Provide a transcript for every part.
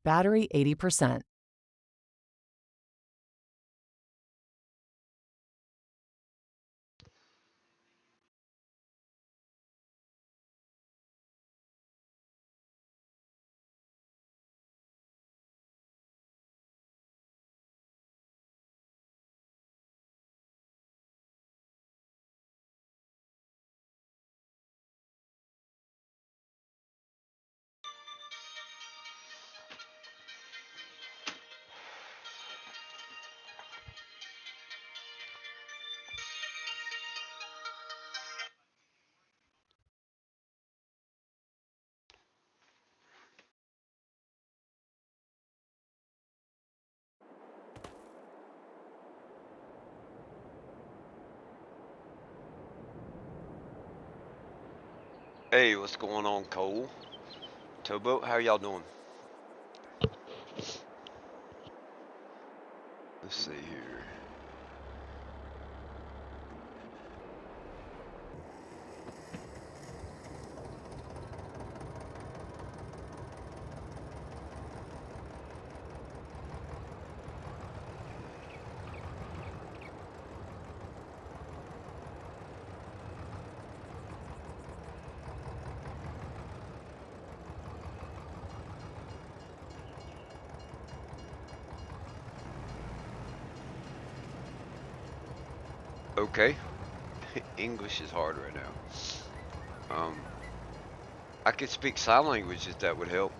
Battery 80%. Hey, what's going on, Cole? Towboat, how y'all doing? Let's see here. Okay. English is hard right now. I could speak sign language if that would help.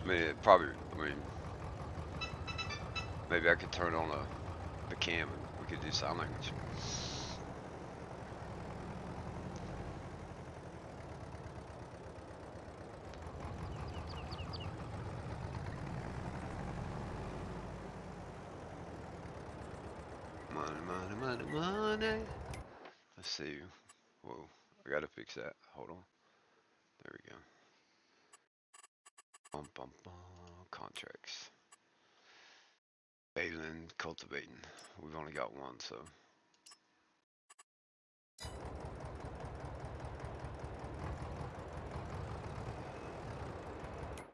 I mean, maybe I could turn on the cam and we could do sign language. Money, money, money, money. Let's see. Whoa, I gotta fix that. Hold on. There we go. Bum, bum, bum. Contracts. Baling, cultivating. We've only got one, so.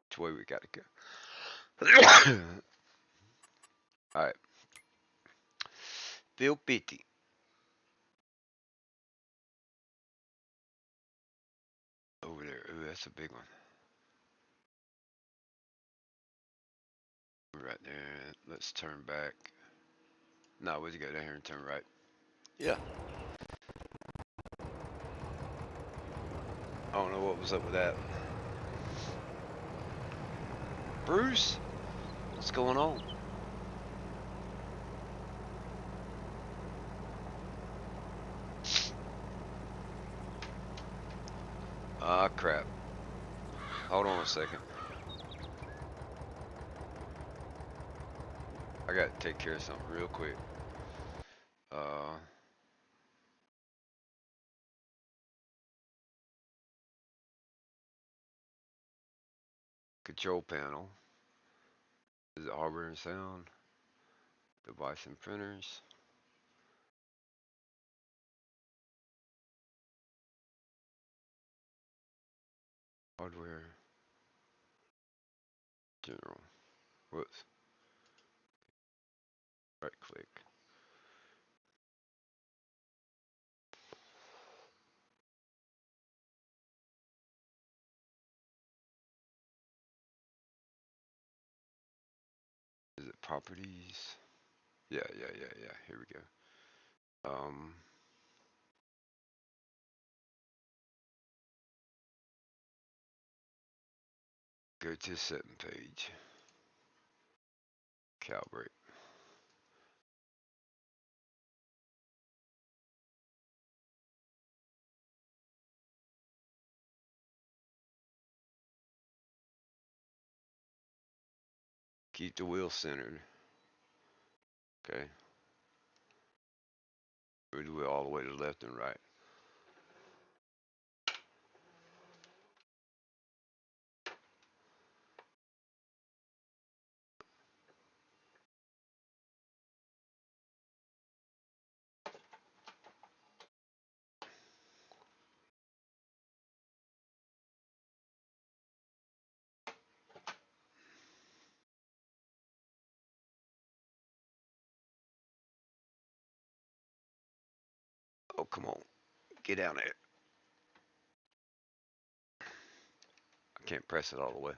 Which way we gotta go? Alright. Bill Pitty. Over there. Ooh, that's a big one. Right there. Let's turn back. No, we go down here and turn right. Yeah. I don't know what was up with that. Bruce, what's going on? Ah, crap. Hold on a second. I gotta take care of something real quick. Control panel. Is it hardware and sound? Device and printers. Hardware. General. Whoops. Right click. Is it properties? Yeah. Here we go. Go to setting page. Calibrate. Keep the wheel centered. Okay. Move the wheel all the way to the left and right. come on. Get down there. I can't press it all the way.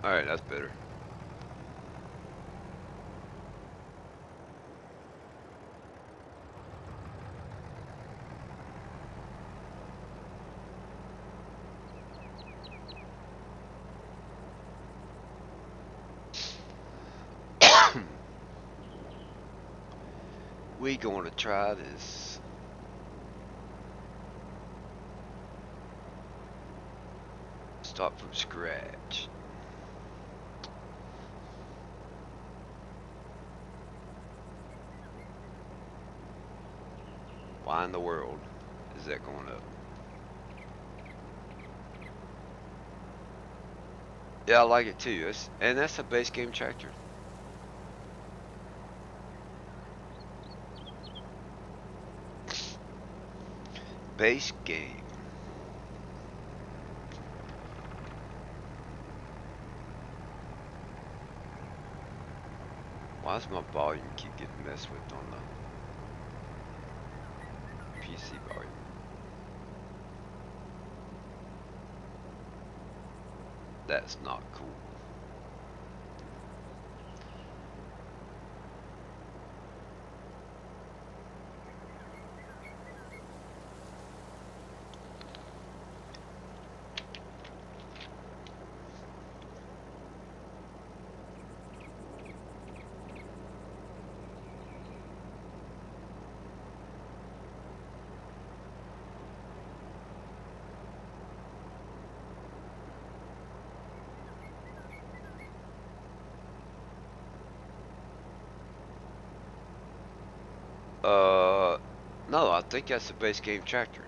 Alright, that's better. We gonna try this. Start from scratch. Why in the world is that going up? Yeah, I like it too. And that's a base game tractor. Base game. Why does my volume keep getting messed with on the PC volume? That's not cool. No, I think that's a base game tractor.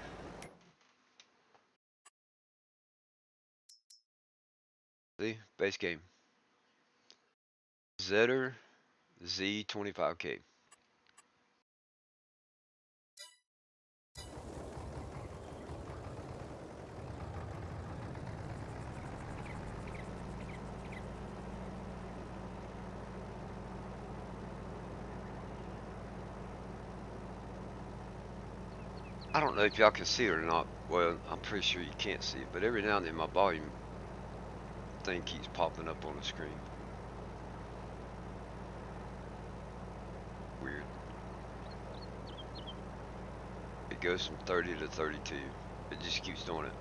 See, base game. Zetter Z25K. I don't know if y'all can see it or not. Well, I'm pretty sure you can't see it, but every now and then my volume thing keeps popping up on the screen. Weird. It goes from 30 to 32. It just keeps doing it.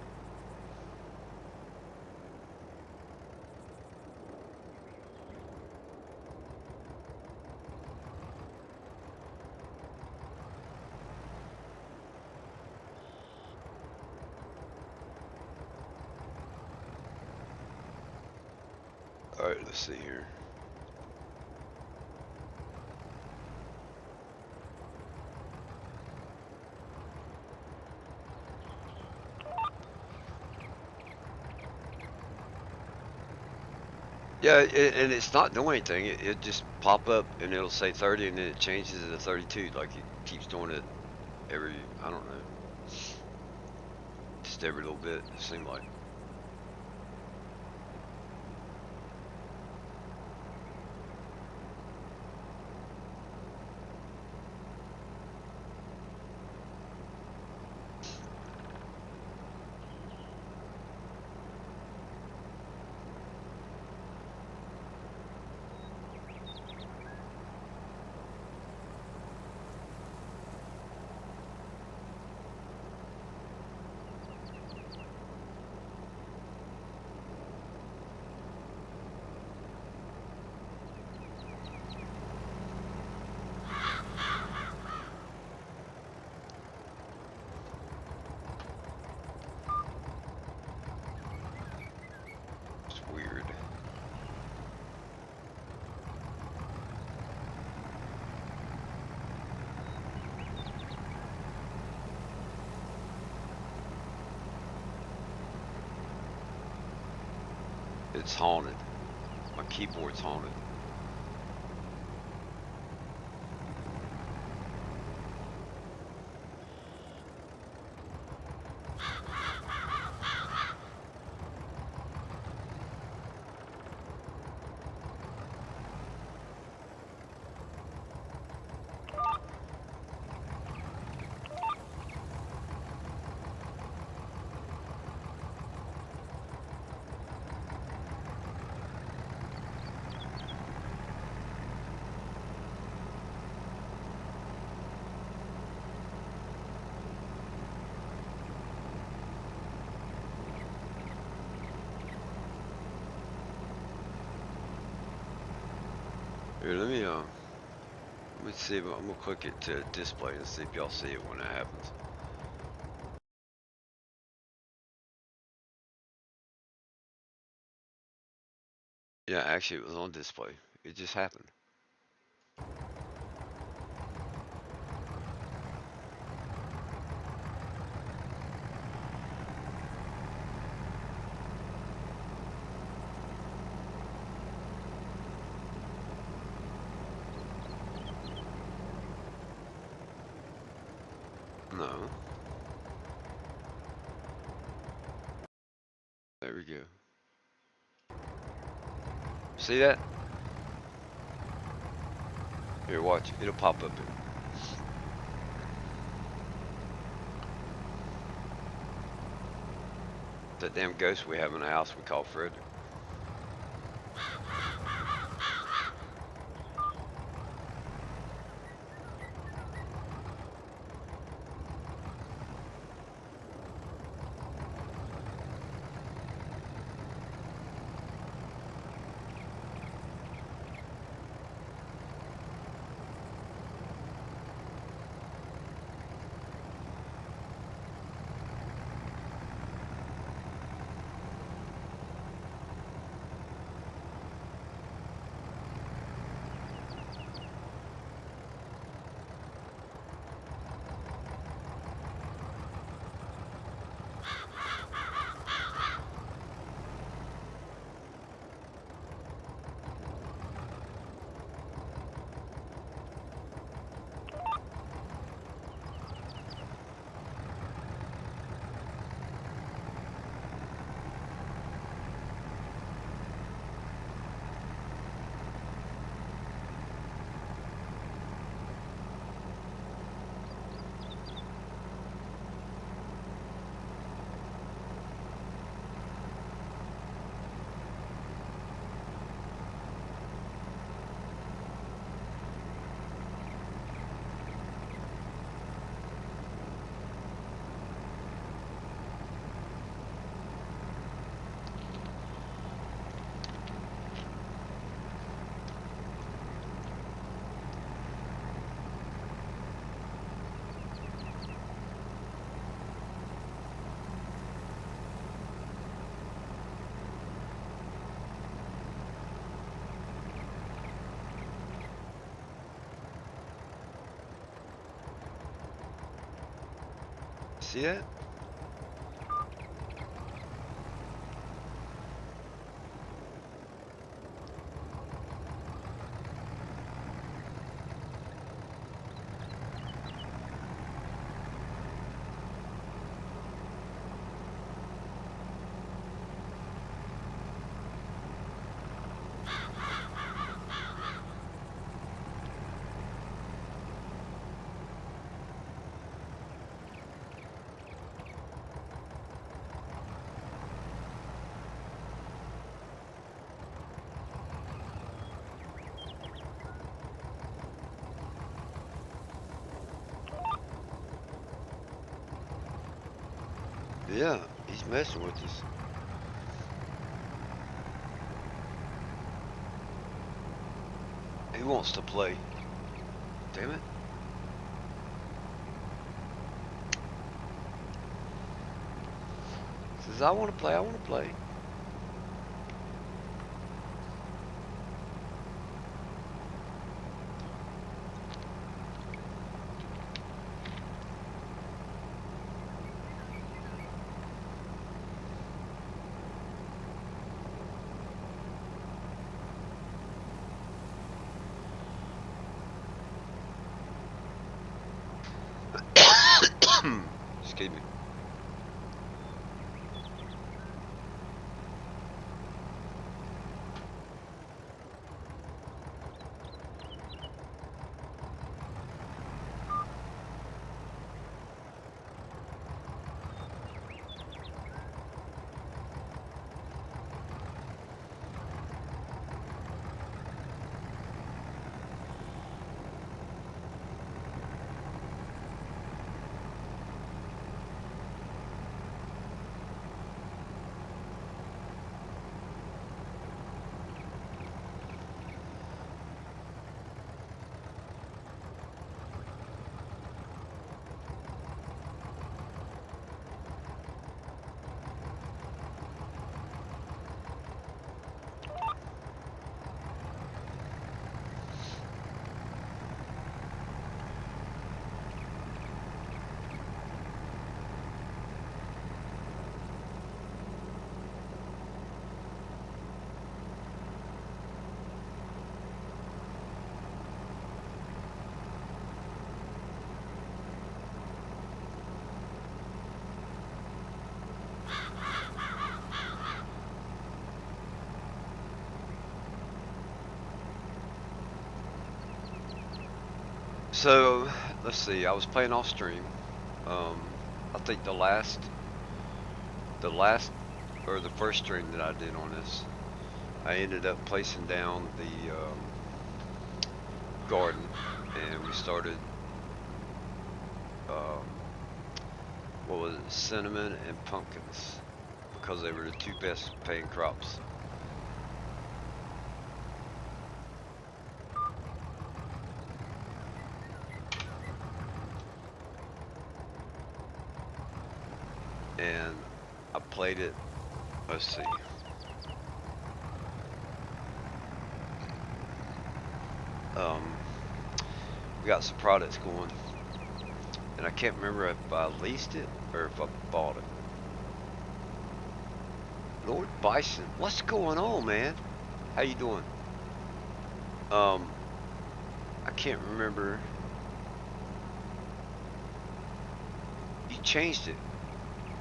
Alright, let's see here. Yeah, and it's not doing anything. It just pop up and it'll say 30 and then it changes to 32. Like it keeps doing it every, I don't know, just every little bit, it seems like. It's haunted. My keyboard's haunted. Here, let me see. I'm gonna click it to display and see if y'all see it when it happens. Yeah, actually, it was on display. It just happened. No. There we go. See that? Here, watch. It'll pop up. That damn ghost we have in the house we call Fred. See that? Yeah, he's messing with us. He wants to play. Damn it. Says, I want to play, I want to play. Excuse me. So let's see. I was playing off stream. I think the first stream that I did on this, I ended up placing down the garden, and we started. What was it? Cinnamon and pumpkins, because they were the two best paying crops. And I played it, let's see. We got some products going, and I can't remember if I leased it or if I bought it. Lord Bison, what's going on, man? How you doing? I can't remember. You changed it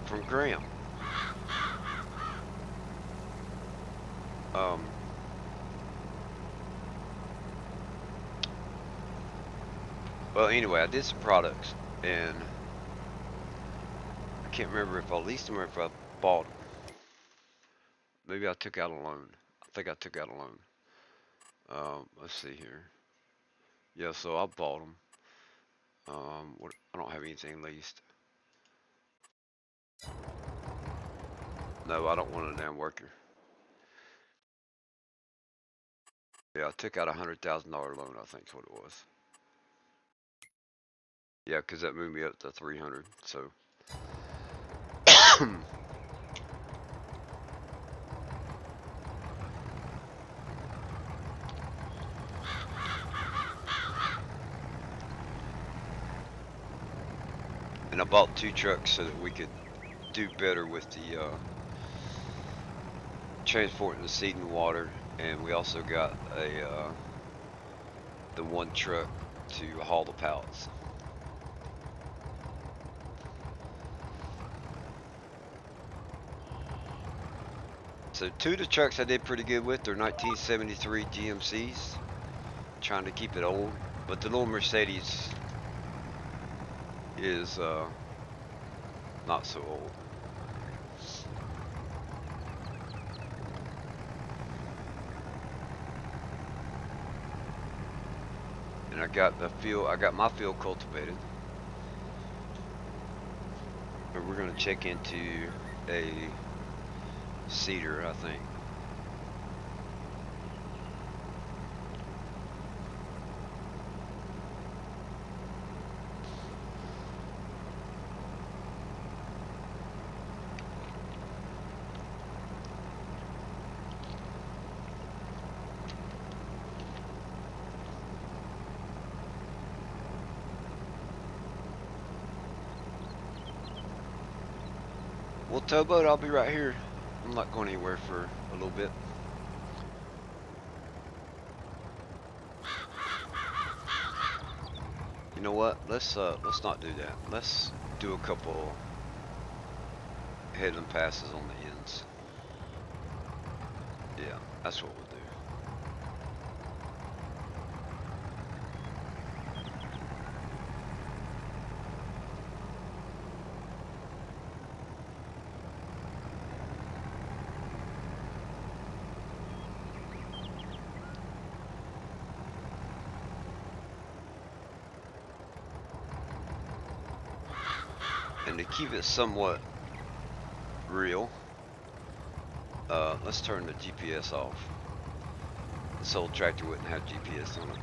from Graham. Well, anyway, I did some products, and I can't remember if I leased them or if I bought them. Maybe I took out a loan. I think I took out a loan. Let's see here. Yeah, so I bought them. I don't have anything leased. No, I don't want a damn worker. Yeah, I took out $100,000 loan, I think is what it was. Yeah, because that moved me up to 300. So. And I bought 2 trucks so that we could do better with the transporting the seed and water, and we also got the 1 truck to haul the pallets. So 2 of the trucks I did pretty good with. They're 1973 GMCs, trying to keep it old, but the little Mercedes is not so old. And I got my field cultivated. And we're gonna check into a cedar, I think. Well, towboat, I'll be right here. I'm not going anywhere for a little bit. You know what? Let's not do that. Let's do a couple headland passes on the ends. Yeah, that's what we'll do. And to keep it somewhat real, let's turn the GPS off. This old tractor wouldn't have GPS on it.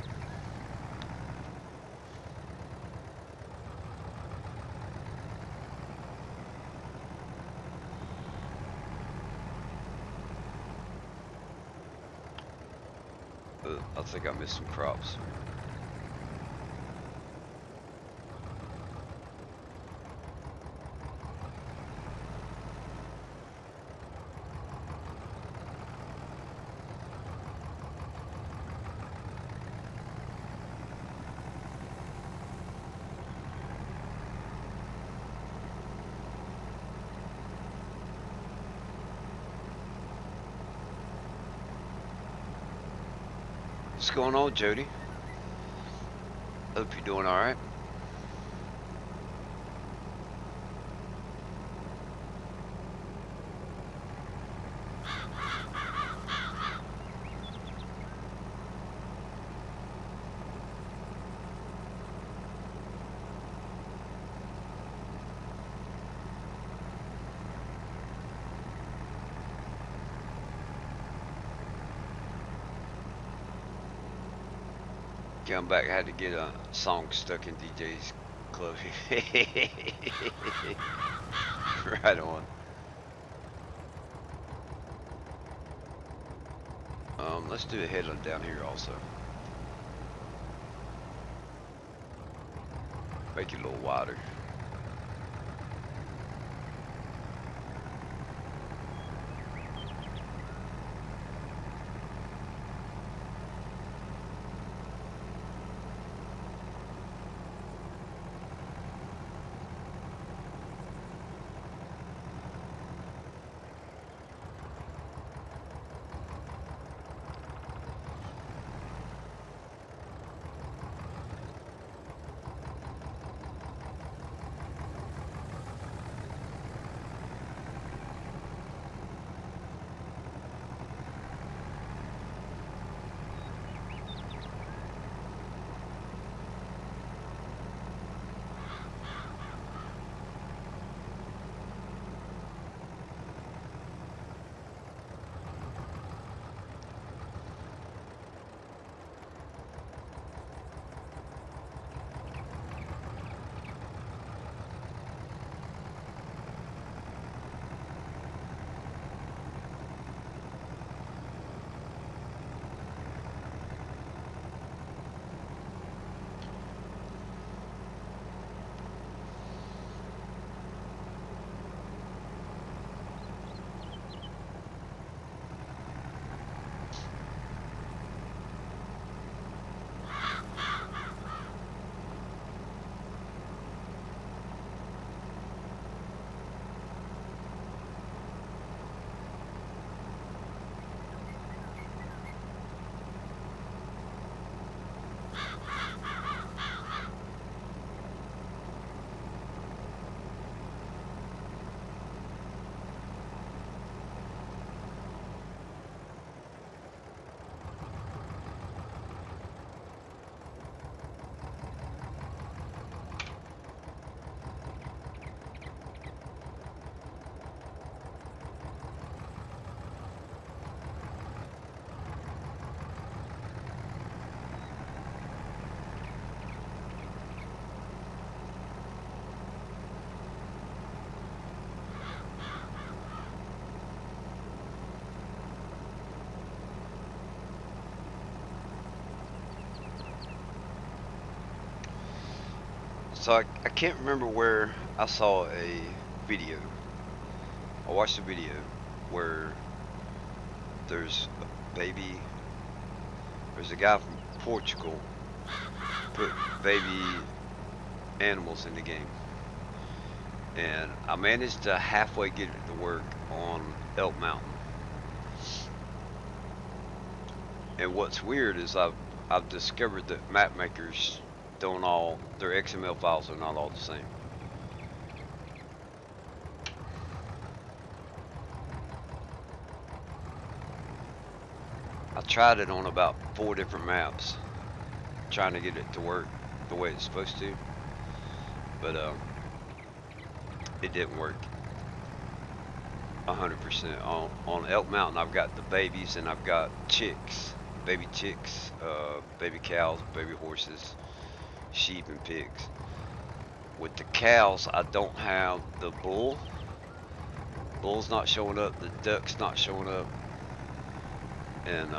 I think I missed some crops. What's going on, Jody? Hope you're doing all right. Come back, I had to get a song stuck in DJ's club. Right on. Let's do a headland down here also. Make it a little wider. So I can't remember where I saw a video. I watched a video where there's a baby, there's a guy from Portugal put baby animals in the game. and I managed to halfway get it to work on Elk Mountain. And what's weird is I've discovered that map makers don't all, their XML files are not all the same. I tried it on about 4 different maps, trying to get it to work the way it's supposed to, but it didn't work 100%. On Elk Mountain, I've got the babies and I've got chicks, baby chicks, baby cows, baby horses, sheep, and pigs. With the cows, I don't have the bull. Bull's not showing up, the duck's not showing up, and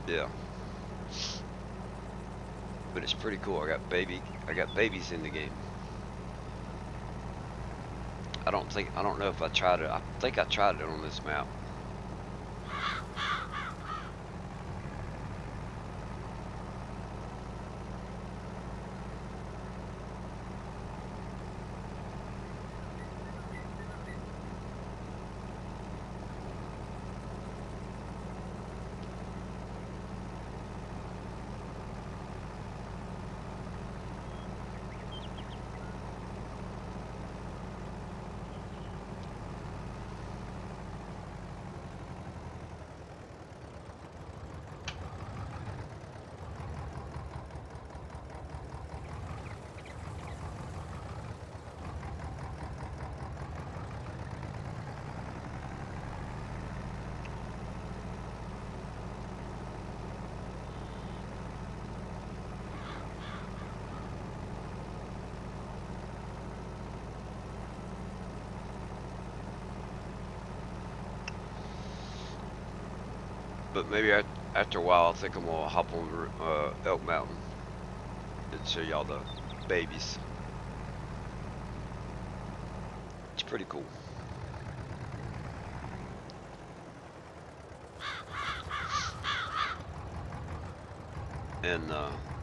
yeah. But it's pretty cool. I got babies in the game. I don't know if I tried it. I think I tried it on this map. But maybe after a while, I think I'm gonna hop on Elk Mountain and show y'all the babies. It's pretty cool. And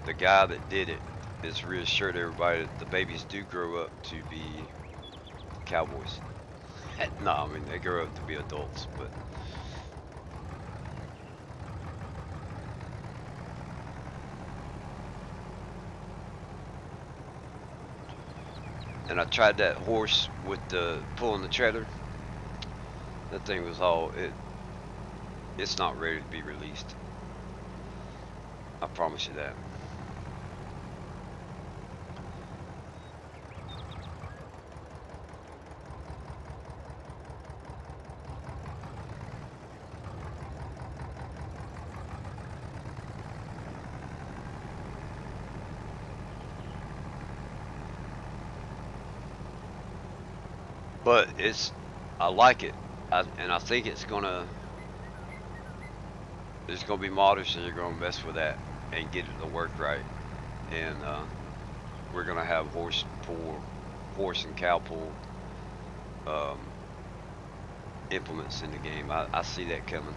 the guy that did it is reassured everybody that the babies do grow up to be cowboys. No, I mean they grow up to be adults, but and I tried that horse with the pulling the trailer. That thing was it's not ready to be released. I promise you that. But I like it, and I think there's gonna be modders that are gonna mess with that and get it to work right, and we're gonna have horse and cow pull implements in the game. I see that coming.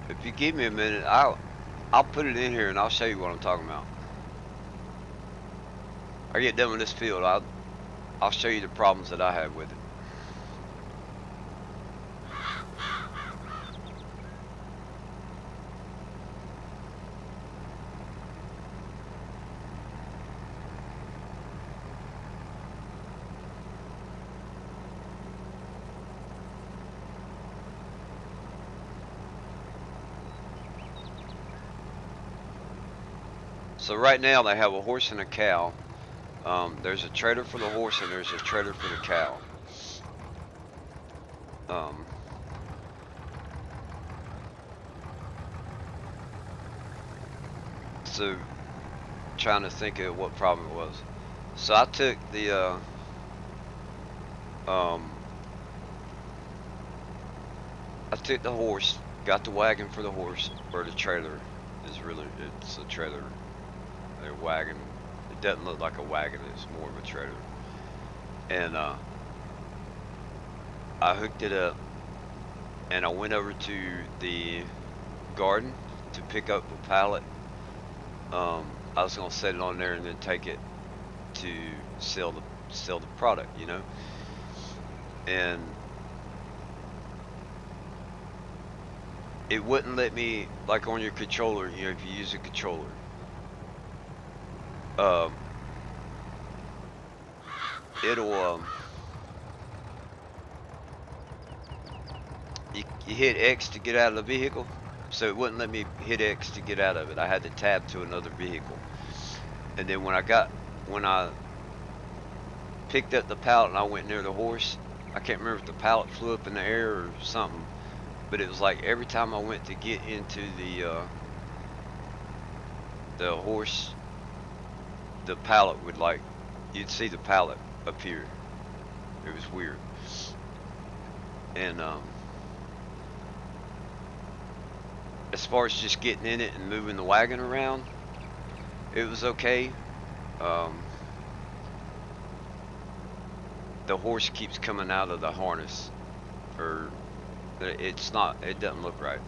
If you give me a minute, I'll put it in here and I'll show you what I'm talking about. I get done with this field, I'll show you the problems that I have with it. So right now they have a horse and a cow. There's a trailer for the horse and there's a trailer for the cow. Um, so trying to think of what problem it was. So I took the um, I took the horse, got the wagon for the horse, or the trailer is really, it's a trailer, a wagon. It doesn't look like a wagon, it's more of a trailer. And I hooked it up and I went over to the garden to pick up the pallet. I was gonna set it on there and then take it to sell the product, you know. And it wouldn't let me, like on your controller, you know, if you use a controller. Um, it'll you hit X to get out of the vehicle, so it wouldn't let me hit X to get out of it. I had to tab to another vehicle, and then when I picked up the pallet and I went near the horse, I can't remember if the pallet flew up in the air or something, but it was like every time I went to get into the horse, the pallet would, like, you'd see the pallet appear. It was weird. And as far as just getting in it and moving the wagon around, it was okay. Um, the horse keeps coming out of the harness, or it's not, it doesn't look right.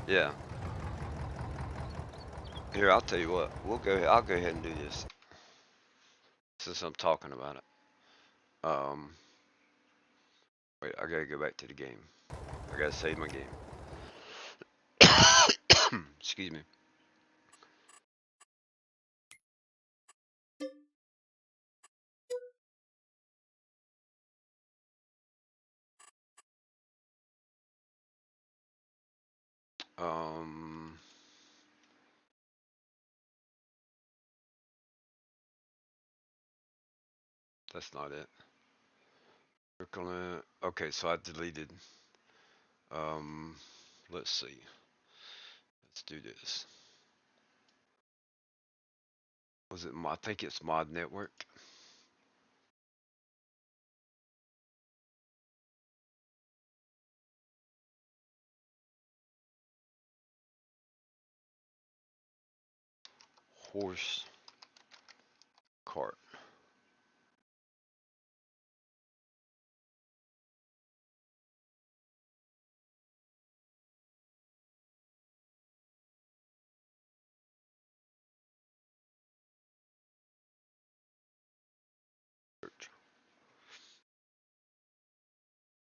Yeah. Here, I'll tell you what. We'll go ahead. I'll go ahead and do this since I'm talking about it. Um, wait, I gotta go back to the game. I gotta save my game. Excuse me. Um, that's not it. Okay, so I deleted. Um, let's see. Let's do this. Was it? I think it's Mod Network. Horse cart.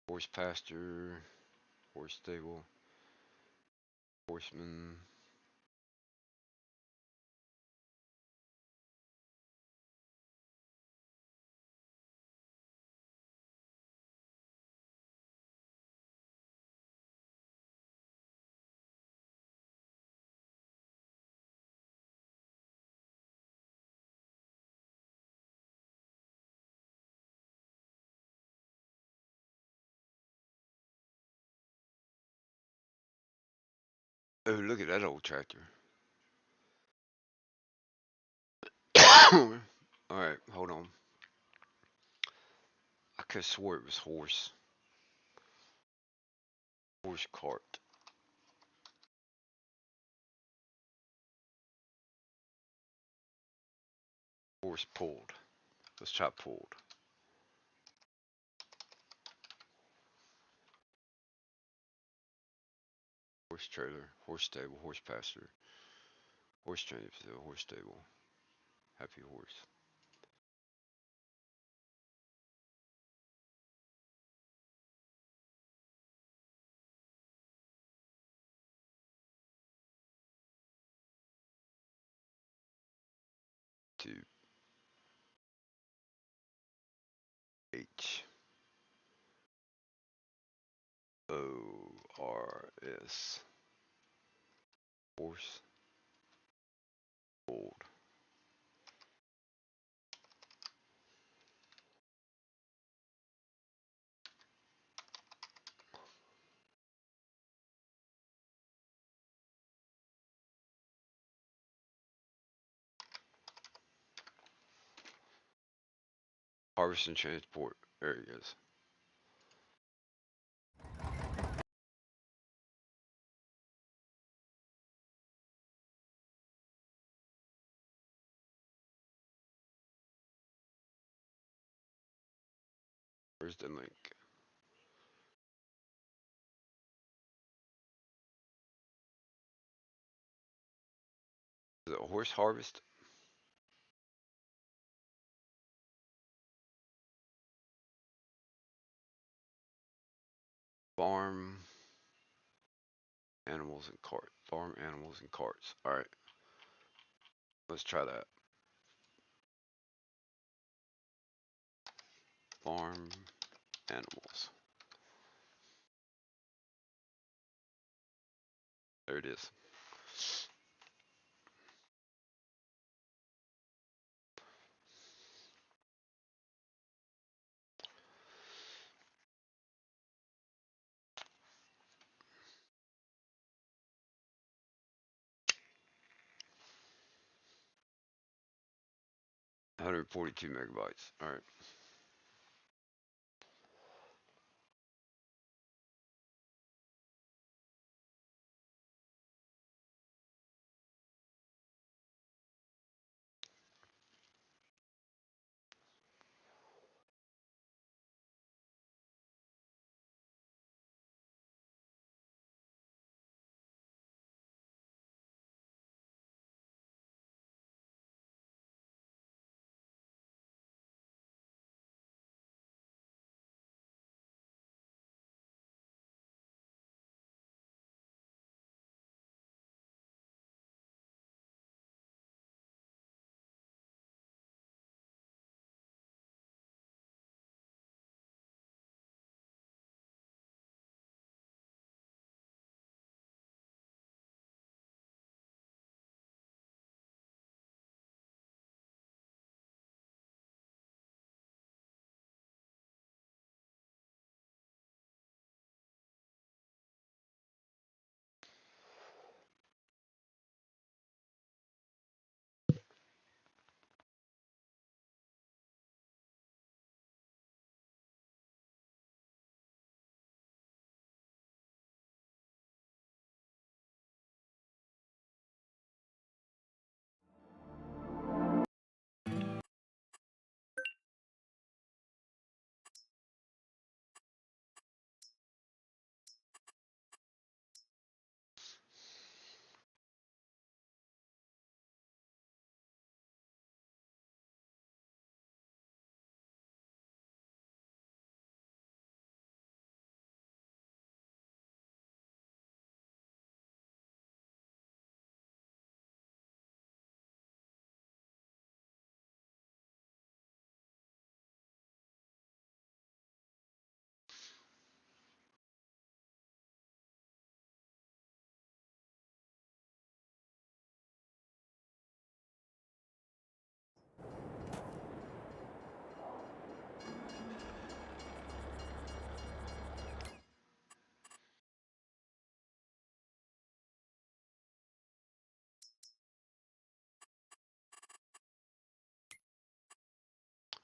Horse pasture. Horse stable. Horseman. Oh, look at that old tractor. All right, hold on. I could have swore it was horse. Horse cart. horse pulled. Let's try pulled. Horse trailer, horse stable, horse pasture, horse training facility, horse stable, happy horse. To H O-R-S, horse pulled. Harvest and transport areas. Where's the link? Is it horse harvest? Farm animals and cart. Farm animals and carts. Alright, let's try that. Farm animals. There it is. One hundred 42 megabytes. Alright.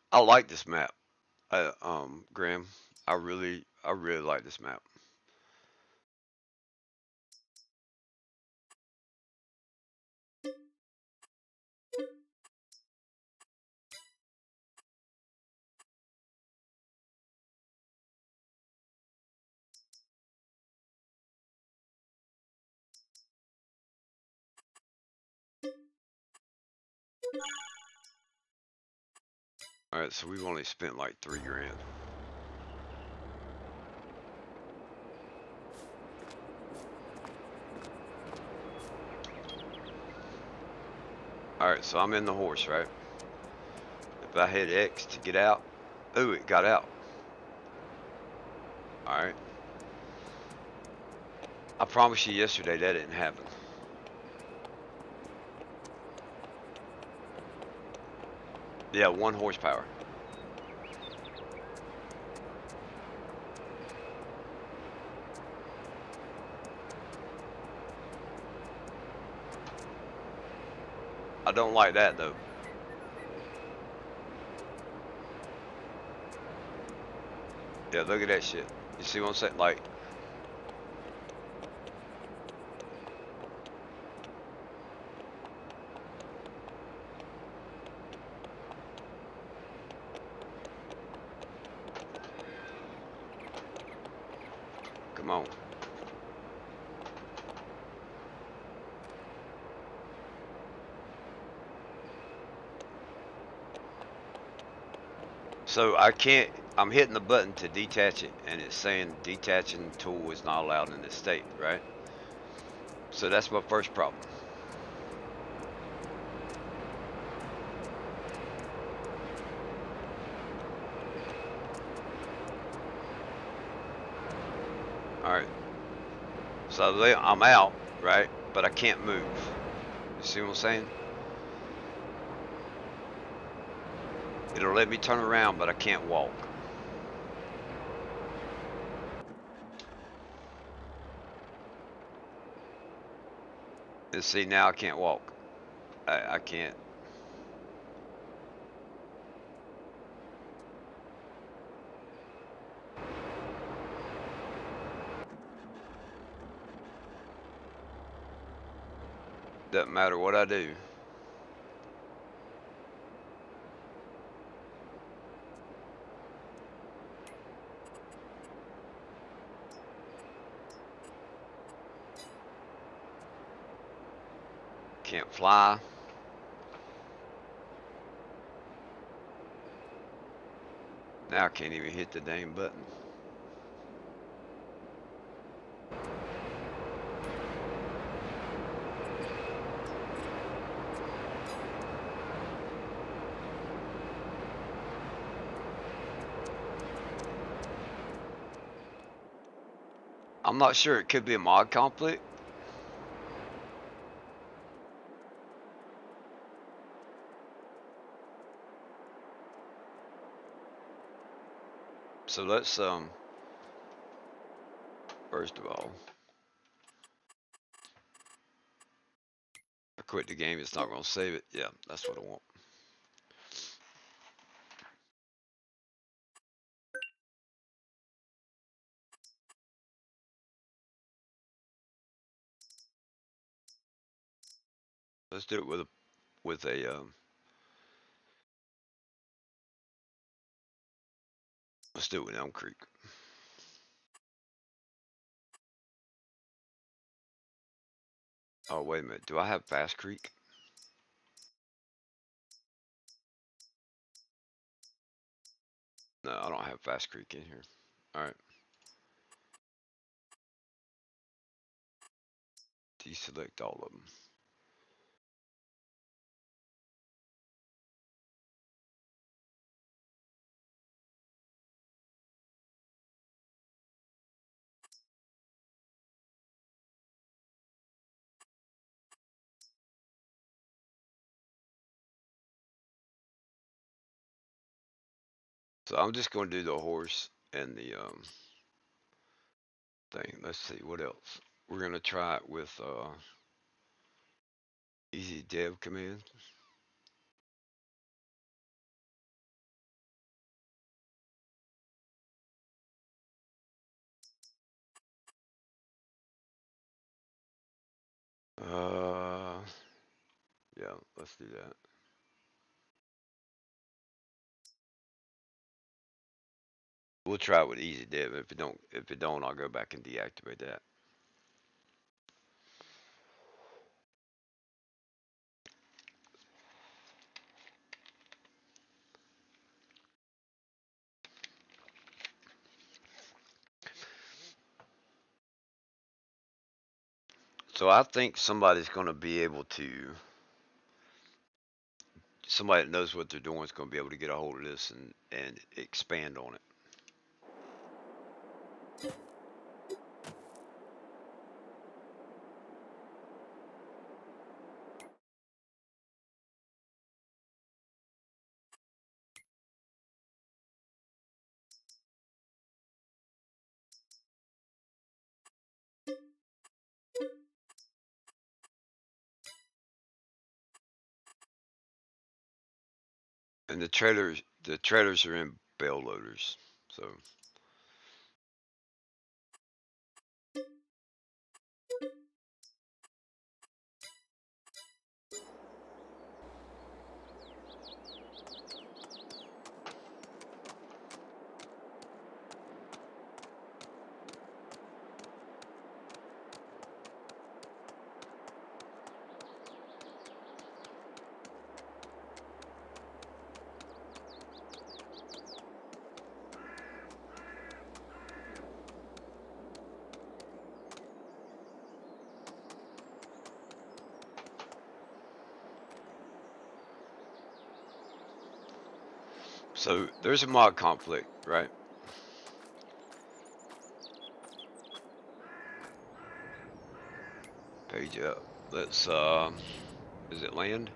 I like this map. Graham, I really like this map. All right, so we've only spent like 3 grand. All right, so I'm in the horse, right? If I hit X to get out, ooh, it got out. All right. I promised you yesterday that didn't happen. Yeah, 1 horsepower. I don't like that though. Yeah, look at that shit. You see what I'm saying? Like, come on. So I can't, I'm hitting the button to detach it, and it's saying detaching tool is not allowed in this state, right? So that's my first problem. All right. So I'm out, right? But I can't move. You see what I'm saying? It'll let me turn around, but I can't walk. And see, now I can't walk. I can't. Doesn't matter what I do. Can't fly. Now I can't even hit the dang button. I'm not sure. It could be a mod conflict. So let's first of all, I quit the game. It's not gonna save it. Yeah, that's what I want. Let's do it with a let's do it with Elm Creek. Oh wait a minute. Do I have Fast Creek? No, I don't have Fast Creek in here. All right. Deselect all of them. So I'm just gonna do the horse and the thing. Let's see what else. We're gonna try it with easy dev command. Uh, yeah, let's do that. We'll try it with easy dev. If it don't, I'll go back and deactivate that. So I think somebody's going to be able to, somebody that knows what they're doing is going to be able to get a hold of this and expand on it. And the trailers are in bale loaders. So there's a mod conflict, right? Page up. Let's is it land?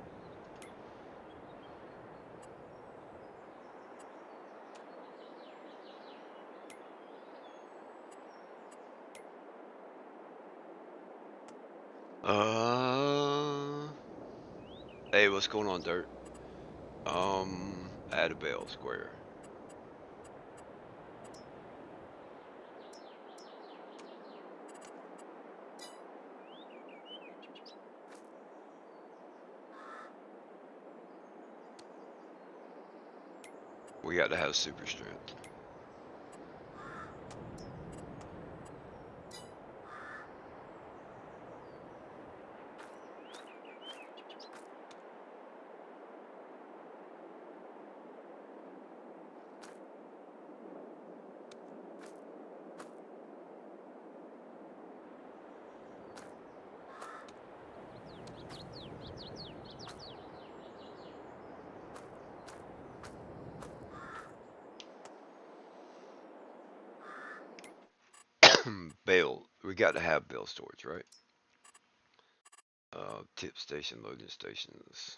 Hey, what's going on, Dirt? Add a bale square. We got to have super strength. Bale. We got to have bale storage, right? Tip station, loading stations.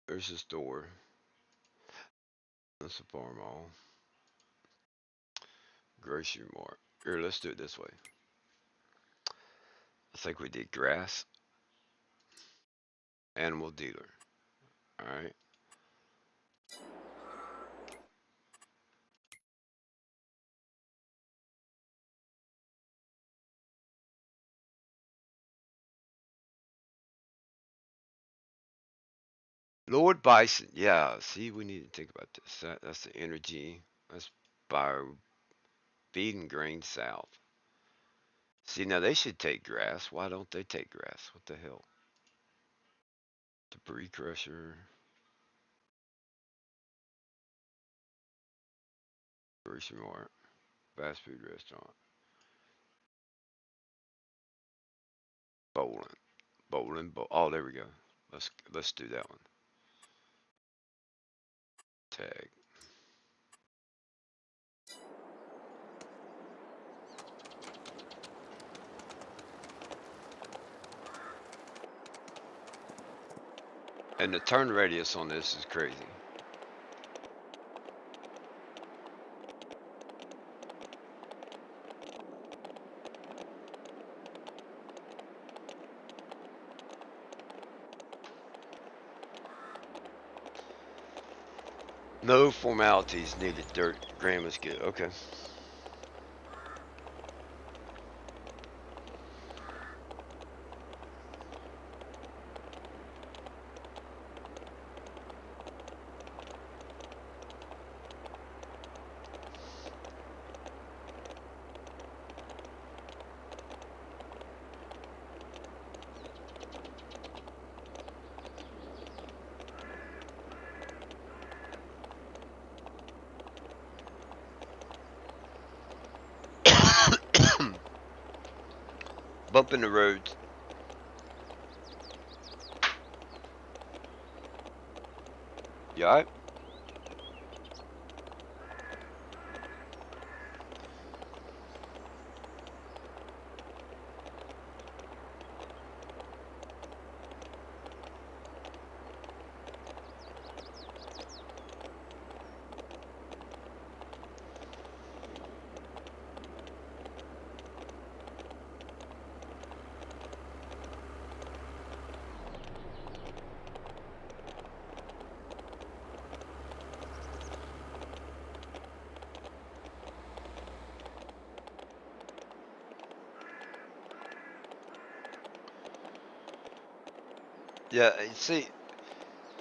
There's this door. That's a farm mall. Grocery mart. Here, let's do it this way. I think we did grass. Animal dealer. Alright. Lord Bison. Yeah, see, we need to think about this. That's the energy. That's bio feeding grain south. See, now they should take grass. Why don't they take grass? What the hell? Debris crusher. Grocery mart. Fast food restaurant. Bowling. Oh, there we go. Let's do that one. Tag. And the turn radius on this is crazy. No formalities needed. Dirt. Gram is good. Okay. bumping the roads. You alright? Yeah, see,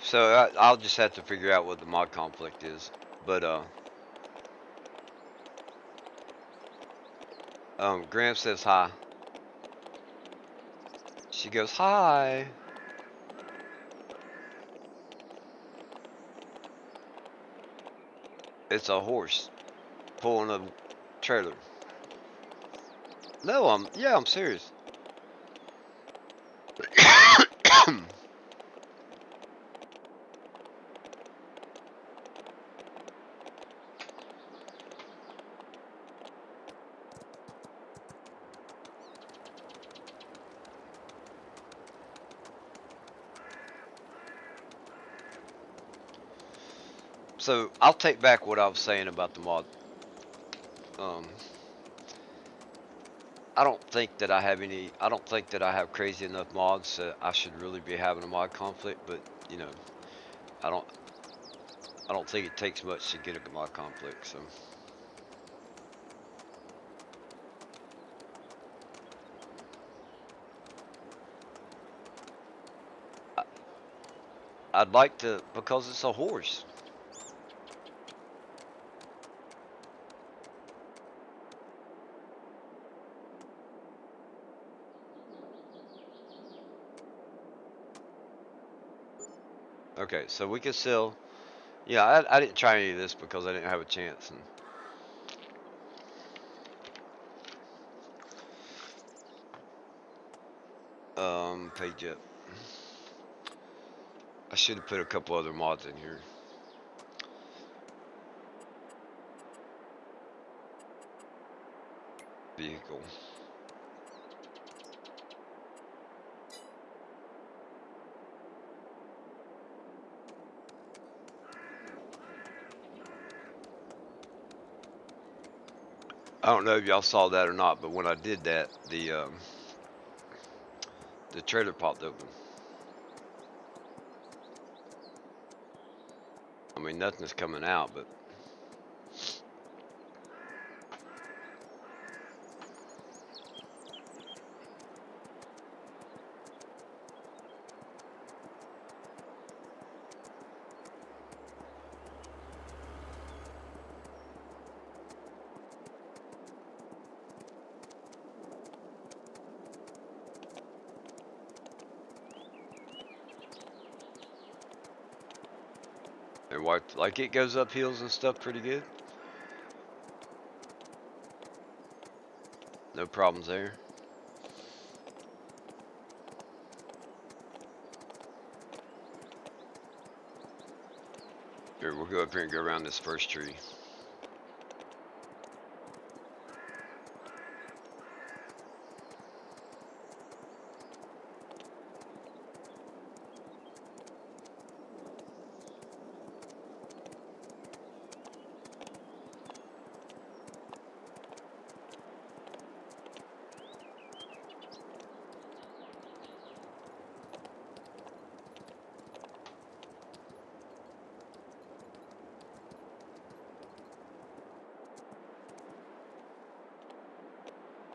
so I'll just have to figure out what the mod conflict is. But Graham says hi. She goes hi. It's a horse pulling a trailer. No, I'm serious. So I'll take back what I was saying about the mod. Um, I don't think that I have any. I don't think that I have crazy enough mods that I should really be having a mod conflict. But you know, I don't. I don't think it takes much to get a mod conflict. So I, I'd like to because it's a horse. Okay, so we could sell. Yeah, I didn't try any of this because I didn't have a chance. And page up. I should have put a couple other mods in here. Vehicle. I don't know if y'all saw that or not, but when I did that, the trailer popped open. I mean, nothing's coming out, but and what, like it goes up hills and stuff pretty good. No problems there. Here, we'll go up here and go around this first tree.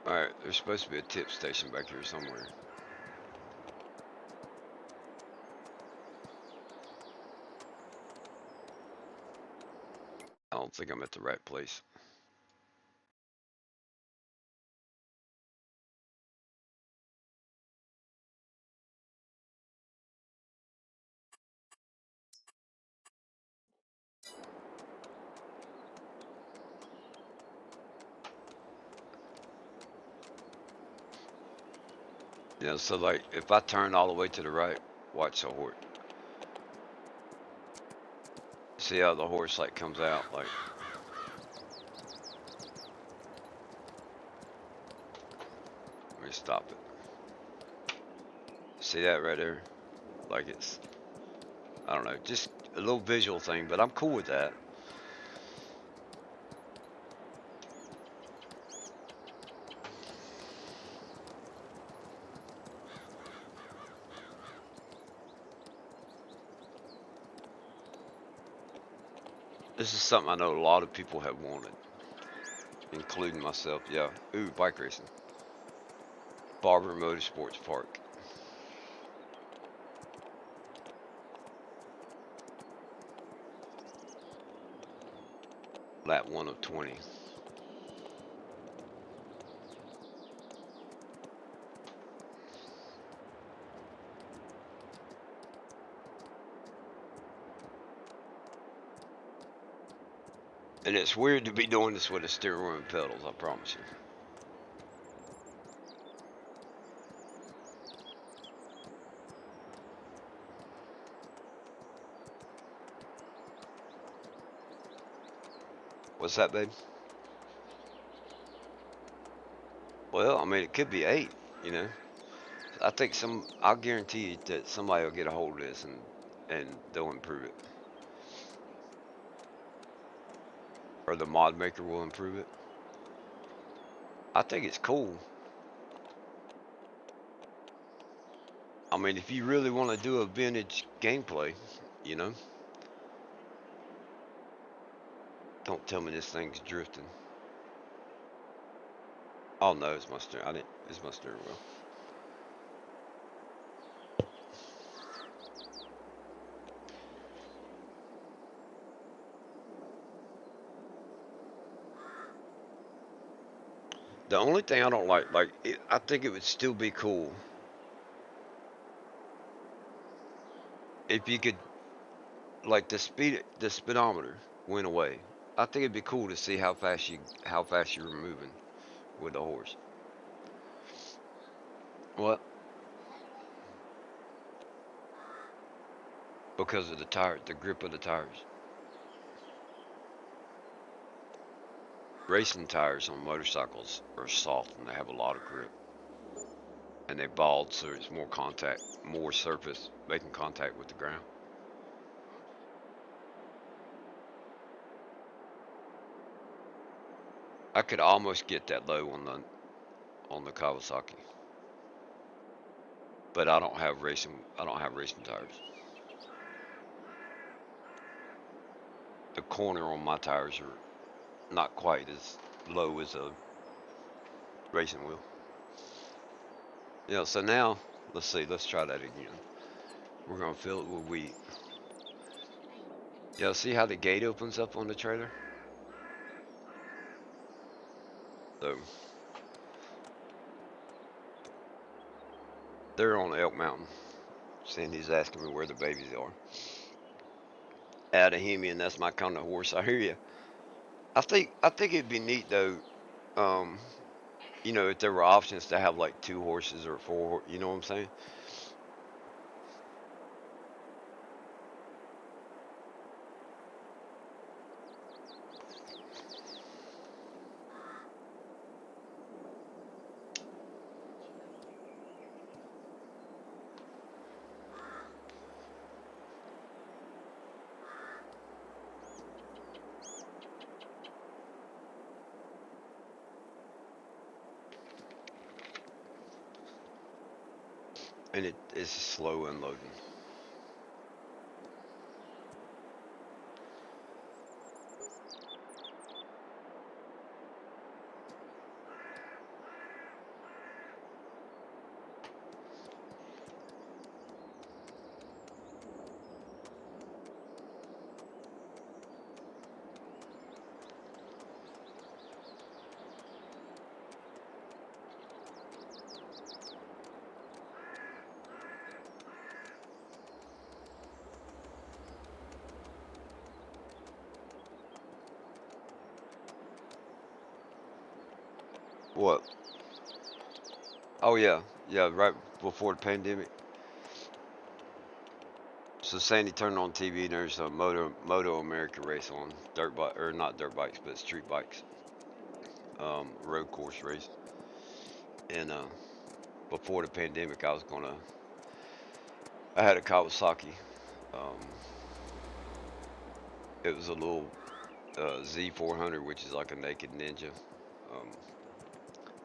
Alright, there's supposed to be a tip station back here somewhere. I don't think I'm at the right place. Yeah, so like if I turn all the way to the right, watch the horse. See how the horse like comes out like. Let me stop it. See that right there? Like it's, I don't know, just a little visual thing, but I'm cool with that. This is something I know a lot of people have wanted, including myself. Yeah. Ooh, bike racing. Barber Motorsports Park. Lap 1 of 20. And it's weird to be doing this with a steering wheel and pedals, I promise you. What's that, babe? Well, I mean, it could be 8, you know. I think I'll guarantee you that somebody will get a hold of this and they'll improve it. Or the mod maker will improve it. I think it's cool. I mean, if you really want to do a vintage gameplay, you know, don't tell me this thing's drifting. Oh no, it's my steering. It's my steering wheel. The only thing I don't like I think it would still be cool if you could, like the speedometer went away. I think it'd be cool to see how fast you're moving with the horse. What? Because of the tire, the grip of the tires. Racing tires on motorcycles are soft and they have a lot of grip. And they bald, so it's more contact, more surface making contact with the ground. I could almost get that low on the Kawasaki, but I don't have racing tires. The corner on my tires are not quite as low as a racing wheel. Yeah, so now let's see, let's try that again. We're gonna fill it with wheat. Yeah, see how the gate opens up on the trailer? So they're on Elk Mountain. Sandy's asking me where the babies are. Adahemian, that's my kind of horse. I hear you. I think it'd be neat though. Um, you know, if there were options to have like 2 horses or 4, you know what I'm saying? And it is slow unloading. What? Oh yeah, yeah, right. before the pandemic. So Sandy turned on TV and there's a Moto America race on dirt bike or not dirt bikes but street bikes, road course race. And before the pandemic, I had a Kawasaki. Um, it was a little Z400, which is like a naked Ninja,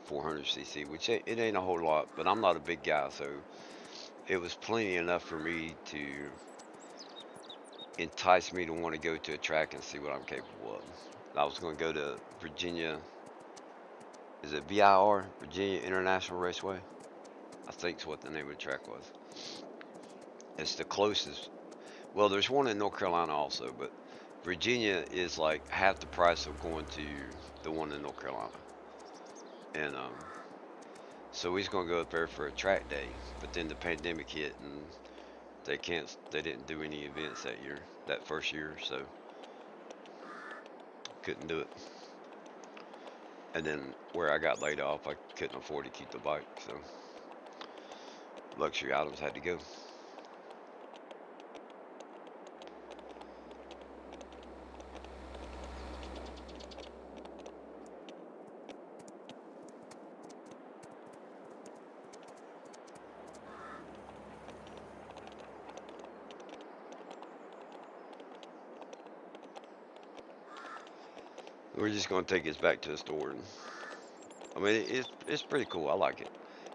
400cc, which it ain't a whole lot, but I'm not a big guy, so it was plenty enough for me to entice me to want to go to a track and see what I'm capable of. I was going to go to Virginia. Is it VIR? Virginia International Raceway? I think's what the name of the track was. It's the closest. Well, there's one in North Carolina also, but Virginia is like half the price of going to the one in North Carolina. And so he's going to go up there for a track day, but then the pandemic hit and they didn't do any events that year, that first year, so couldn't do it. And then where I got laid off, I couldn't afford to keep the bike, so luxury items had to go. We're just gonna take this back to the store, and I mean it's pretty cool. I like it.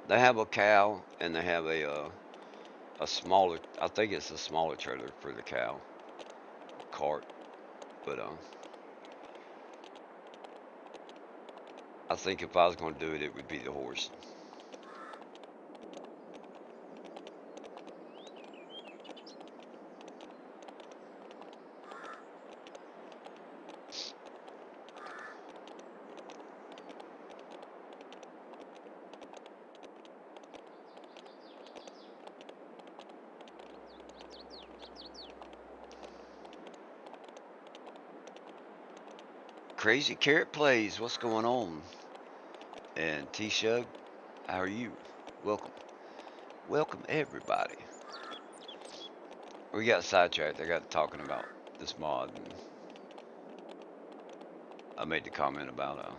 They have a cow and they have a smaller. I think it's a smaller trailer for the cow cart, but I think if I was gonna do it, it would be the horse. Crazy Carrot Plays, what's going on? And T Shug, how are you? Welcome, welcome everybody. We got sidetracked. I got talking about this mod, and I made the comment about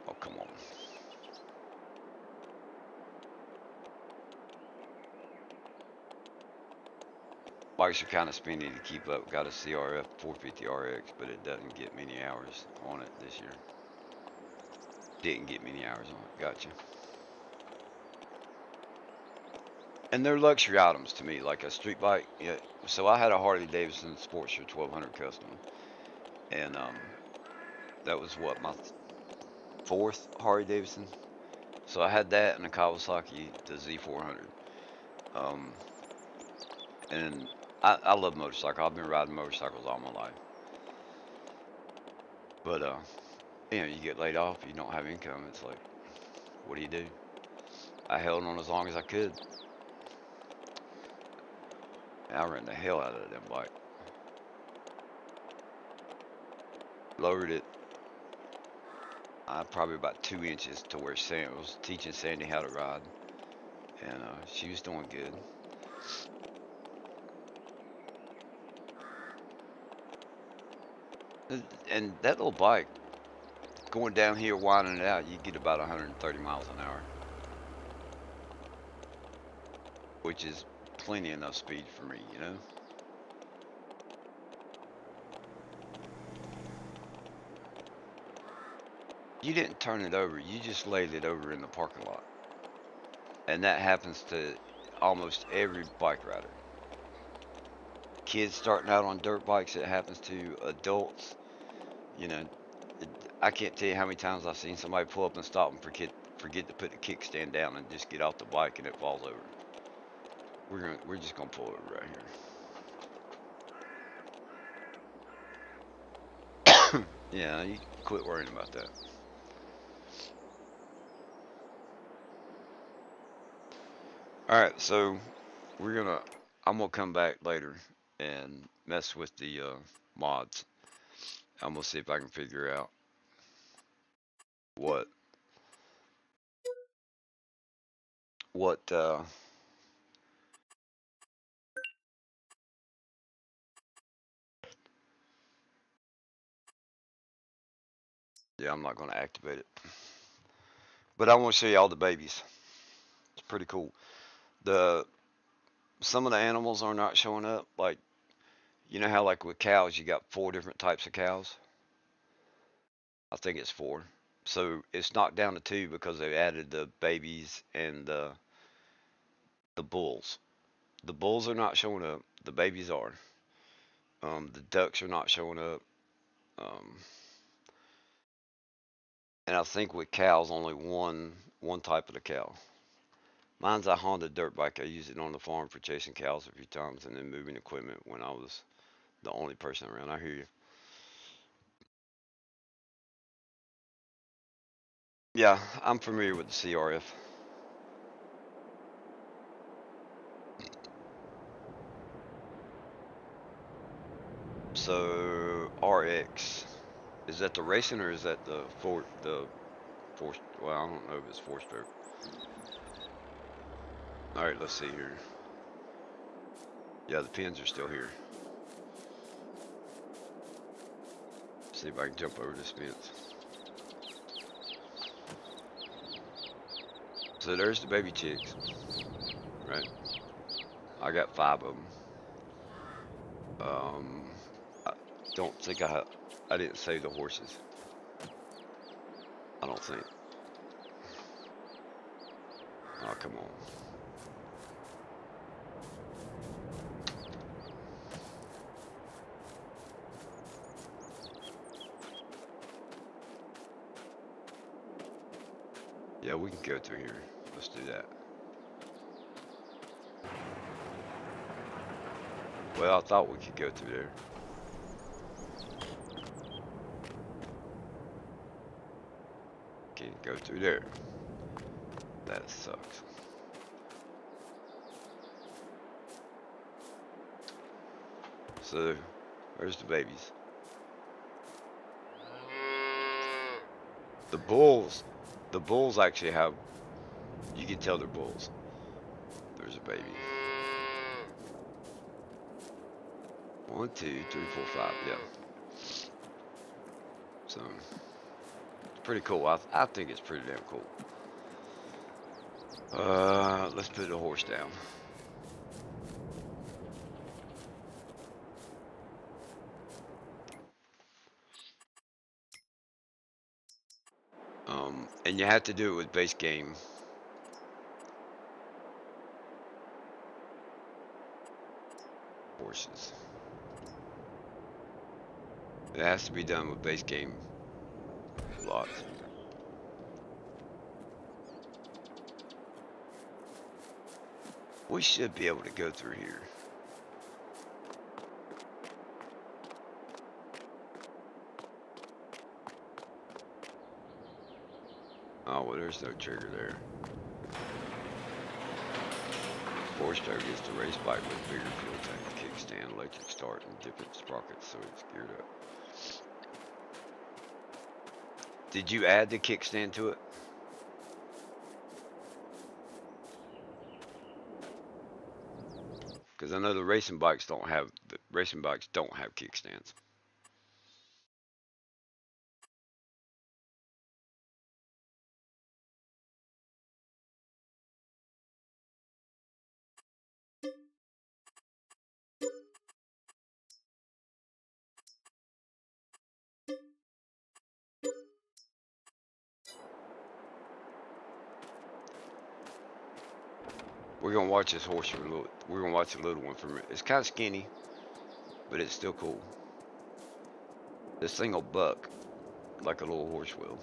oh come on. Bikes are kind of spinny to keep up. Got a CRF 450 RX, but it doesn't get many hours on it this year. Didn't get many hours on it. Gotcha. And they're luxury items to me, like a street bike. Yeah. So I had a Harley Davidson Sportster 1200 custom, and that was what my fourth Harley Davidson. So I had that and a Kawasaki, the Z400. Um, and I love motorcycles. I've been riding motorcycles all my life. But you get laid off, you don't have income. It's like, what do you do? I held on as long as I could. And I ran the hell out of that bike. Lowered it probably about 2 inches to where Sam was teaching Sandy how to ride, and she was doing good. And that little bike, going down here, winding it out, you get about 130 miles an hour, which is plenty enough speed for me, you know? You didn't turn it over, you just laid it over in the parking lot. And that happens to almost every bike rider. Kids starting out on dirt bikes, it happens to adults. You know, I can't tell you how many times I've seen somebody pull up and stop and forget to put the kickstand down and just get off the bike and it falls over. We're just gonna pull over right here. Yeah, you quit worrying about that. All right, so I'm gonna come back later and mess with the mods. I'm gonna see if I can figure out what what yeah, I'm not gonna activate it. But I want to show you all the babies. It's pretty cool. The Some of the animals are not showing up. Like, you know how like with cows you got 4 different types of cows? I think it's 4. So it's knocked down to 2 because they added the babies and the bulls. The bulls are not showing up. The babies are. The ducks are not showing up. Um, and I think with cows, only one type of the cow. Mine's a Honda dirt bike. I used it on the farm for chasing cows a few times and then moving equipment when I was the only person around. I hear you. Yeah, I'm familiar with the CRF. So RX, is that the racing or is that the four? Well, I don't know if it's 4-stroke. All right, let's see here. Yeah, the pins are still here. See if I can jump over this fence. So there's the baby chicks, right? I got 5 of them. I don't think I didn't save the horses. I don't think. Oh, come on. Yeah, we can go through here. Let's do that. Well, I thought we could go through there. Can't go through there. That sucks. So, there's the babies. The bulls, the bulls actually have, you can tell they're bulls. There's a baby. 1, 2, 3, 4, 5. Yeah. So, it's pretty cool. I think it's pretty damn cool. Let's put the horse down. And you have to do it with base game. Horses. It has to be done with base game lots. We should be able to go through here. Oh, well, there's no trigger there. 4-stroke is the race bike with bigger fuel tank, kickstand, electric start, and different sprockets, so it's geared up. Did you add the kickstand to it? Because I know the racing bikes don't have kickstands. We're gonna watch this horse for a little. We're gonna watch the little one for a minute. It's kind of skinny, but it's still cool. This thing will buck like a little horse will.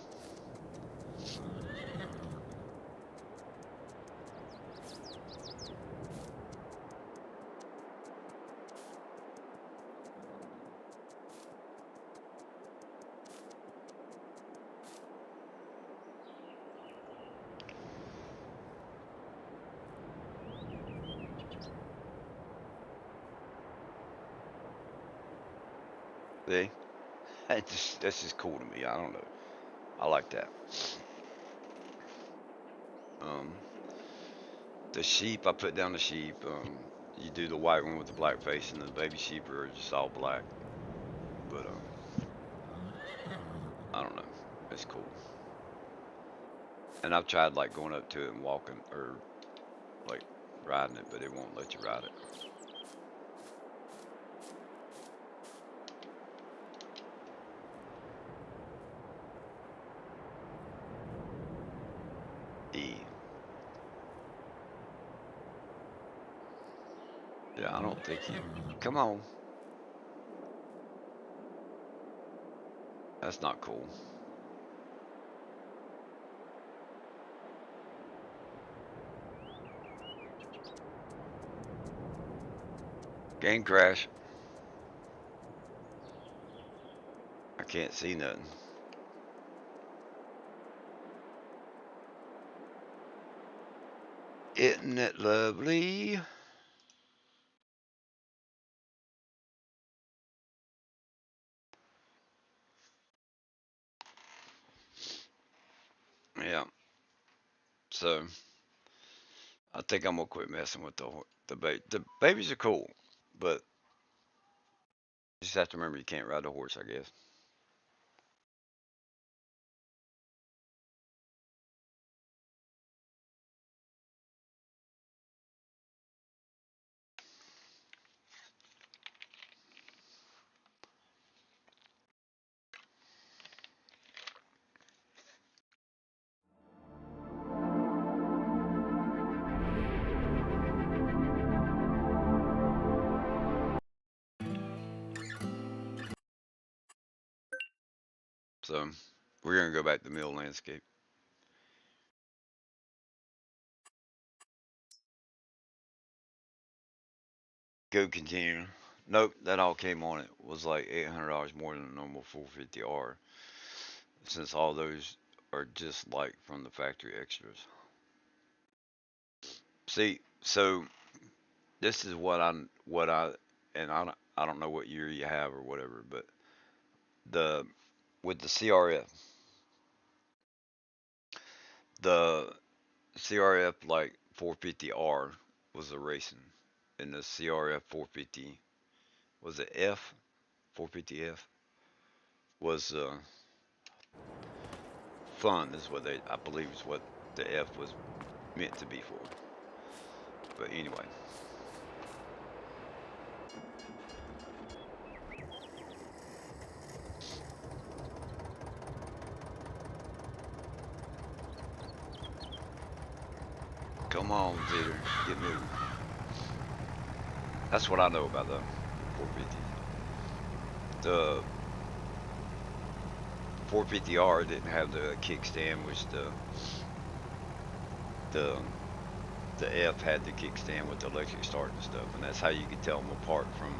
See? That's just cool to me. I don't know. I like that. Um, The sheep, I put down the sheep. You do the white one with the black face, and the baby sheep are just all black. But I don't know. It's cool. And I've tried like going up to it and walking or like riding it, but it won't let you ride it. E. Yeah, I don't think you. Come on. That's not cool. Game crash. I can't see nothing. Isn't it lovely? Yeah. So I think I'm gonna quit messing with the baby. The babies are cool, but you just have to remember you can't ride a horse, I guess. So we're gonna go back to Mill Landscape. Go continue. Nope, that all came on it. Was like $800 more than a normal 450R. Since all those are just like from the factory extras. See, so this is and I don't know what year you have or whatever, but the with the CRF like 450R was a racing, and the CRF 450 was it F 450F was fun. Is what I believe is what the F was meant to be for. But anyway, come on, Zitter, get moving. That's what I know about the 450. The 450R didn't have the kickstand, which the the F had the kickstand with the electric start and stuff, and that's how you could tell them apart from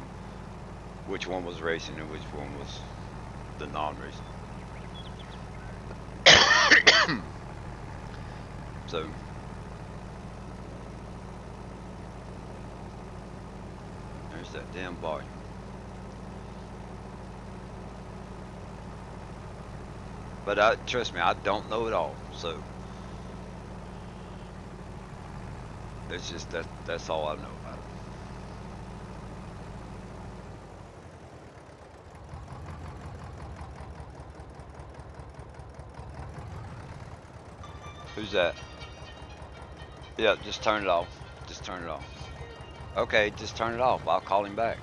which one was racing and which one was the non-racing. So there's that damn volume. But trust me, I don't know it all. So it's just that's all I know about it. Who's that? Yeah, just turn it off. Just turn it off. Okay, just turn it off. I'll call him back.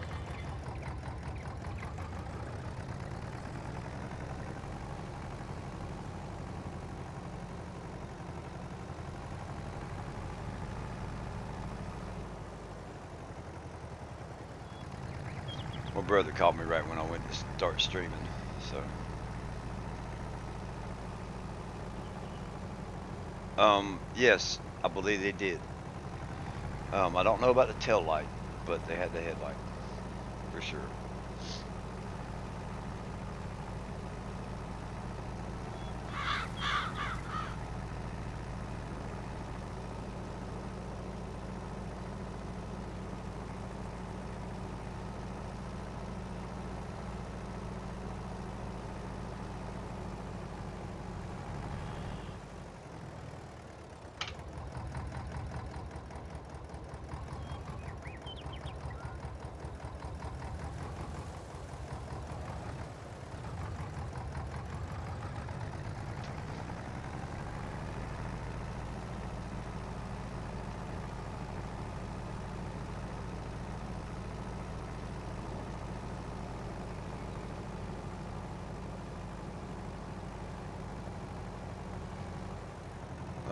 My brother called me right when I went to start streaming, so. Yes, I believe they did. I don't know about the tail light, but they had the headlight, for sure.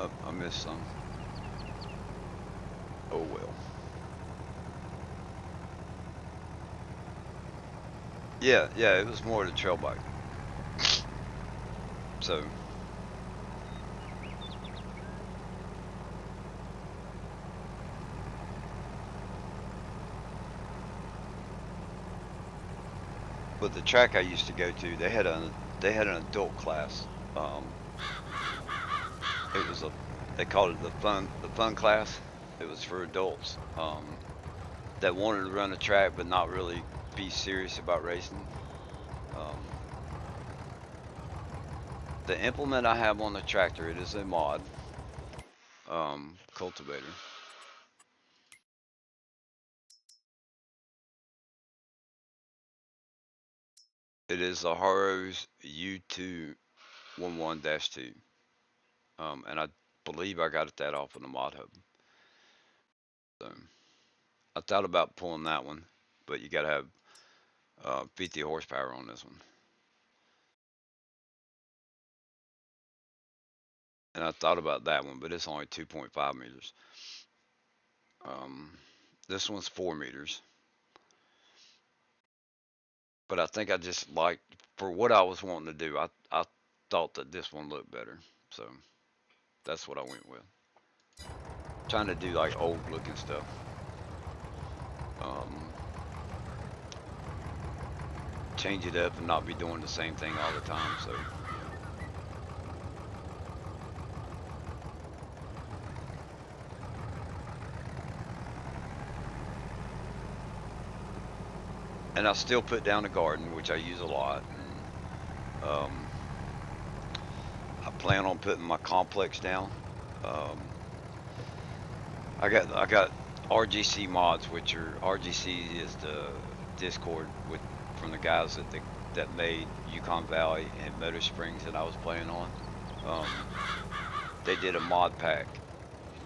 Oh, I missed some. Oh well. Yeah, yeah, it was more the trail bike. So, but the track I used to go to, they had an adult class. Um, it was a they called it the fun class. It was for adults that wanted to run a track but not really be serious about racing. Um, the implement I have on the tractor, it is a mod cultivator. It is a Haro's U211-2, and I believe I got that off of the mod hub. So I thought about pulling that one, but you got to have 50 horsepower on this one. And I thought about that one, but it's only 2.5 meters. Um, this one's 4 meters, but I think I just liked for what I was wanting to do. I thought that this one looked better, so that's what I went with. Trying to do like old looking stuff. Um, Change it up and not be doing the same thing all the time. So, and I still put down the garden, which I use a lot. And, I plan on putting my complex down. Um, I got RGC mods, which are RGC is the Discord with from the guys that made Yukon Valley and Motor Springs that I was playing on. Um, they did a mod pack,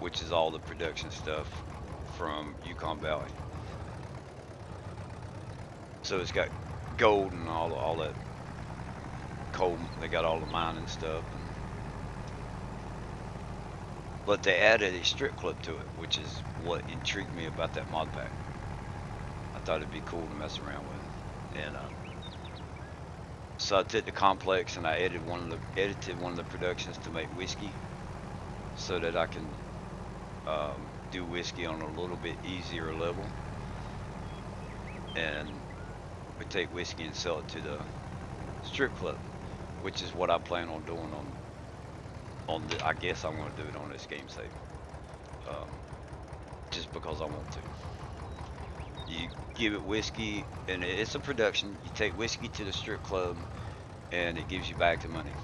which is all the production stuff from Yukon Valley. So it's got gold and all that coal. They got all the mining stuff. But they added a strip club to it, which is what intrigued me about that mod pack. I thought it'd be cool to mess around with. And so I took the complex and I edited one of the productions to make whiskey, so that I can do whiskey on a little bit easier level. And we take whiskey and sell it to the strip club, which is what I plan on doing I guess I'm going to do it on this game save, um, just because I want to. You give it whiskey, and it's a production. You take whiskey to the strip club, and it gives you back the money.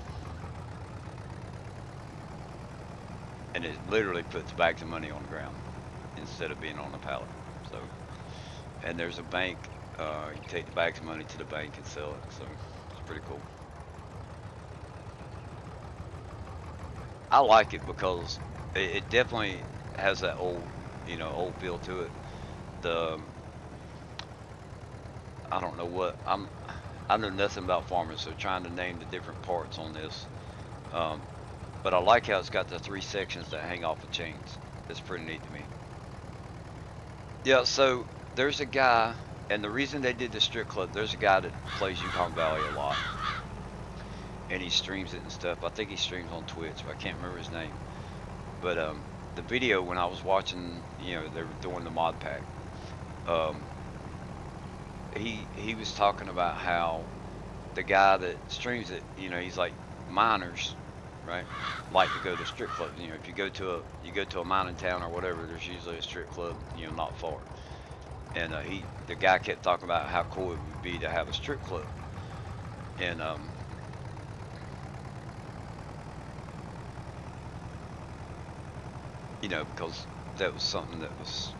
And it literally puts back the money on the ground instead of being on the pallet. So, and there's a bank. You take the back the money to the bank and sell it. So it's pretty cool. I like it because it definitely has that old feel to it. The I don't know what I know nothing about farming, so trying to name the different parts on this. Um, but I like how it's got the 3 sections that hang off the chains. It's pretty neat to me. Yeah, so there's a guy, and the reason they did the strip club, there's a guy that plays Yukon Valley a lot, and he streams it and stuff. I think he streams on Twitch, but I can't remember his name. But the video when I was watching, they were doing the mod pack. Um, he was talking about how the guy that streams it, he's like miners, right? Like to go to strip clubs. If you go to a mining town or whatever, there's usually a strip club, not far. And the guy kept talking about how cool it would be to have a strip club. And because that was something that was,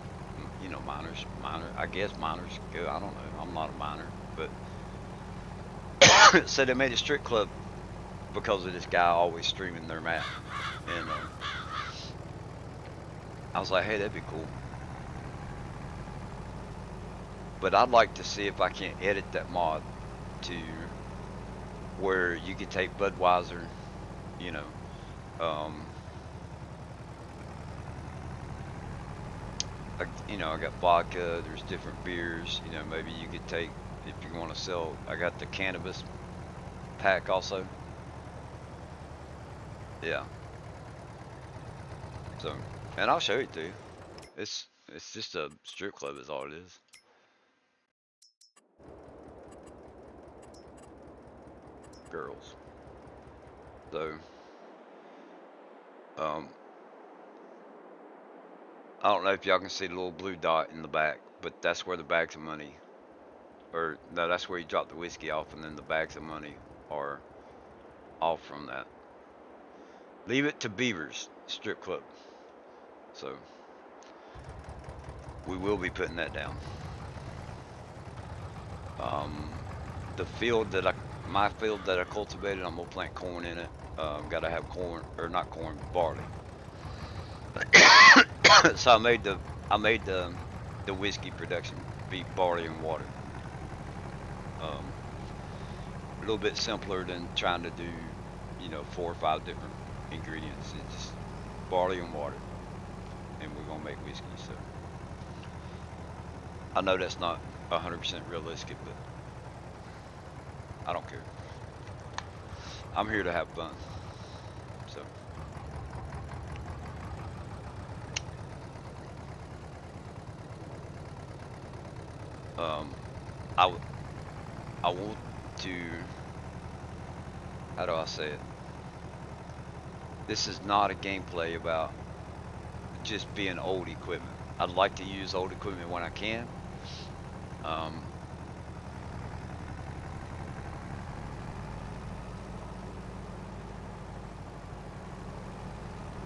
I guess miners go. I don't know. I'm not a miner, but so they made a strip club because of this guy always streaming their map. And I was like, hey, that'd be cool. But I'd like to see if I can edit that mod to where you could take Budweiser, you know, um, like, you know, I got vodka. There's different beers. You know, maybe you could take if you want to sell. I got the cannabis pack also. Yeah. So, and I'll show it to you. It's just a strip club is all it is. Girls. So, um, I don't know if y'all can see the little blue dot in the back, but that's where the bags of money, or no, that's where you drop the whiskey off, and then the bags of money are off from that. Leave it to Beavers Strip Club. So we will be putting that down. Um, the field that my field that I cultivated, I'm gonna plant corn in it. Gotta have corn, or not corn, barley. So I made the whiskey production be barley and water. Um, a little bit simpler than trying to do, you know, 4 or 5 different ingredients. It's just barley and water, and we're gonna make whiskey. So I know that's not 100% realistic, but I don't care. I'm here to have fun. So um, I I want to. How do I say it? This is not a gameplay about just being old equipment. I'd like to use old equipment when I can. Um,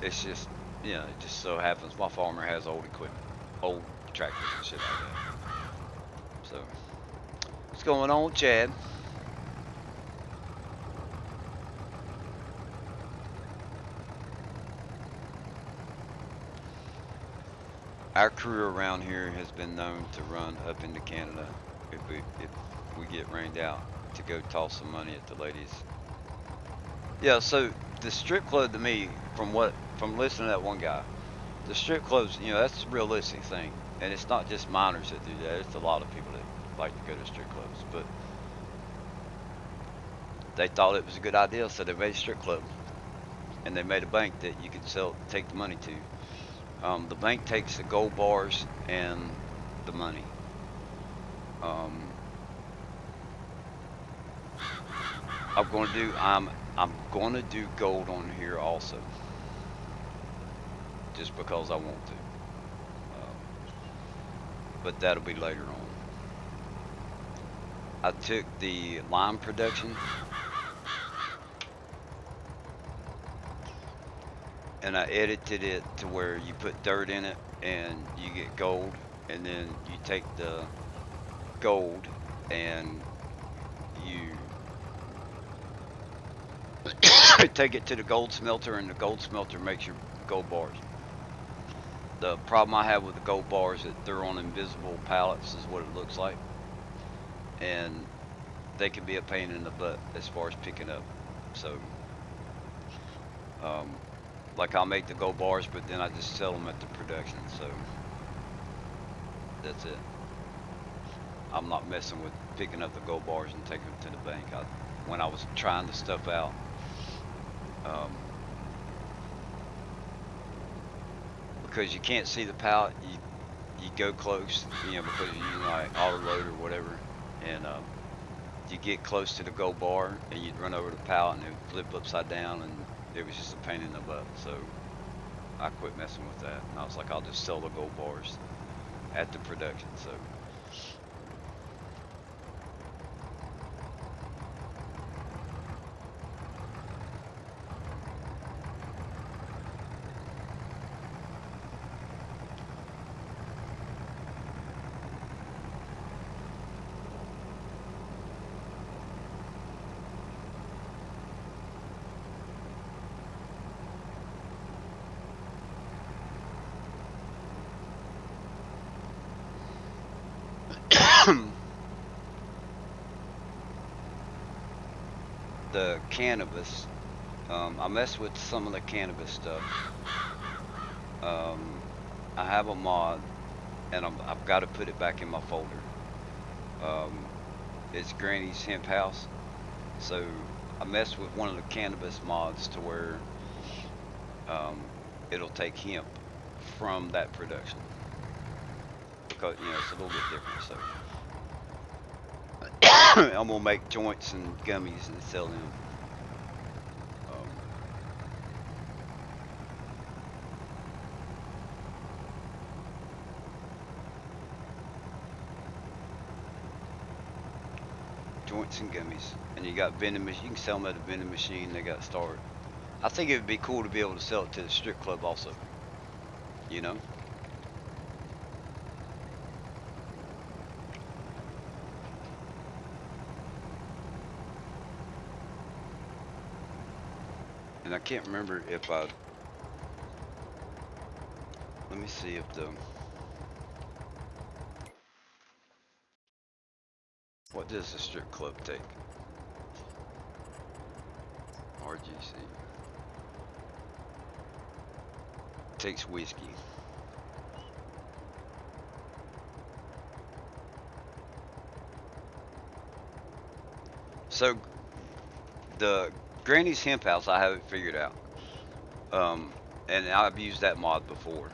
it's just, you know, it just so happens my farmer has old equipment, old tractors and shit like that. So, what's going on, Chad? Our crew around here has been known to run up into Canada if we get rained out to go toss some money at the ladies. Yeah, so the strip club to me, from listening to that one guy, the strip clubs, you know, that's a realistic thing, and it's not just minors that do that. It's a lot of people that like to go to strip clubs, but they thought it was a good idea, so they made a strip club, and they made a bank that you could take the money to. The bank takes the gold bars and the money. Um, I'm going to do gold on here also, just because I want to. But that'll be later on. I took the lime production and I edited it to where you put dirt in it and you get gold, and then you take the gold and you take it to the gold smelter, and the gold smelter makes your gold bars. The problem I have with the gold bars is that they're on invisible pallets is what it looks like, and they can be a pain in the butt as far as picking up. So like I'll make the gold bars, but then I just sell them at the production. So that's it. I'm not messing with picking up the gold bars and taking them to the bank. When I was trying the stuff out, because you can't see the pallet, you go close, you know, because you're using like auto load or whatever, and you get close to the gold bar and you'd run over the pallet and it would flip upside down, and it was just a pain in the butt. So I quit messing with that, and I was like, I'll just sell the gold bars at the production. So the cannabis, I mess with some of the cannabis stuff. I have a mod and I've got to put it back in my folder. Um, it's Granny's Hemp House. So I messed with one of the cannabis mods to where um, it'll take hemp from that production because it's a little bit different. So I'm gonna make joints and gummies and sell them. Um, Joints and gummies, and you got vending machine. You can sell them at a vending machine. They got started. I think it would be cool to be able to sell it to the strip club also. You know, and I can't remember if I. Let me see if the. What does the strip club take? RGC takes whiskey. So the Granny's Hemp House, I have it figured out. Um, and I've used that mod before.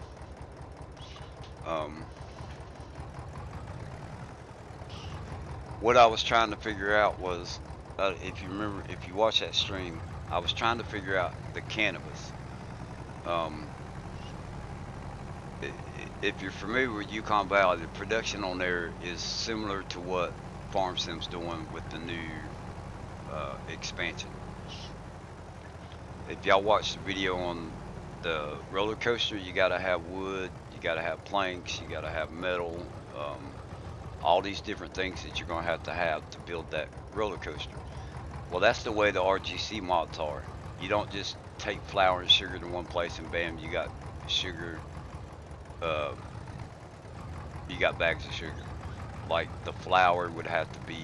Um, what I was trying to figure out was, if you remember, if you watch that stream, I was trying to figure out the cannabis. Um, if you're familiar with Yukon Valley, the production on there is similar to what Farm Sim's doing with the new expansion. If y'all watch the video on the roller coaster, you gotta have wood, you gotta have planks, you gotta have metal, all these different things that you're gonna have to build that roller coaster. Well, that's the way the RGC mods are. You don't just take flour and sugar to one place and bam, you got sugar. Uh, you got bags of sugar. Like the flour would have to be.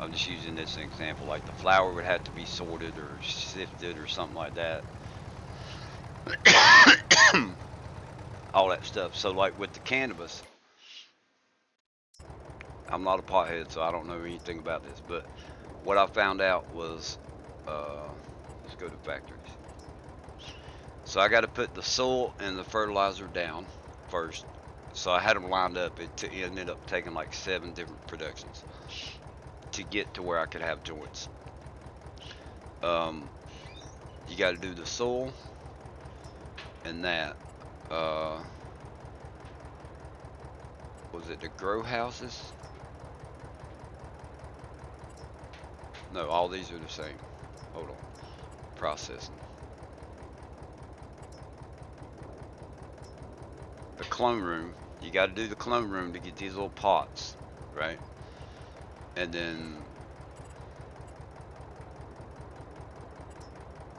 I'm just using this example. Like the flour would have to be sorted or sifted or something like that. All that stuff. So like with the cannabis, I'm not a pothead, so I don't know anything about this. But what I found out was, let's go to factories. So I got to put the soil and the fertilizer down first. So I had them lined up. It ended up taking like 7 different productions to get to where I could have joints. You got to do the soil and that. Was it the grow houses? No, all these are the same. Hold on. Processing. The clone room. You got to do the clone room to get these little pots, right? And then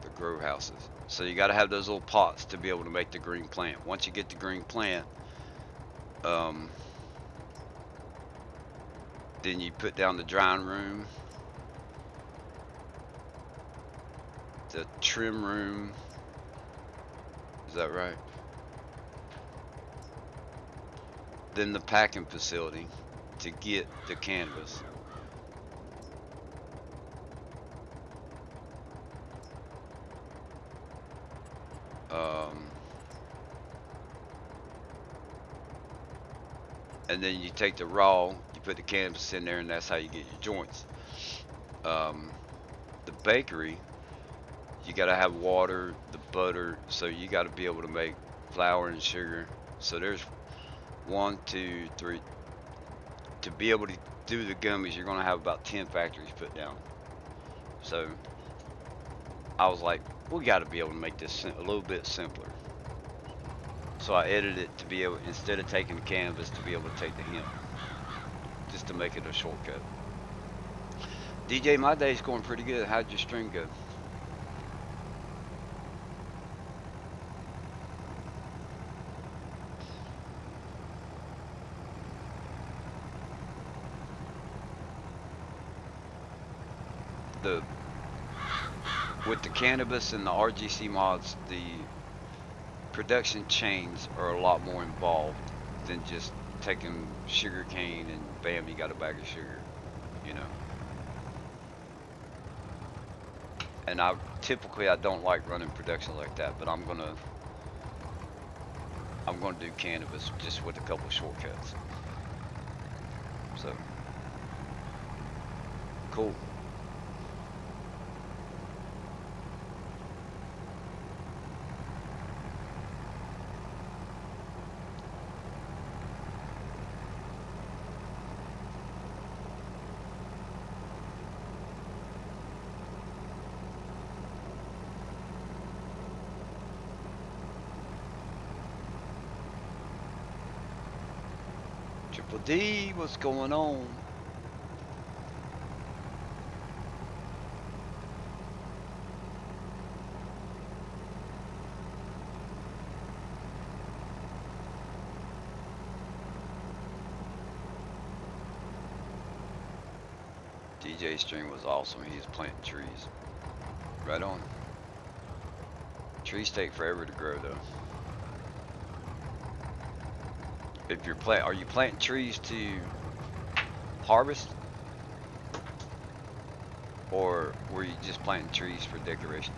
the grow houses. So you got to have those little pots to be able to make the green plant. Once you get the green plant, then you put down the drying room, the trim room. Is that right? Then the packing facility to get the cannabis. And then you take the raw, you put the cannabis in there, and that's how you get your joints. The bakery, you gotta have water, the butter, so you gotta be able to make flour and sugar. So there's 1, 2, 3. To be able to do the gummies, you're gonna have about 10 factories put down. So I was like, we gotta be able to make this a little bit simpler. So I edited it to be able, instead of taking the canvas, to be able to take the hemp, just to make it a shortcut. DJ, my day's going pretty good. How'd your stream go? With the cannabis and the RGC mods, the production chains are a lot more involved than just taking sugar cane and bam, you got a bag of sugar, you know. And I don't like running production like that, but I'm gonna do cannabis just with a couple shortcuts. So cool. Triple D, what's going on? DJ stream was awesome. He's planting trees. Right on. Trees take forever to grow though. If you're are you planting trees to harvest? Or were you just planting trees for decoration?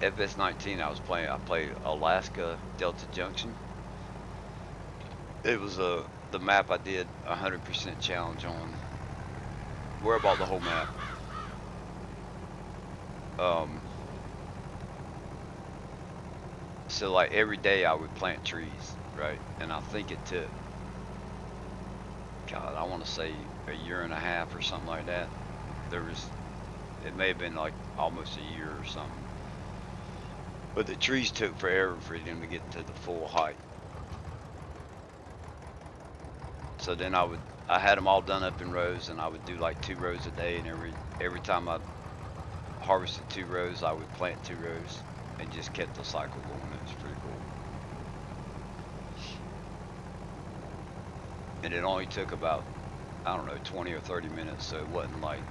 FS19 I played Alaska Delta Junction. It was the map I did 100% challenge on. We're about the whole map. So like every day I would plant trees, right? And I think it took, God, I want to say a year and a half or something like that. It may have been like almost a year or something. But the trees took forever for them to get to the full height. So then I had them all done up in rows, and I would do like 2 rows a day, and every time I harvested 2 rows, I would plant 2 rows and just kept the cycle going. It was pretty cool. And it only took about, I don't know, 20 or 30 minutes, so it wasn't like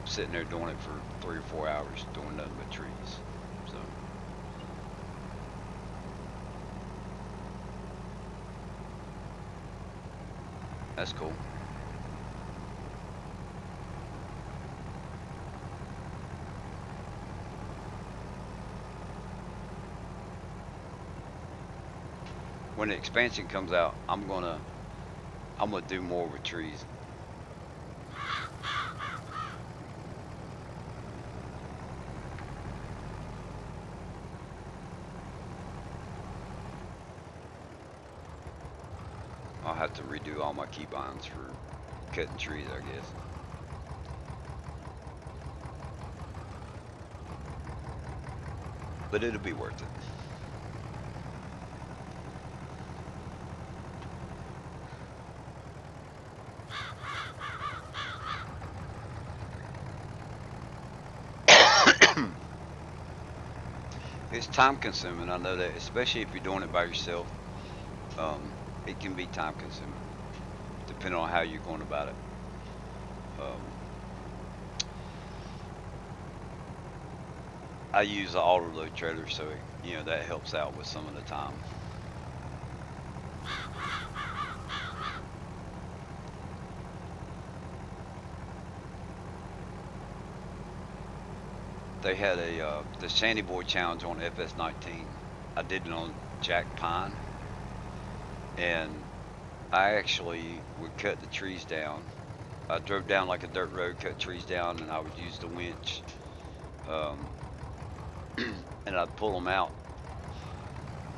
sitting there doing it for 3 or 4 hours doing nothing but trees. So that's cool. When the expansion comes out, I'm gonna do more with trees. I'll have to redo all my keybinds for cutting trees, I guess. But it'll be worth it. It's time consuming, I know that, especially if you're doing it by yourself. It can be time consuming, depending on how you're going about it. I use an auto load trailer, so that helps out with some of the time. They had the Sandy Boy Challenge on FS19. I did it on Jack Pine, and I actually would cut the trees down. I drove down like a dirt road, cut trees down, and I would use the winch, and I'd pull them out,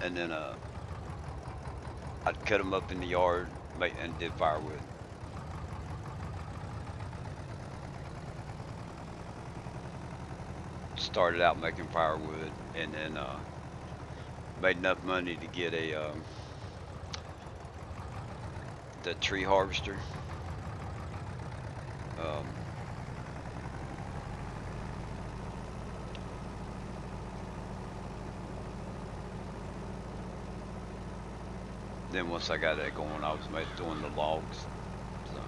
and then I'd cut them up in the yard and did firewood. Started out making firewood, and then made enough money to get the tree harvester. Then once I got that going, I was doing the logs. So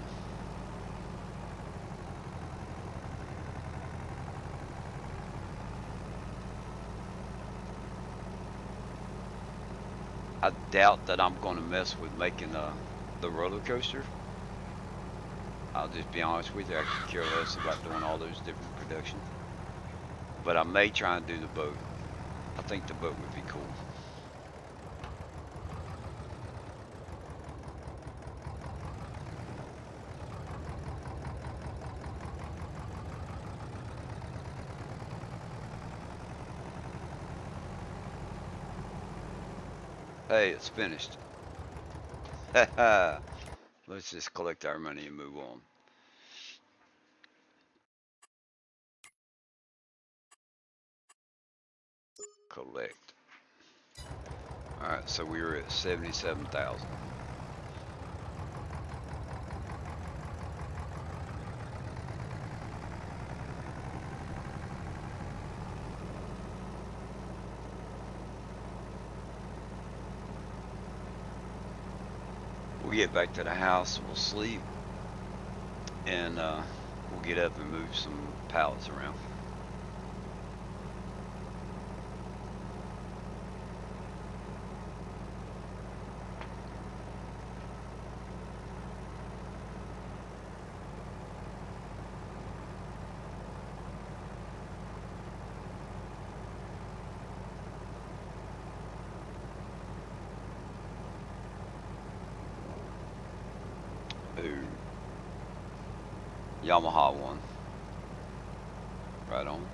I doubt that I'm going to mess with making the roller coaster. I'll just be honest with you, I could care less about doing all those different productions. But I may try and do the boat. I think the boat would be cool. Hey, it's finished. Let's just collect our money and move on. Collect. Alright, so we were at 77,000. We'll get back to the house, we'll sleep, and we'll get up and move some pallets around. Ooh. Yamaha one. Right on.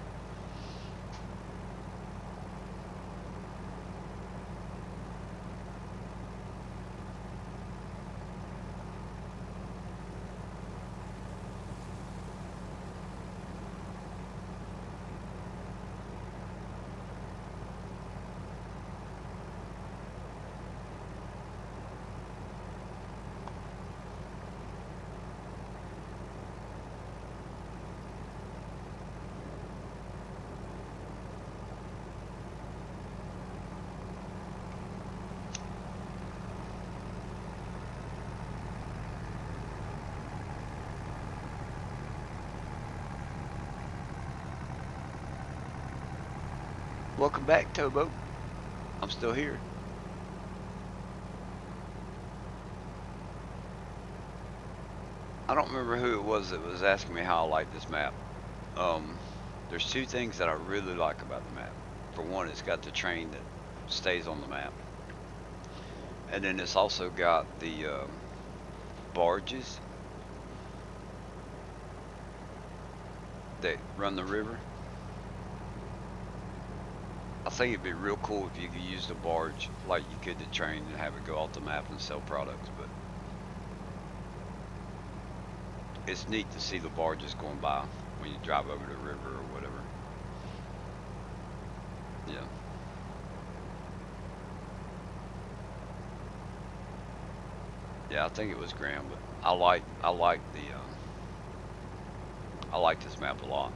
Welcome back, Towboat. I'm still here. I don't remember who it was that was asking me how I like this map. There's two things that I really like about the map. For one, it's got the train that stays on the map. And then it's also got the barges that run the river. I think it'd be real cool if you could use the barge like you could the train and have it go off the map and sell products, but it's neat to see the barges going by when you drive over the river or whatever. Yeah. Yeah, I think it was Graham, but I like this map a lot.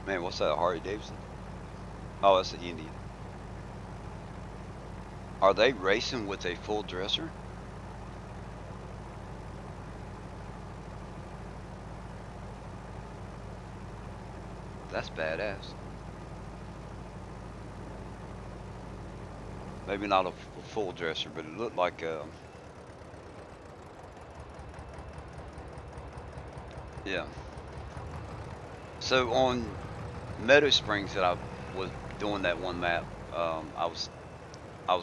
Man, what's that, Harley Davidson? Oh, that's the Indian. Are they racing with a full dresser? That's badass. Maybe not a full dresser, but it looked like yeah. So on Meadow Springs that I was doing that one map, I was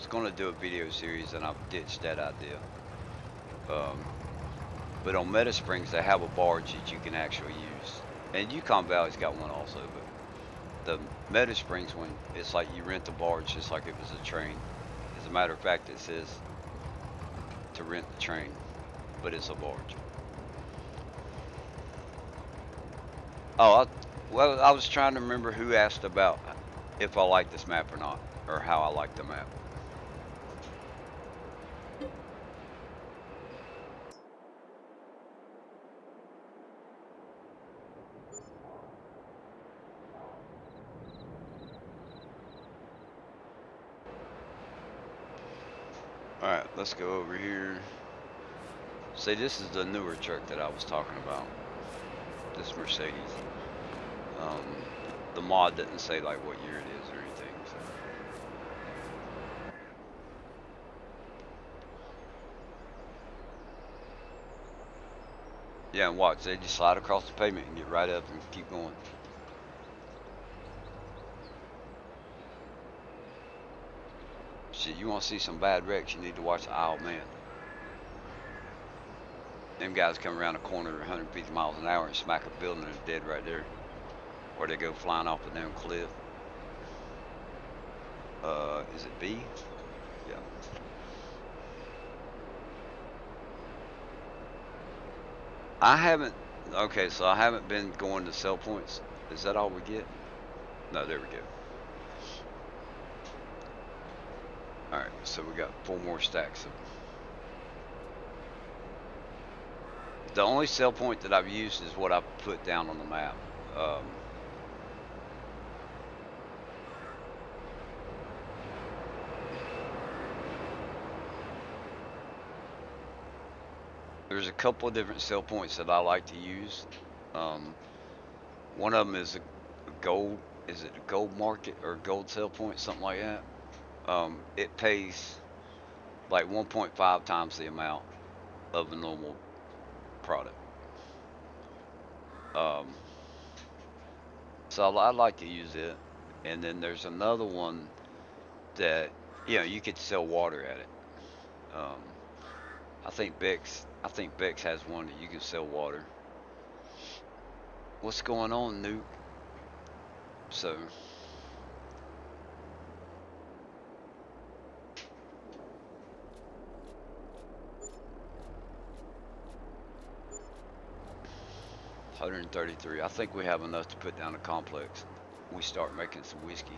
going to do a video series and I ditched that idea. But on Meadow Springs they have a barge that you can actually use, and Yukon Valley's got one also. But the Meadow Springs one, it's like you rent the barge just like it was a train. As a matter of fact, it says to rent the train, but it's a barge. Oh, well, I was trying to remember who asked about if I like this map or not, or how I like the map. Alright, let's go over here. See, this is the newer truck that I was talking about. This Mercedes. Um, the mod didn't say like what year it is or anything. So. Yeah, and watch, they just slide across the pavement and get right up and keep going. Shit, you want to see some bad wrecks, you need to watch the Isle Man. Them guys come around a corner at 150 miles an hour and smack a building and they're dead right there. Or they go flying off a damn cliff. Is it B? Yeah. I haven't, okay, so I haven't been going to sell points. Is that all we get? No, there we go. Alright, so we got 4 more stacks of. The only sell point that I've used is what I put down on the map. Um, there's a couple of different sell points that I like to use. Um, one of them is a gold, is it a gold market or gold sell point, something like that. It pays like 1.5 times the amount of a normal product. Um, so I like to use it. And then there's another one that, you could sell water at it. Um, I think Bex has one that you can sell water. What's going on, Nuke? So, 133. I think we have enough to put down a complex. We start making some whiskey.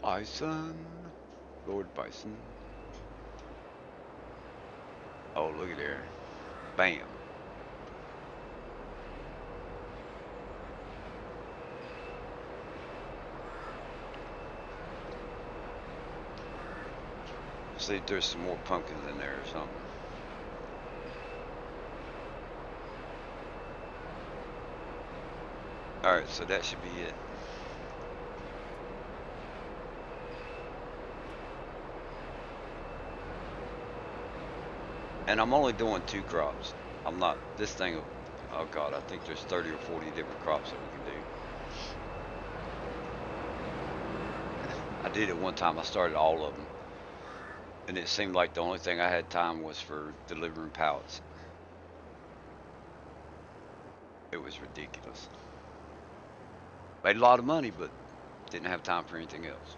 Bison. Lord Bison. Oh, look at there. Bam. See if there's some more pumpkins in there or something. Alright, so that should be it. And I'm only doing 2 crops. I'm not, this thing, oh god, I think there's 30 or 40 different crops that we can do. I did it one time, I started all of them. And it seemed like the only thing I had time was for delivering pallets. It was ridiculous. Made a lot of money, but didn't have time for anything else.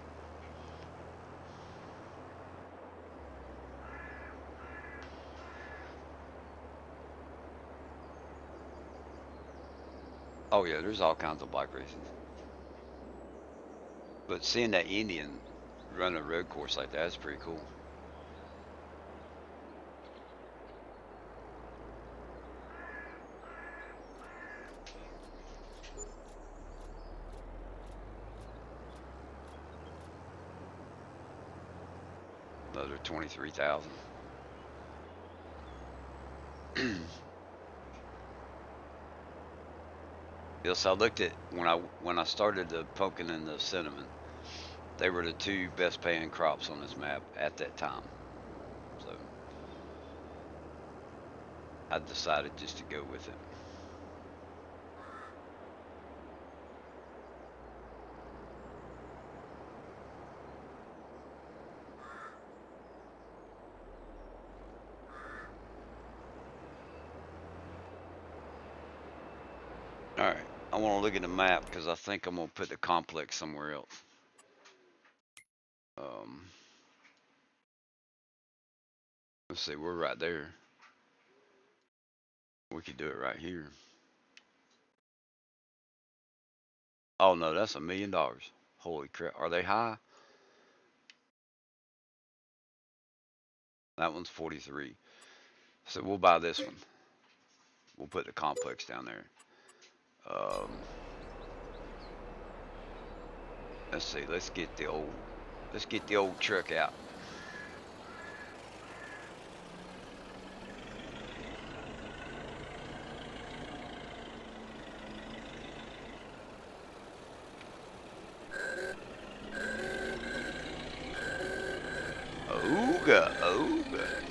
Oh yeah, there's all kinds of bike races. But seeing that Indian run a road course like that is pretty cool. Another 23,000. Yes, I looked at when I started the pumpkin and the cinnamon. They were the 2 best paying crops on this map at that time. So I decided just to go with it. All right, I want to look at the map because I think I'm gonna put the complex somewhere else. Um, let's see, we're right there. We could do it right here. Oh no, that's $1 million. Holy crap. Are they high? That one's 43. So we'll buy this one. We'll put the complex down there. Um, let's see. Let's get the old truck out. Ooga, ooga.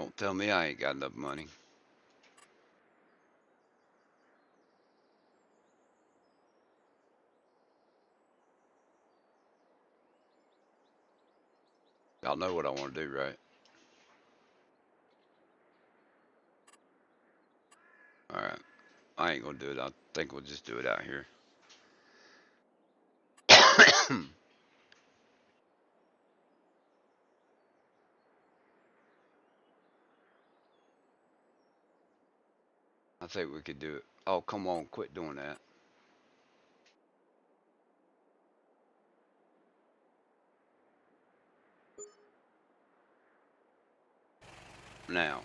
Don't tell me I ain't got enough money. Y'all know what I want to do, right? Alright. I ain't gonna do it. I think we'll just do it out here. I think we could do it. Oh, come on. Quit doing that. Now,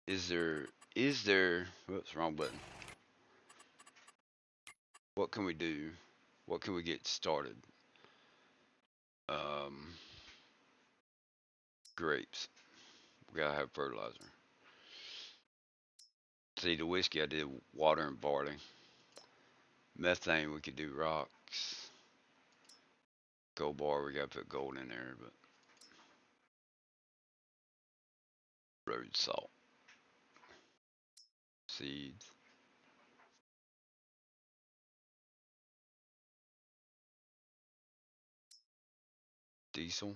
is there, whoops, wrong button. What can we do? What can we get started? Um, grapes. We gotta have fertilizer. See, the whiskey I did water and barley. Methane, we could do rocks. Gold bar, we gotta put gold in there, but road salt. Seeds. Diesel.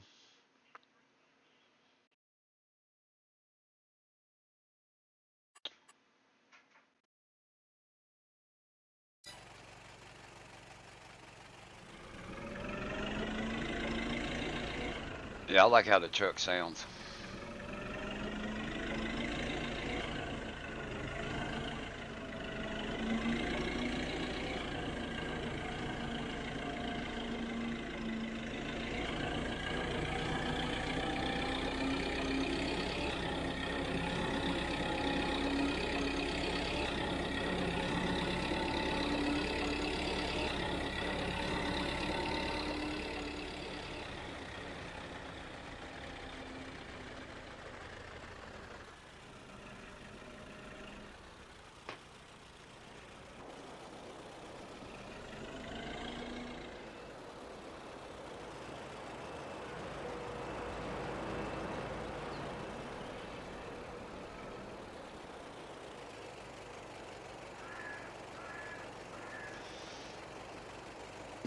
Yeah, I like how the truck sounds.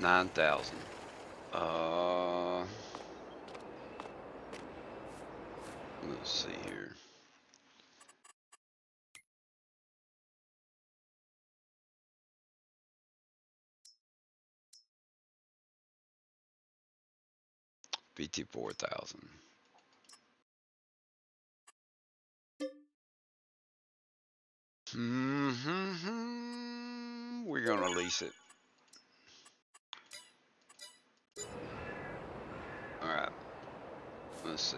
$9,000. Uh, let's see here. BT 4,000. We're gonna lease it. All right. Let's see.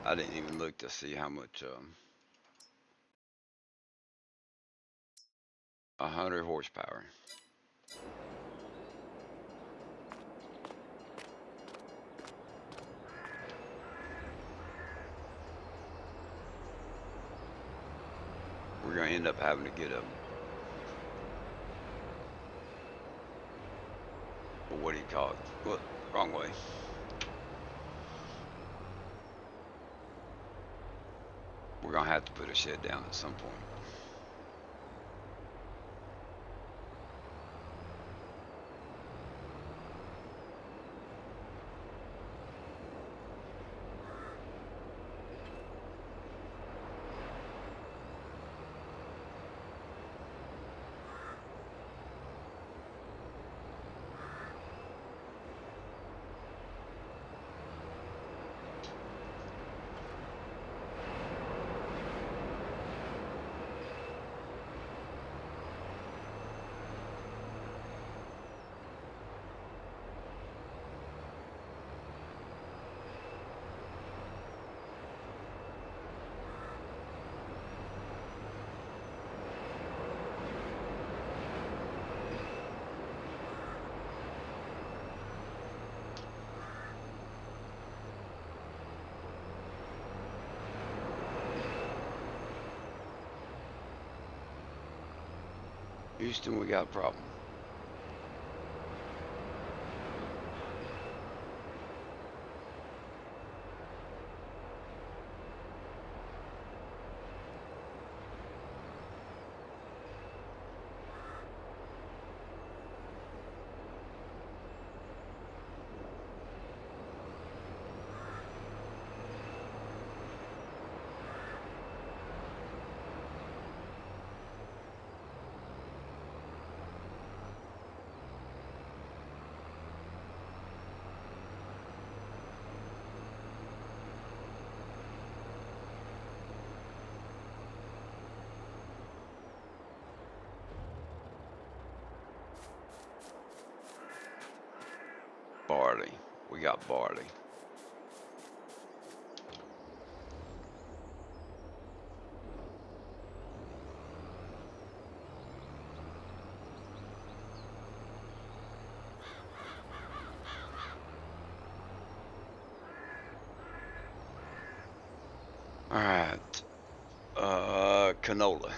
I didn't even look to see how much. 100 horsepower. we're gonna end up having to get a what do you call it? What? Wrong way. We're gonna have to put a shed down at some point. Houston, we got a problem. Barley. We got barley. All right. Canola.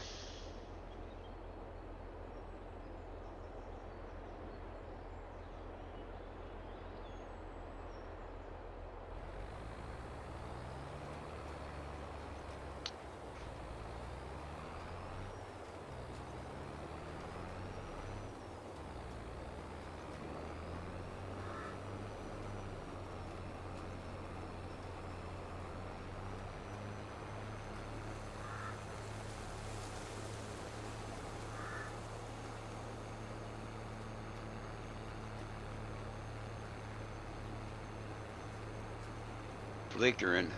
Flickering.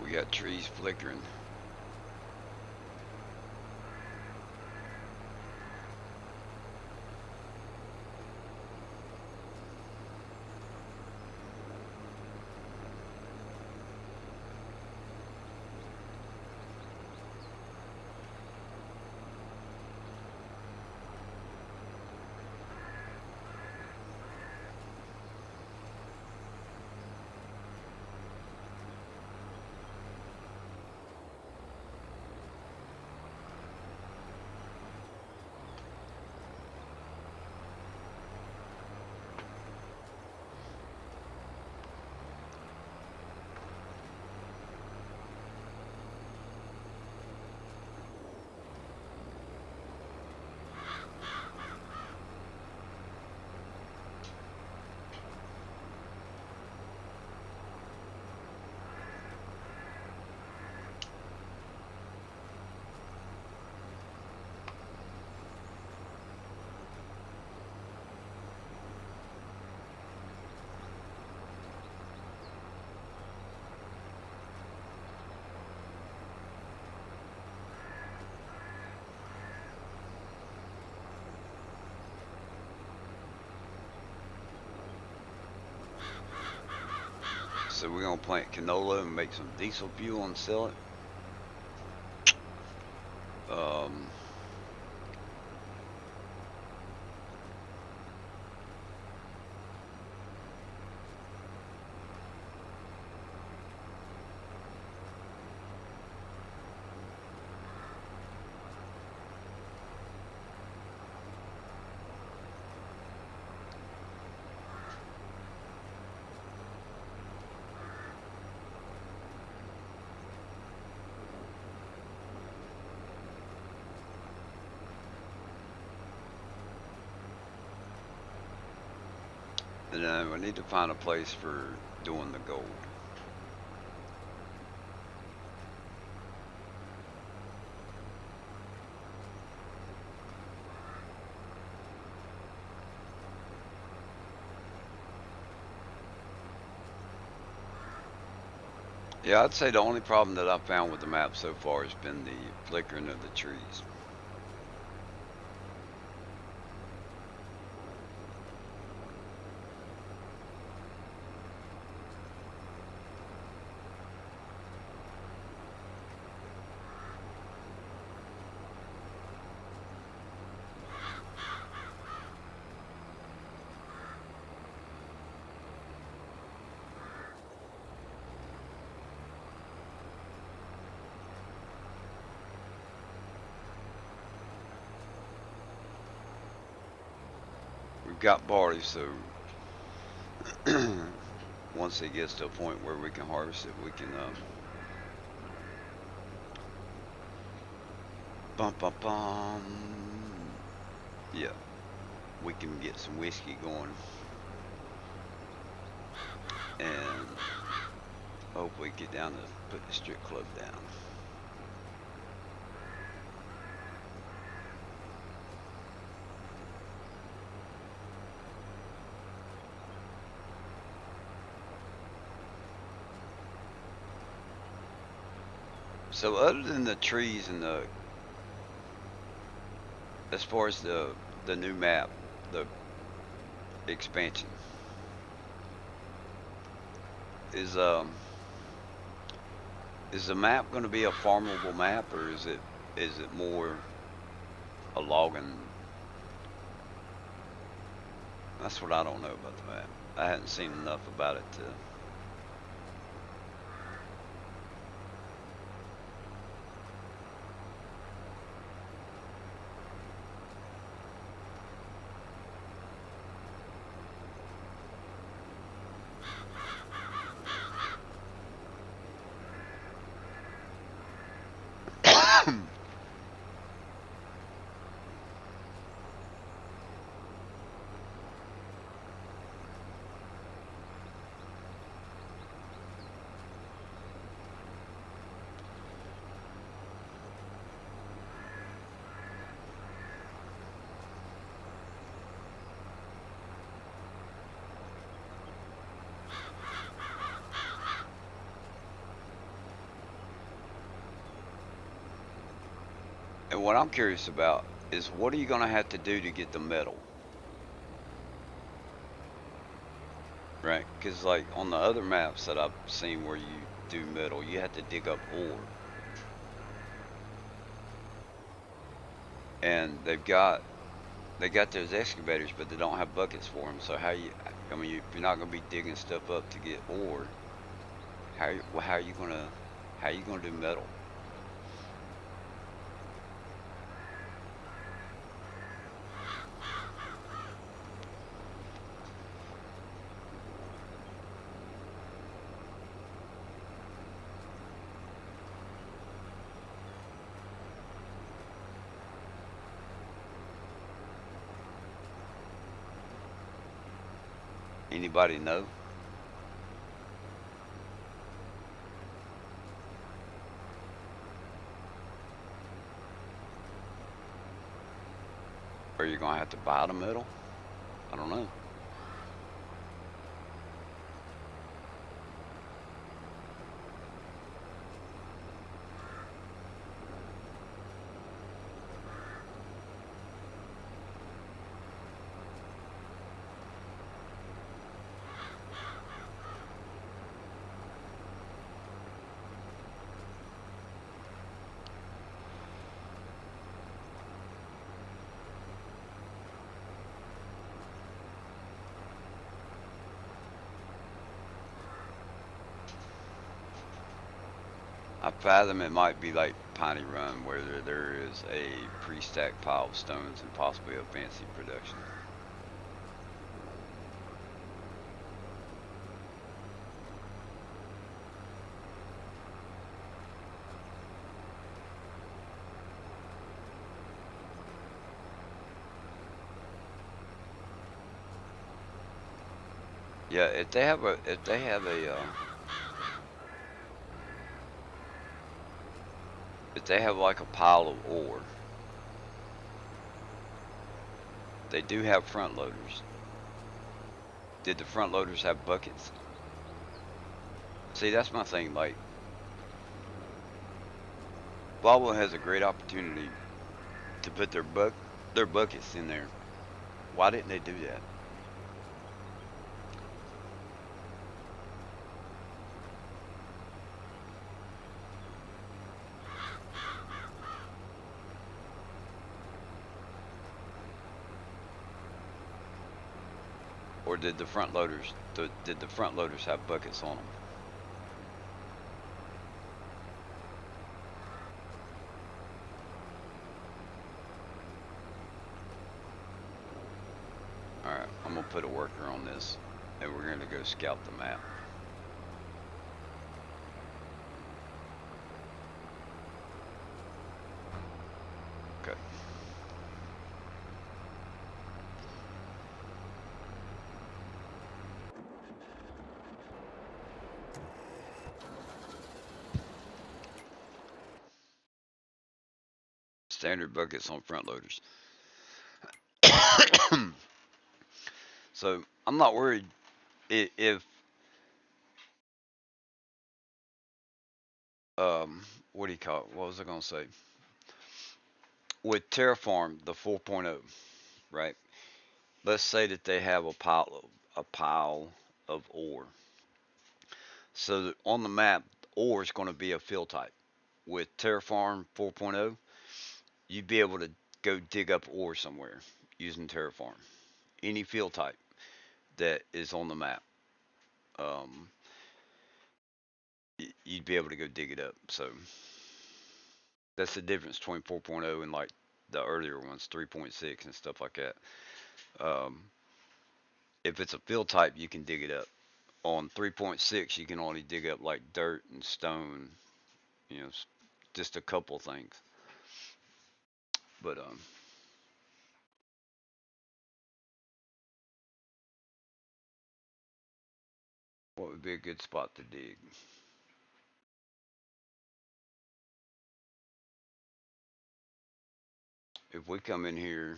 We got trees flickering. So we're gonna plant canola and make some diesel fuel and sell it. And then we need to find a place for doing the gold. Yeah, I'd say the only problem that I've found with the map so far has been the flickering of the trees. We've got barley, so once it gets to a point where we can harvest it, we can bum bum bum. Yeah, we can get some whiskey going, and hopefully get down to put the strip club down. So other than the trees and the, as far as the new map, the expansion, is is the map going to be a farmable map, or is it more a logging? That's what I don't know about the map. I hadn't seen enough about it to. And what I'm curious about is what are you going to have to do to get the metal, right? Because like on the other maps that I've seen where you do metal, you have to dig up ore, and they got those excavators, but they don't have buckets for them. So how you? I mean, if you're not going to be digging stuff up to get ore, how are you gonna do metal? Anybody know? Or you're gonna have to buy the metal? I don't know. I fathom it might be like Piney Run, where there is a pre-stacked pile of stones and possibly a fancy production. Yeah, if they have like a pile of ore, they do have front loaders. Did the front loaders have buckets? See, that's my thing. Like, Volvo has a great opportunity to put their buckets in there. Why didn't they do that? Or did the front loaders have buckets on them? All right, I'm gonna put a worker on this, and we're gonna go scout the map. Okay. Standard buckets on front loaders. So I'm not worried if what do you call it? What was I gonna say? With Terraform, the 4.0, right? Let's say that they have a pile of ore. So that on the map, ore is going to be a fill type. With Terraform 4.0, you'd be able to go dig up ore somewhere using Terraform. Any field type that is on the map, um, you'd be able to go dig it up. So that's the difference between 4.0 and like the earlier ones, 3.6 and stuff like that. Um, if it's a field type, you can dig it up. On 3.6, you can only dig up like dirt and stone, you know, just a couple things. But what would be a good spot to dig? If we come in here,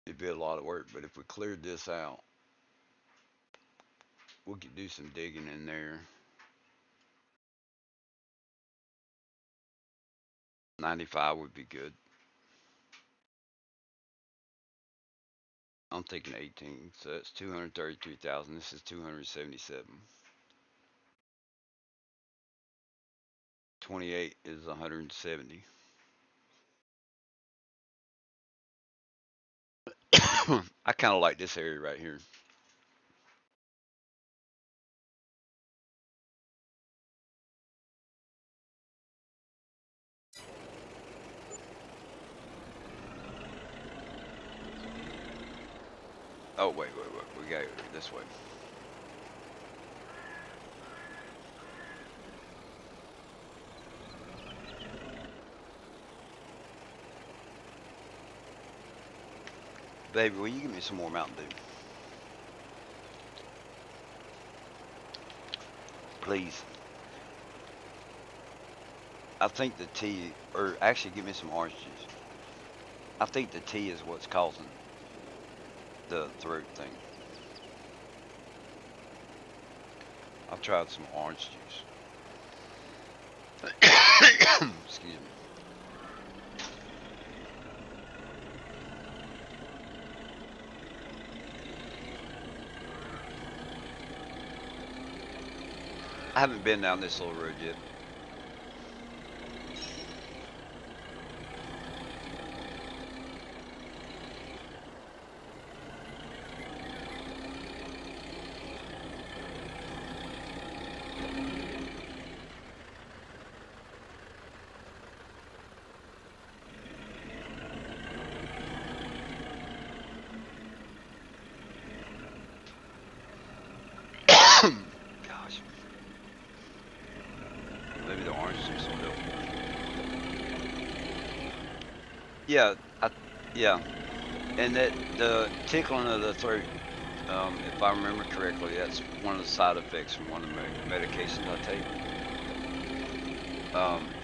it'd be a lot of work. But if we cleared this out, we could do some digging in there. 95 would be good. I'm thinking 18, so that's 233,000. This is 277. 28 is 170. I kind of like this area right here. Oh, wait. We got to go this way. Baby, will you give me some more Mountain Dew? Please. I think the tea, or actually give me some orange juice. I think the tea is what's causing the throat thing. I've tried some orange juice. Excuse me. I haven't been down this little road yet. Gosh. Maybe the orange juice will help. Yeah, yeah. And that the tickling of the throat, if I remember correctly, that's one of the side effects from one of the medications I take.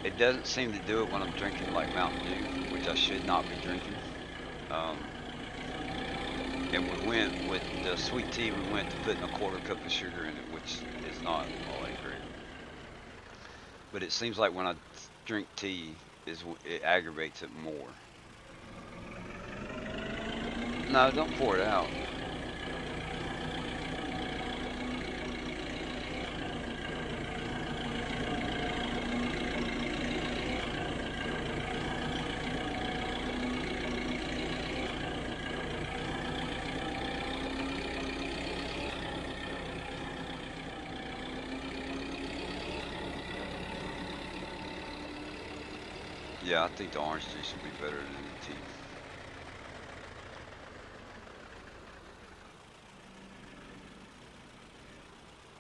It doesn't seem to do it when I'm drinking like Mountain Dew, which I should not be drinking. Um, and we went with the sweet tea. We went to putting a quarter cup of sugar in it, which is not all that great. But it seems like when I drink tea, it aggravates it more. No, don't pour it out. Yeah, I think the orange juice would be better than the tea.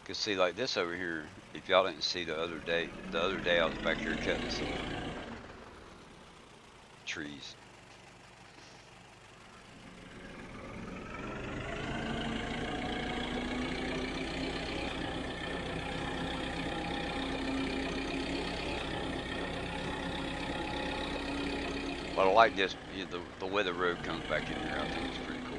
Cause see, like this over here, if y'all didn't see the other day I was back here cutting some trees. But I like this, the way the road comes back in here. I think it's pretty cool.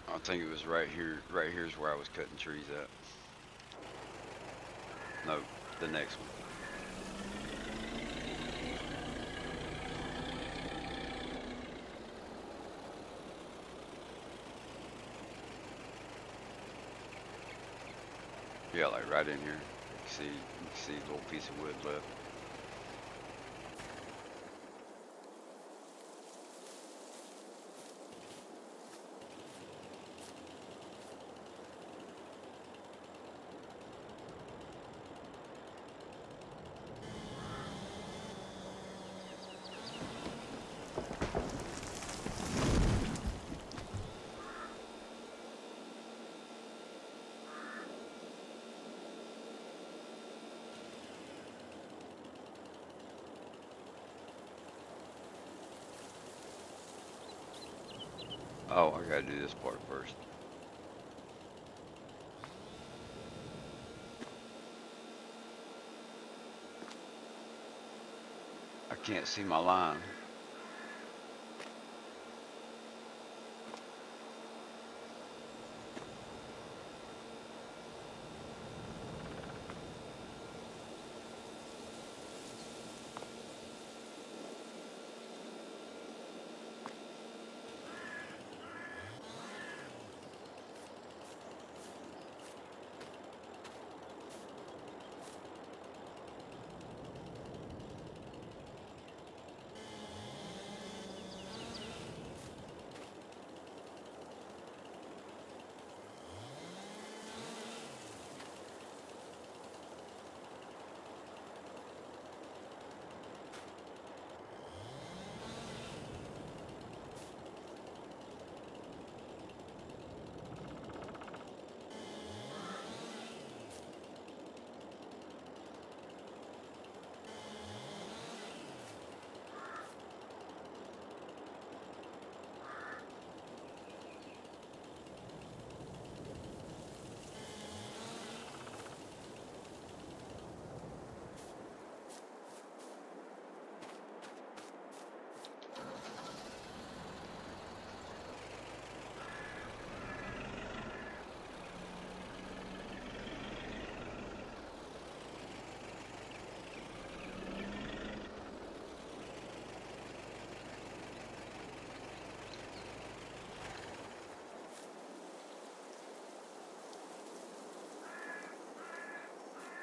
I think it was right here. Right here is where I was cutting trees at. No, the next one. Yeah, like right in here. You can see a little piece of wood left. Oh, I gotta do this part first. I can't see my line.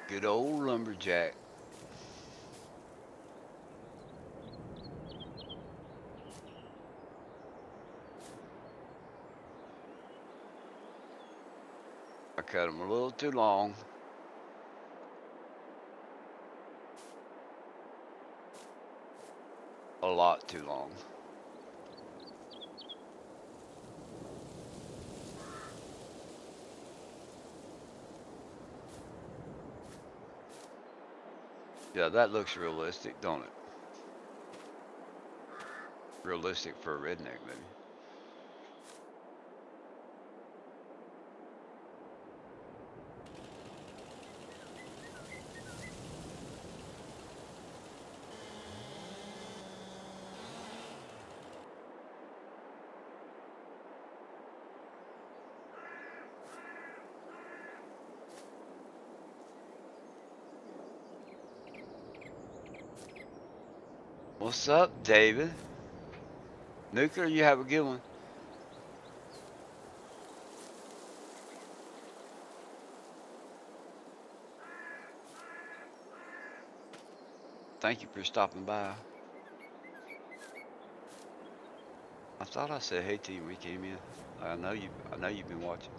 Good old lumberjack. I cut them a little too long. a lot too long. Yeah, that looks realistic, don't it? Realistic for a redneck, maybe. What's up, David? Nuclear, you have a good one. Thank you for stopping by. I thought I said hey to you when we came in. I know you've been watching.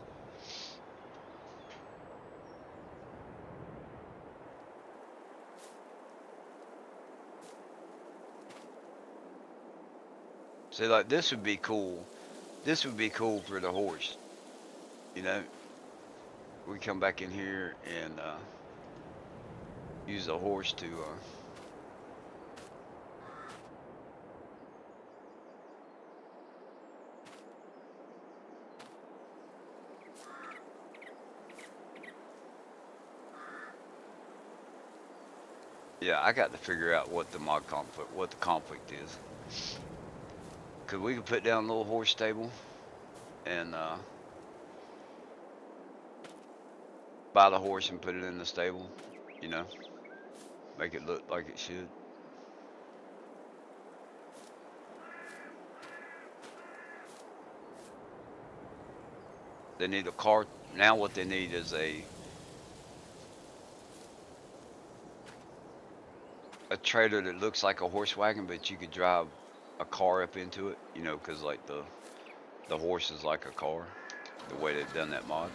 See, like this would be cool. This would be cool for the horse. You know, we come back in here and use the horse to. Yeah, I got to figure out what the conflict is. Cause we could put down a little horse stable and buy the horse and put it in the stable. You know, make it look like it should. They need a car. Now what they need is a trailer that looks like a horse wagon, but you could drive a car up into it. You know, cause like the horse is like a car. The way they've done that mod.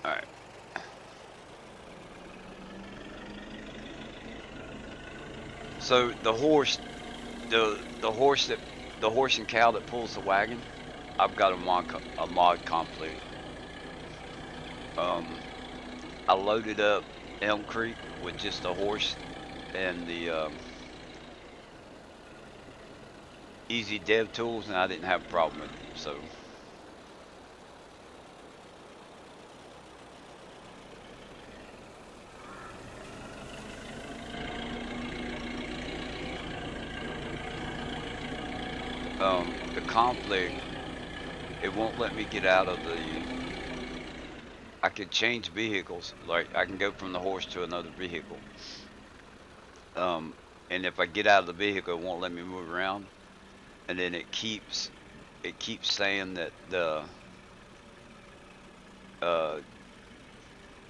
All right. So the horse and cow that pulls the wagon, I've got a mod complete. Um, I loaded up Elm Creek with just a horse and the easy dev tools, and I didn't have a problem with it. So. The conflict, it won't let me get out of the. I could change vehicles, like I can go from the horse to another vehicle. And if I get out of the vehicle, it won't let me move around. And then it keeps saying that uh,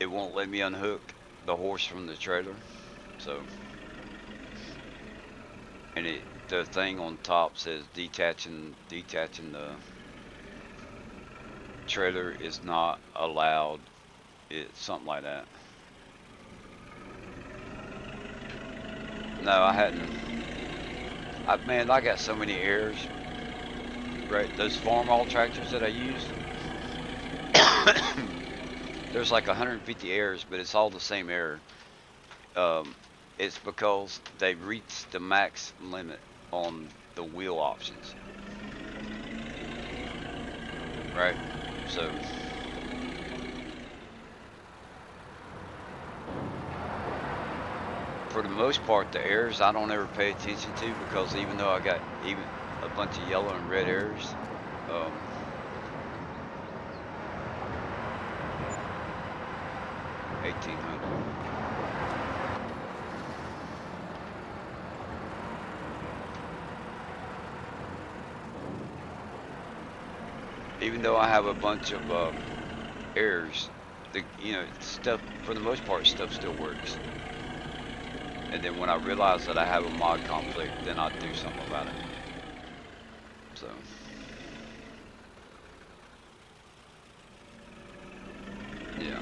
it won't let me unhook the horse from the trailer. So, and the thing on top says detaching the trailer is not allowed. It's something like that. No, I hadn't. Man, I got so many errors. Right, those farm all tractors that I use. There's like 150 errors, but it's all the same error. It's because they reached the max limit on the wheel options. Right? So for the most part, the errors I don't ever pay attention to, because even though I got even a bunch of yellow and red errors, 1800. Even though I have a bunch of errors, stuff for the most part, stuff still works. And then when I realize that I have a mod conflict, then I'll do something about it. So. Yeah.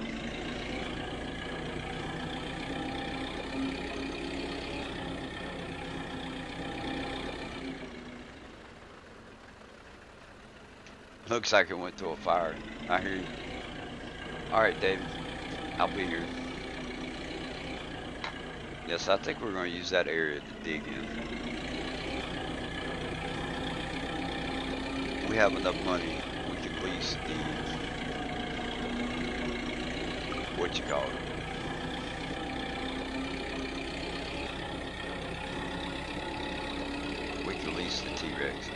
Looks like it went to a fire. I hear you. All right, David. I'll be here. Yes, I think we're going to use that area to dig in. We have enough money. We can lease the, what you call it. We can lease the T-Rex.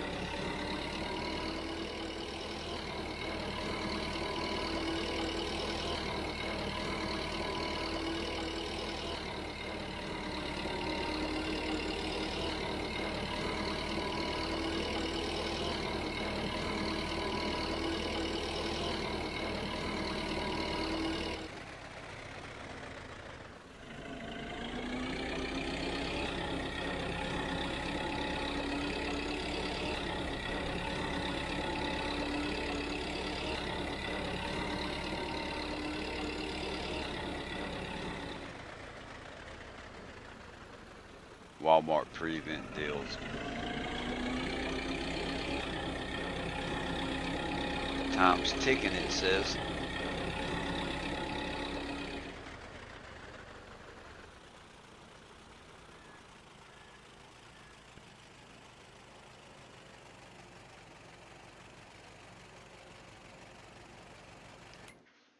Walmart pre-event deals. Time's ticking, it says.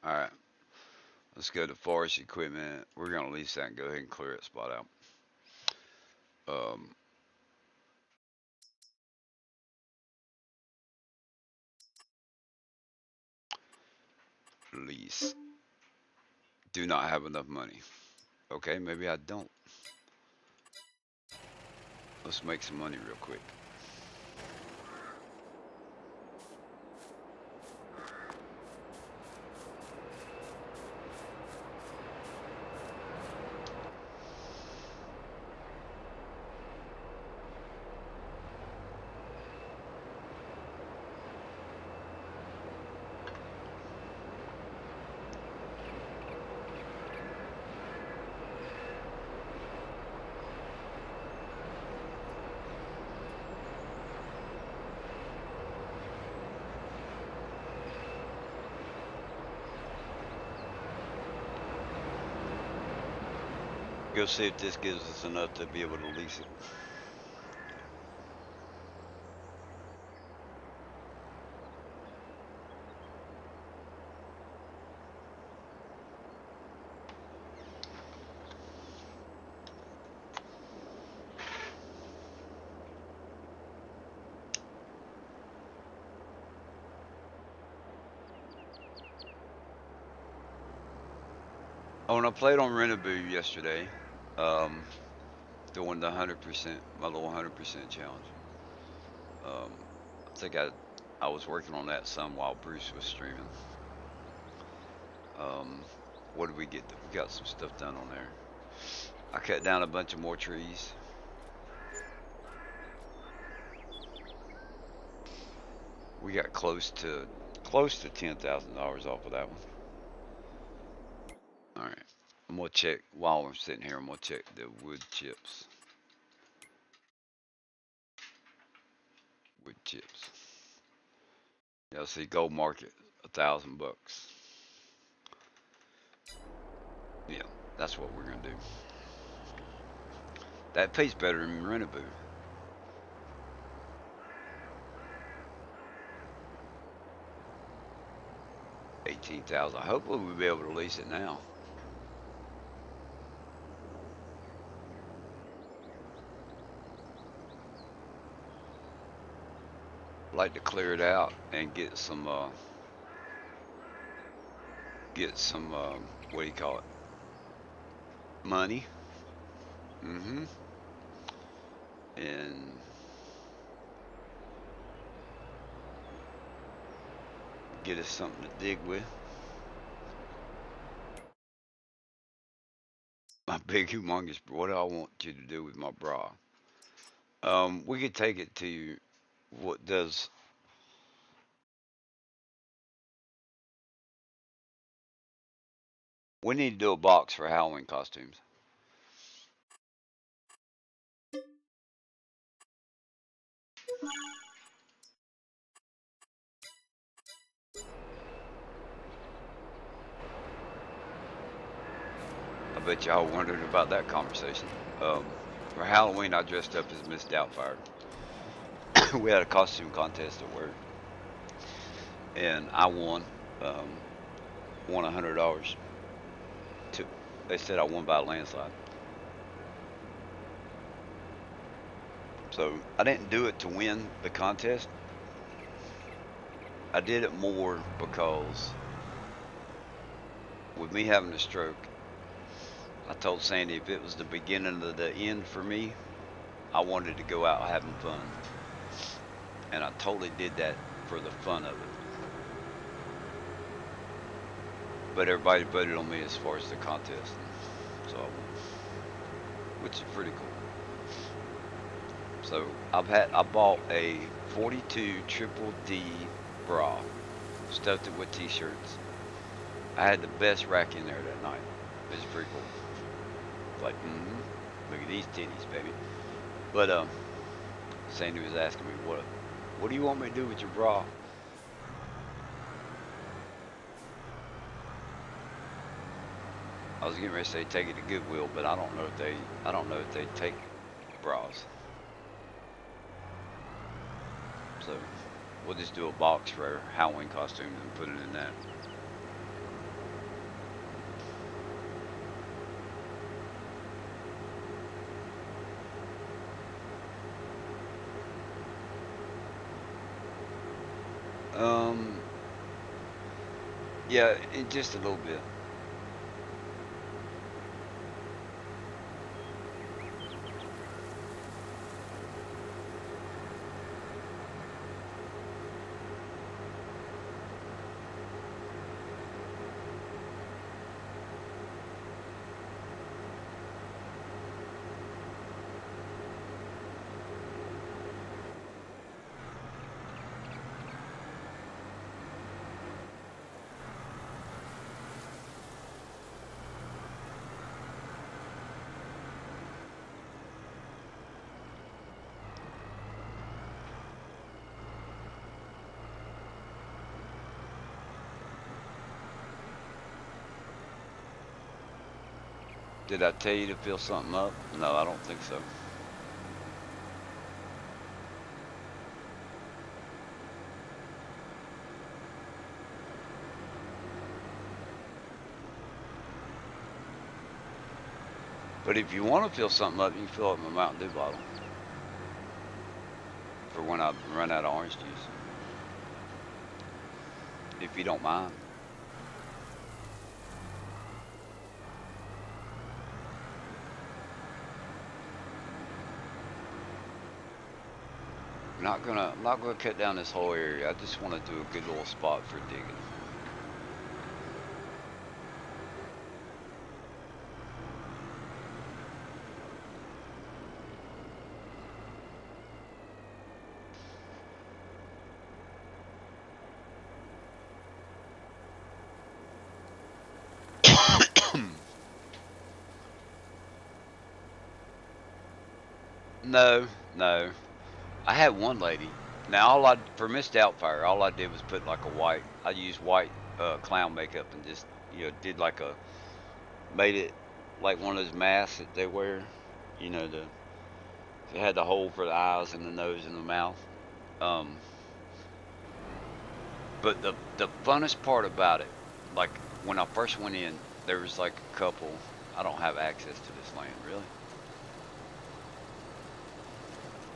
All right, let's go to forest equipment. We're gonna lease that and go ahead and clear that spot out. Um, lease. Do not have enough money. Okay, maybe I don't. Let's make some money real quick. Go see if this gives us enough to be able to lease it. Oh, and I played on Renaboo yesterday, um, doing the 100%, my little 100% challenge. I think I was working on that some while Bruce was streaming. Um, what did we get? We got some stuff done on there. I cut down a bunch of more trees. We got close to $10,000 off of that one. All right, I'm gonna check while I'm sitting here. I'm gonna check the wood chips. Wood chips. Yeah, see, gold market, $1,000. Yeah, that's what we're gonna do. That pays better than Renaboo. 18,000. Hopefully we'll be able to lease it now. I'd like to clear it out and get some what do you call it? Money. Mm-hmm. And get us something to dig with. My big humongous. What do I want you to do with my bra? We could take it to what does. We need to do a box for Halloween costumes. I bet y'all wondering about that conversation. For Halloween, I dressed up as Miss Doubtfire. We had a costume contest at work, and I won. Won $100. To, they said I won by a landslide. So I didn't do it to win the contest. I did it more because with me having a stroke, I told Sandy if it was the beginning of the end for me, I wanted to go out having fun. And I totally did that for the fun of it. But everybody voted on me as far as the contest. So I won, which is pretty cool. So I bought a 42 Triple D bra, stuffed it with t-shirts. I had the best rack in there that night. It was pretty cool. Like, look at these titties, baby. But Sandy was asking me, what do you want me to do with your bra? I was getting ready to say take it to Goodwill, but I don't know if they take bras. So we'll just do a box for our Halloween costumes and put it in that. Yeah, in just a little bit. Did I tell you to fill something up? No, I don't think so. But if you want to fill something up, you can fill up my Mountain Dew bottle for when I run out of orange juice, if you don't mind. I'm not gonna cut down this whole area. I just want to do a good little spot for digging. No, no. I had one lady. Now for Miss Doubtfire, all I did was put like a white. I used white clown makeup and just did like made it like one of those masks that they wear. You know it had the hole for the eyes and the nose and the mouth. Um, but the funnest part about it, like when I first went in, there was like a couple. I don't have access to this land really.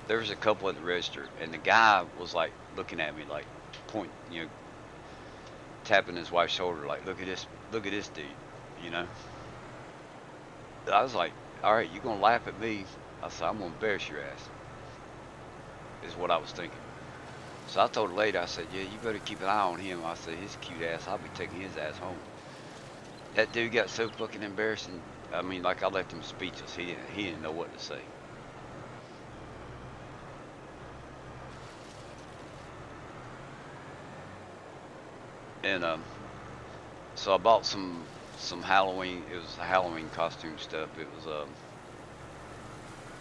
There was a couple at the register, and the guy was like looking at me, like tapping his wife's shoulder, like, look at this dude, you know. I was like, all right, you gonna laugh at me? I said, I'm gonna embarrass your ass. Is what I was thinking. So I told the lady, I said, yeah, you better keep an eye on him. I said, his cute ass, I'll be taking his ass home. That dude got so fucking embarrassing. I mean, like I left him speechless. He didn't know what to say. And so I bought some Halloween. It was Halloween costume stuff. It was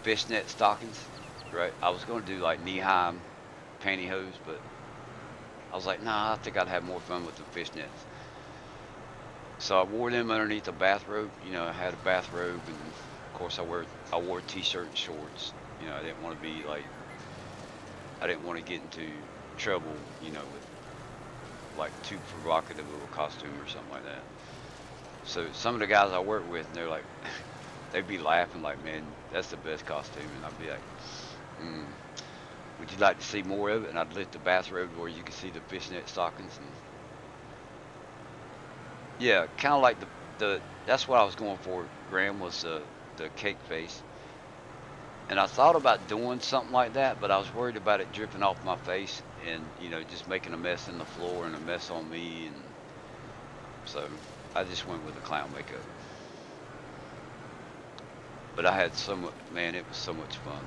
fishnet stockings, right? I was gonna do like knee-high pantyhose, but I was like, nah, I think I'd have more fun with the fishnets. So I wore them underneath a bathrobe. You know, I had a bathrobe, and of course I wore a t-shirt and shorts. You know, I didn't want to be like, I didn't want to get into trouble. You know, with like too provocative of a costume or something like that. So some of the guys I work with, they're like, they'd be laughing like, man, that's the best costume, and I'd be like, mm, would you like to see more of it? And I'd lift the bathrobe where you could see the fishnet stockings, and yeah, kind of like the that's what I was going for. Graham was the cake face, and I thought about doing something like that, but I was worried about it dripping off my face, and you know, just making a mess in the floor and a mess on me, and so I just went with the clown makeup. But I had so much, man, it was so much fun.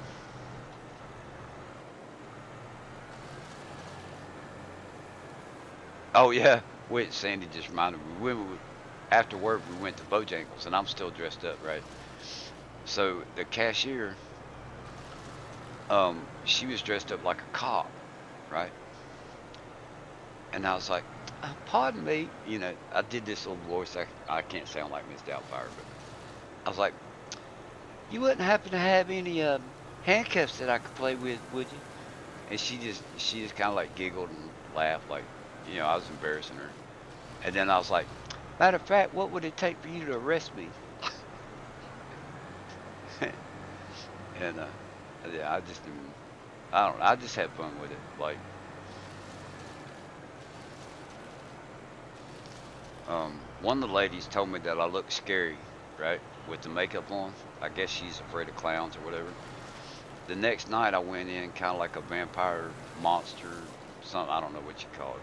Oh yeah, wait, Sandy just reminded me. After work we went to Bojangles, and I'm still dressed up, right? So the cashier, she was dressed up like a cop, right? And I was like, pardon me, you know, I did this little voice. I can't sound like Miss Doubtfire, but I was like, you wouldn't happen to have any handcuffs that I could play with, would you? And she just kind of like giggled and laughed, like, you know, I was embarrassing her. And then I was like, matter of fact, what would it take for you to arrest me? And yeah, I just didn't, I don't know, I just had fun with it. Like, one of the ladies told me that I look scary, right, with the makeup on. I guess she's afraid of clowns or whatever. The next night I went in kind of like a vampire monster, something, I don't know what you call it.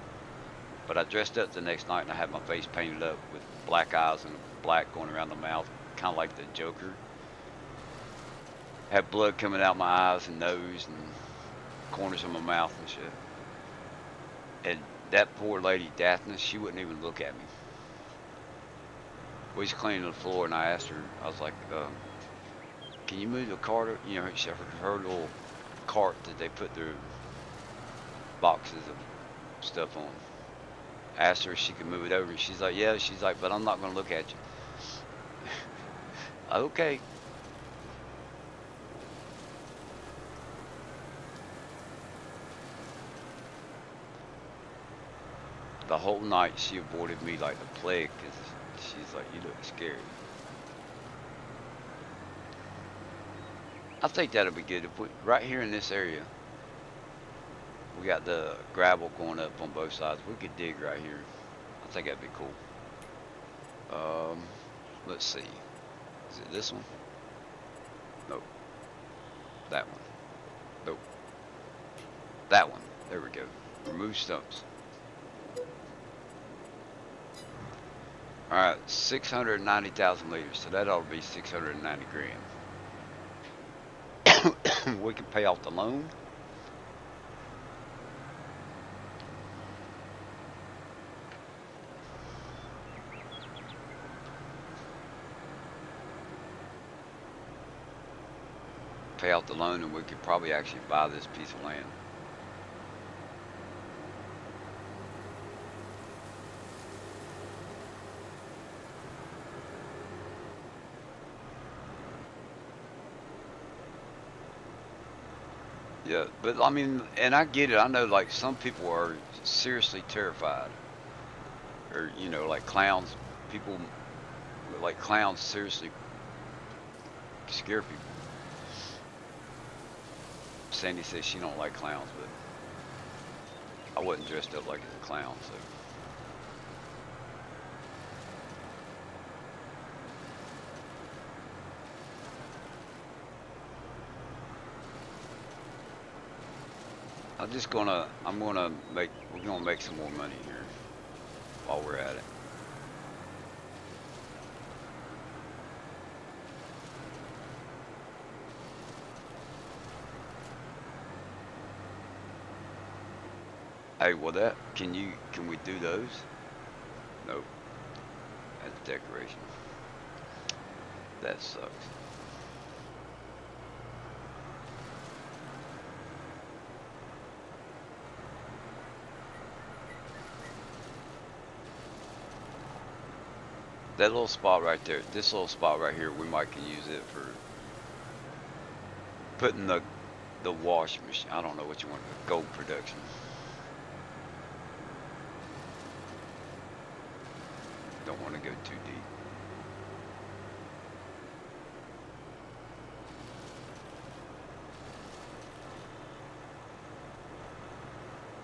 But I dressed up the next night and I had my face painted up with black eyes and black going around the mouth, kind of like the Joker. Had blood coming out my eyes and nose and corners of my mouth and shit. And that poor lady, Daphne, she wouldn't even look at me. We was cleaning the floor and I asked her, I was like, can you move the cart? You know, her little cart that they put their boxes of stuff on. I asked her if she could move it over, and she's like, yeah. She's like, but I'm not going to look at you. Okay. The whole night she avoided me like the plague because she's like, you look scary. I think that'll be good. If we, right here in this area, we got the gravel going up on both sides. We could dig right here. I think that'd be cool. Let's see. Is it this one? Nope. That one. Nope. That one. There we go. Remove stumps. Alright, 690,000 liters. So that ought to be 690 grand. We can pay off the loan. Pay off the loan, and we could probably actually buy this piece of land. Yeah, but I mean, and I get it. I know, like, some people are seriously terrified, or you know, like clowns. People like clowns seriously scare people. Sandy says she don't like clowns, but I wasn't dressed up like a clown, so. We're gonna make some more money here while we're at it. Hey, well can we do those? Nope, that's decoration. That sucks. That little spot right there, this little spot right here, we might can use it for putting the wash machine. I don't know what you want, gold production. Don't want to go too deep.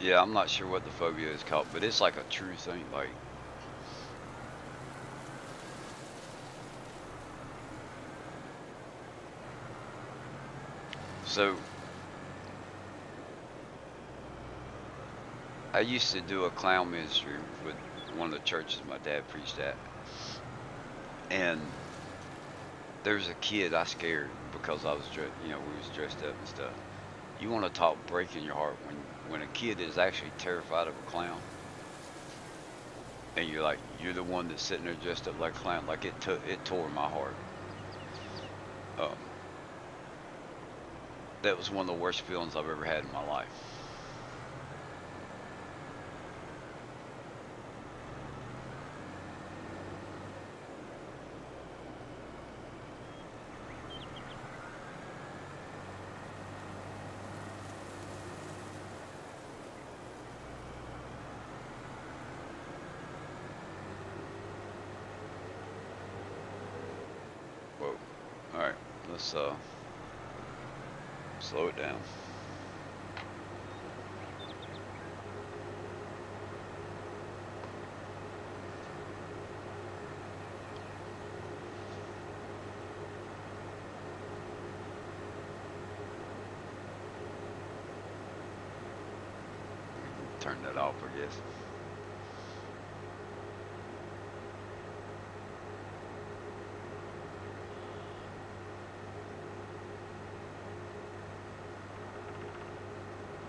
Yeah, I'm not sure what the phobia is called, but it's like a true thing. Like, so I used to do a clown ministry with one of the churches my dad preached at, and there's a kid I scared because I was dressed, you know, we was dressed up and stuff. You want to talk breaking your heart when a kid is actually terrified of a clown, and you're like, you're the one that's sitting there dressed up like a clown. Like it tore my heart. Um, that was one of the worst feelings I've ever had in my life. Whoa. All right, let's slow it down. Turn that off, I guess.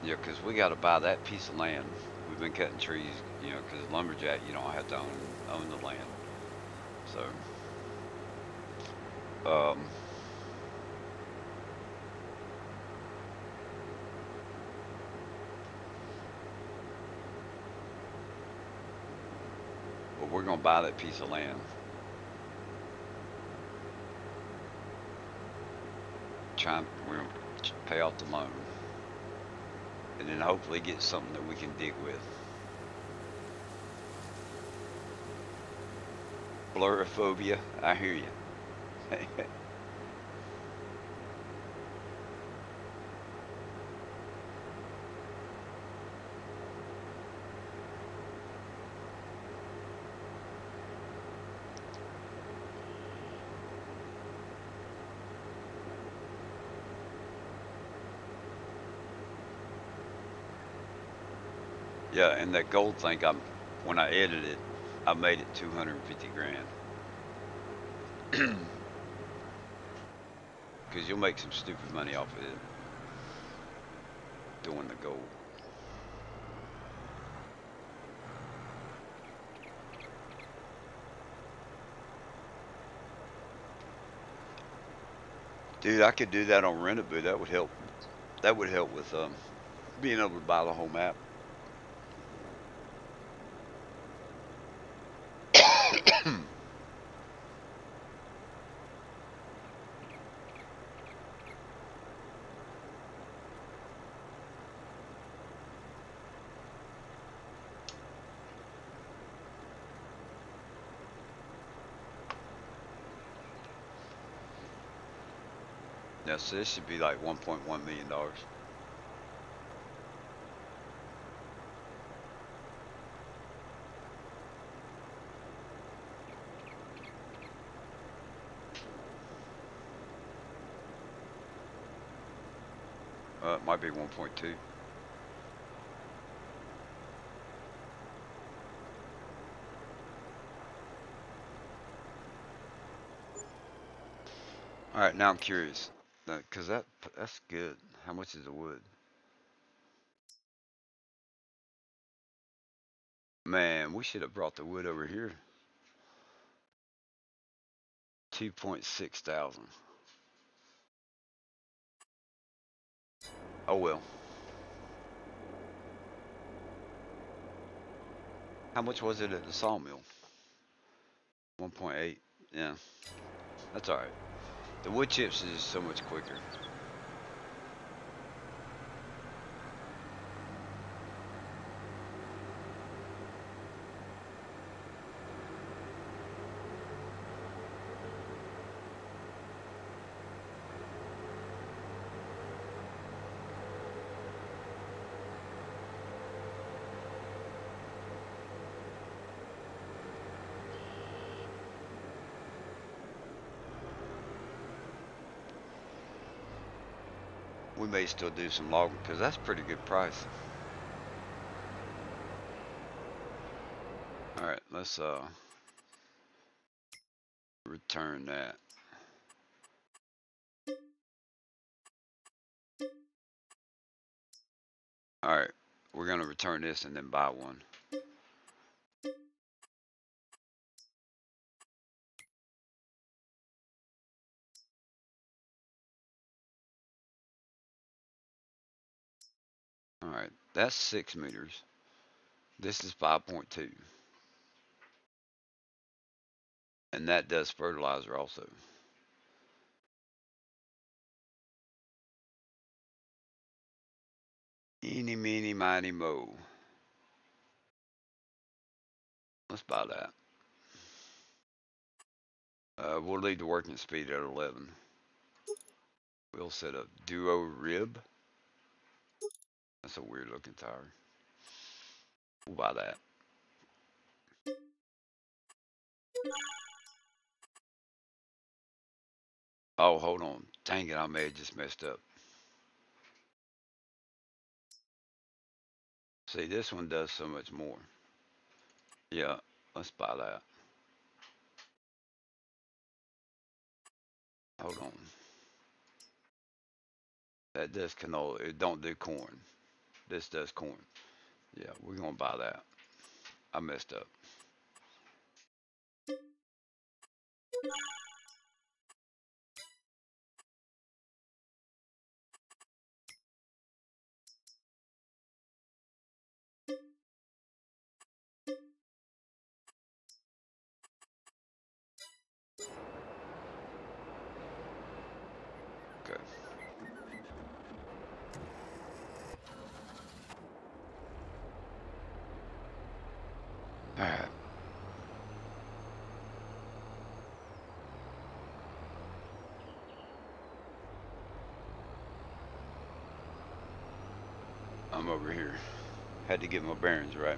Yeah, because we got to buy that piece of land. We've been cutting trees, you know, because lumberjack, you don't have to own the land. So, um, but we're gonna buy that piece of land. We're gonna pay off the loan, and then hopefully get something that we can dig with. Blurrophobia, I hear you. Yeah, and that gold thing, when I edited it, I made it 250 grand. Because you'll make some stupid money off of it doing the gold. Dude, I could do that on Rentaboo. That would help. That would help with being able to buy the whole map. Yeah, so this should be like $1.1 million. It might be 1.2. All right, now I'm curious, because that's good. How much is the wood? Man, we should have brought the wood over here. 2.6 thousand. Oh well. How much was it at the sawmill? 1.8. Yeah, that's all right. The wood chips is so much quicker. We may still do some logging because that's pretty good price. All right, let's return that. All right, we're gonna return this and then buy one. All right, that's 6 meters. This is 5.2, and that does fertilizer also. Eeny, meeny, miny, mo. Let's buy that. We'll leave the working speed at 11. We'll set a duo rib. That's a weird looking tire. We'll buy that. Oh, hold on. Dang it, I may have just messed up. See, this one does so much more. Yeah, let's buy that. Hold on. That does canola. It don't do corn. This does corn. Yeah, we're gonna buy that. I messed up. Okay. All right. I'm over here. Had to get my bearings right.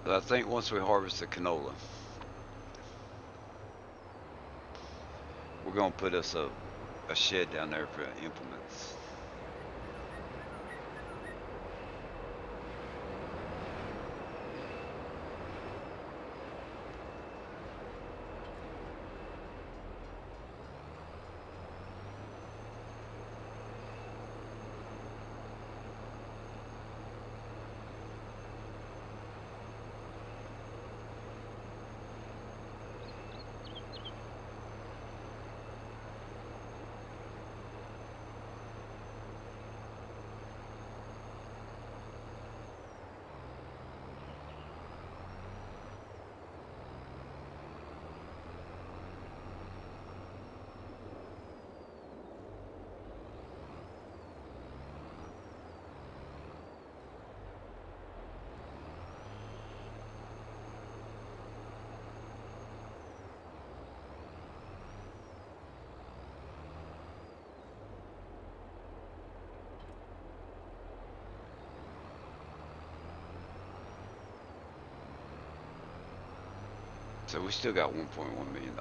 But I think once we harvest the canola, we're gonna put us a shed down there for implements. So we still got $1.1 million.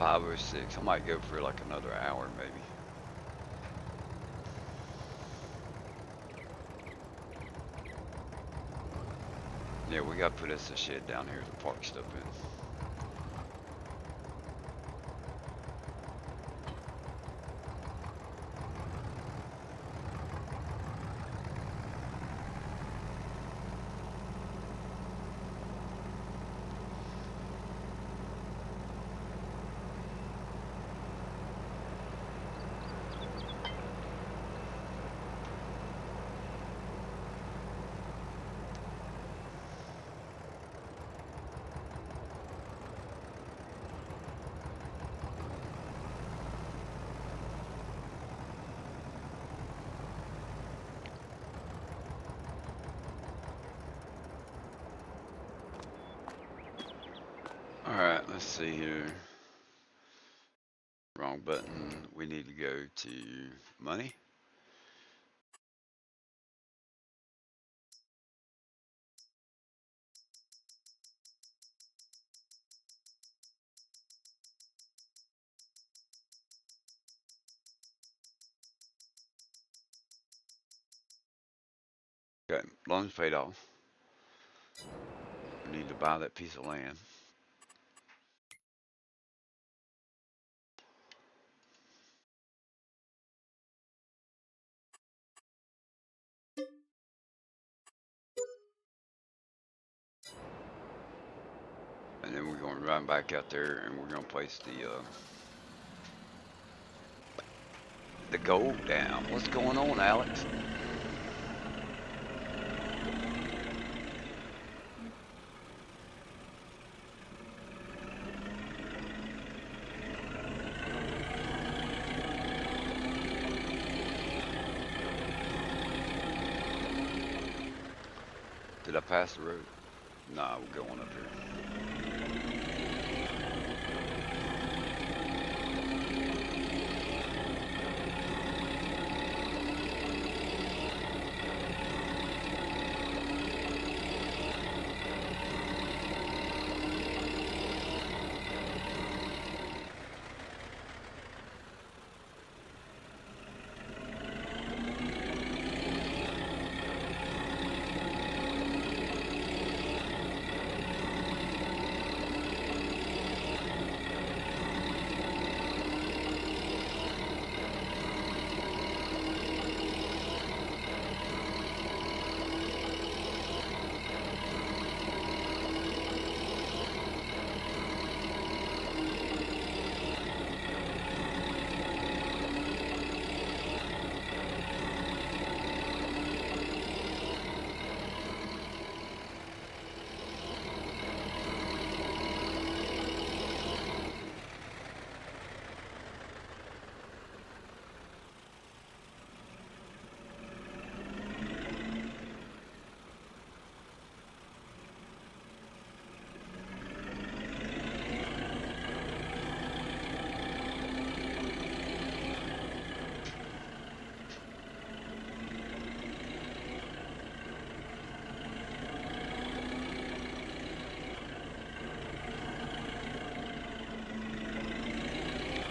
5:06. I might go for like another hour maybe. Yeah, we gotta put us a shed down here to park stuff in. Alright, let's see here. Wrong button. We need to go to money. Okay, loans paid off. We need to buy that piece of land. And then we're going to run back out there and we're going to place the gold down. What's going on, Alex? Did I pass the road? Nah, we're going up here.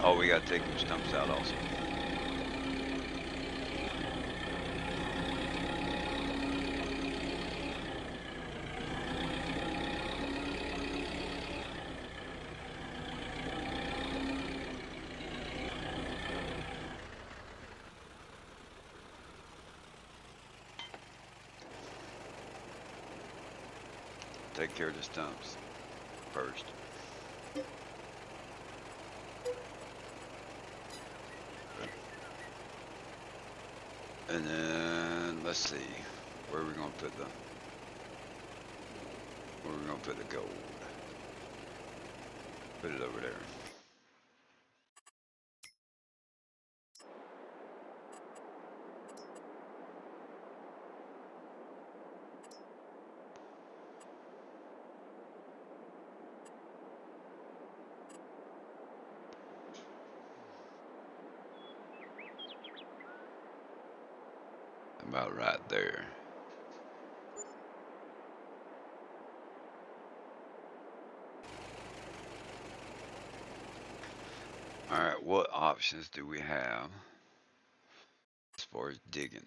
Oh, we gotta take them stumps out also. Take care of the stumps first. And then let's see, where are we gonna put the gold? Put it over there. About right there. options do we have as far as digging?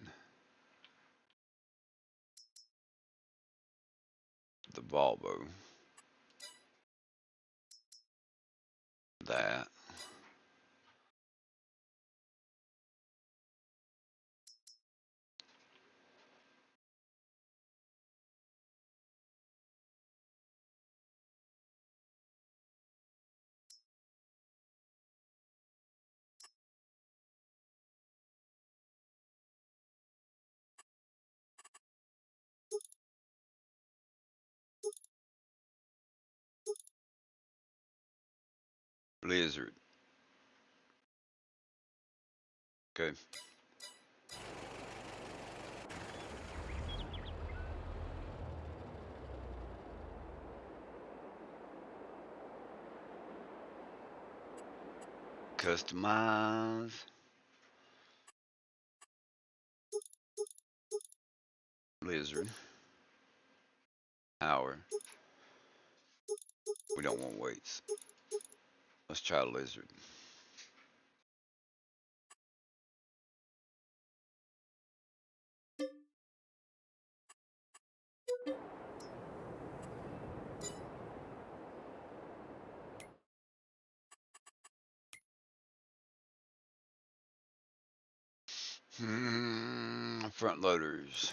The Volvo. That. Lizard. Okay. Customize. Lizard. Hour. We don't want weights. Let's try lizard. Front loaders.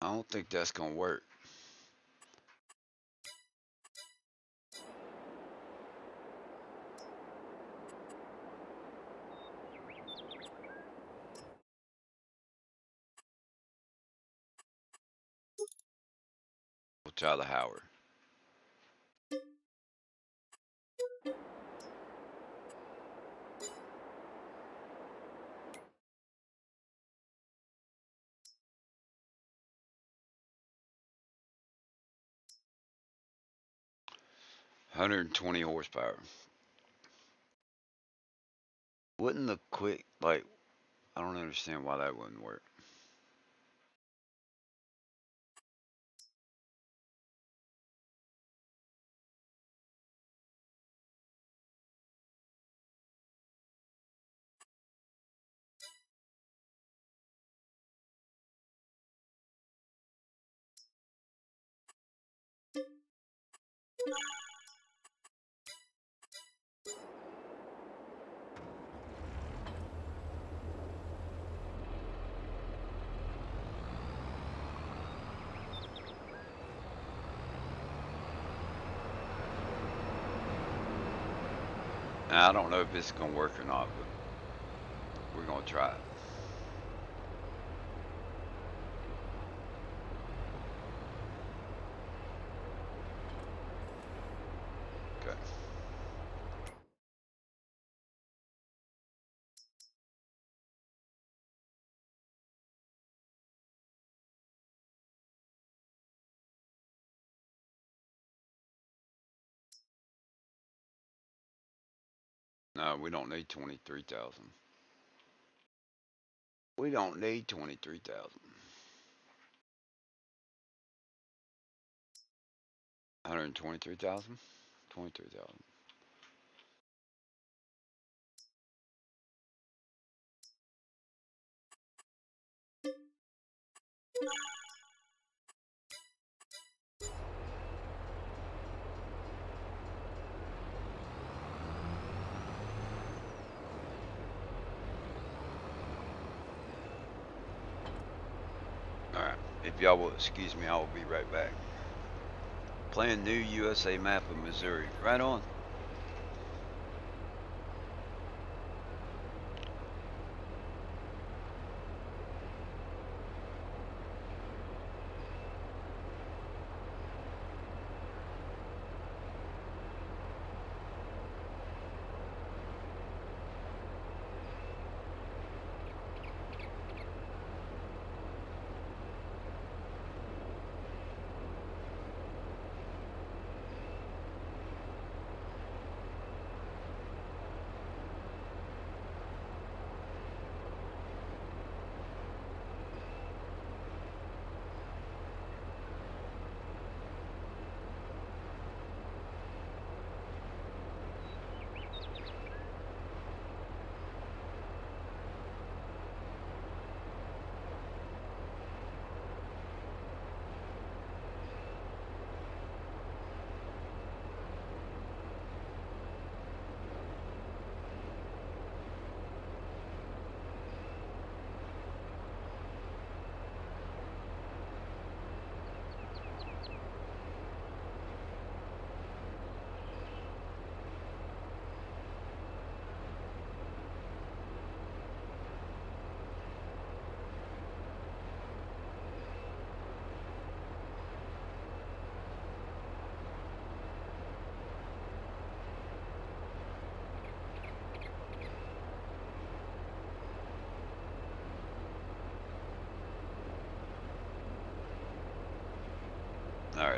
I don't think that's gonna work. We'll try the Howard. $120 horsepower. Wouldn't the quick, like, I don't understand why that wouldn't work. Now, I don't know if it's gonna work or not, but we're gonna try it. Okay. No, we don't need 23,000. We don't need 23,000. 123,000. 23,000. All right. If y'all will excuse me, I will be right back. Playing new USA map of Missouri. Right on.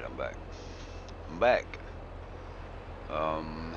Alright, I'm back. I'm back. Um,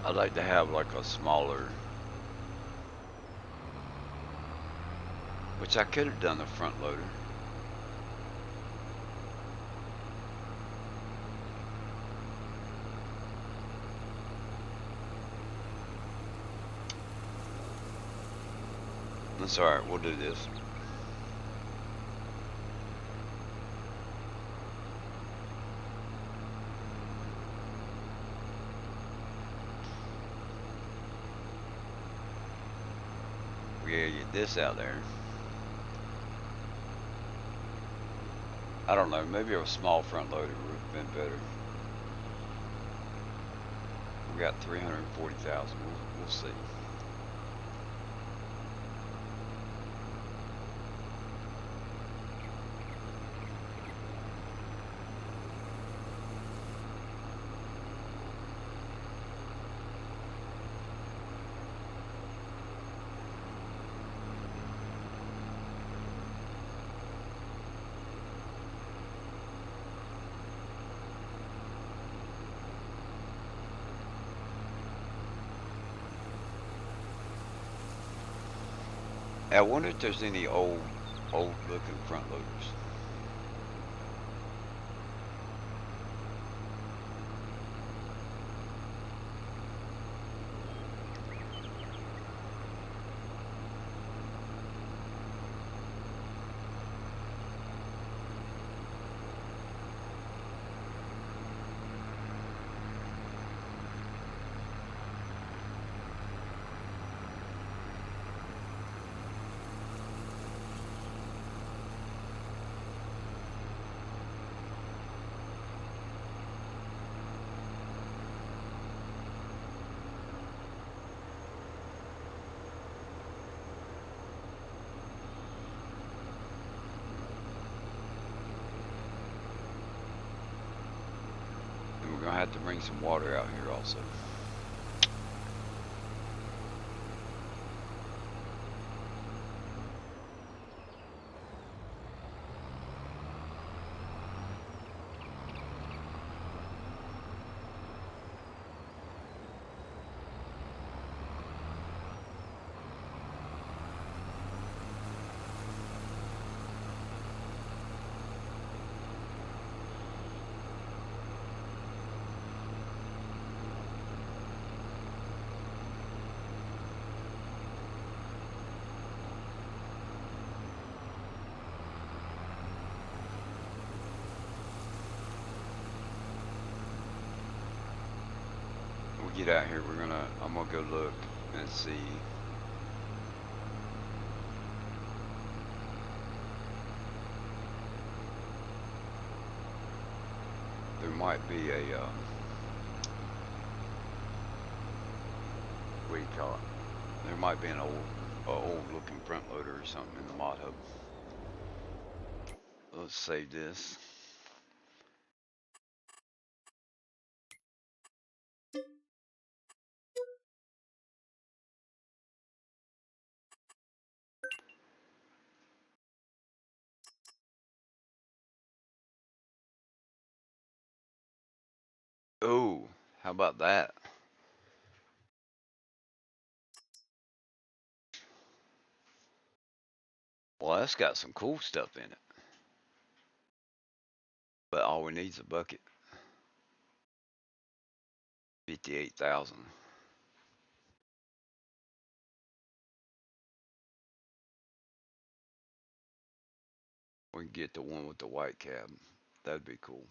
I'd like to have like a smaller, which I could have done the front loader. That's alright, we'll do this. We gotta get this out there. I don't know, maybe a small front loader would have been better. We got 340,000, we'll see. I wonder if there's any old looking front loaders. And we're gonna have to bring some water out here also. We get out here, I'm gonna go look and see. There might be a, what do you call it? There might be an old looking front loader or something in the mod hub. Let's save this. Oh, how about that? Well, that's got some cool stuff in it. But all we need is a bucket. 58,000. We can get the one with the white cab. That'd be cool.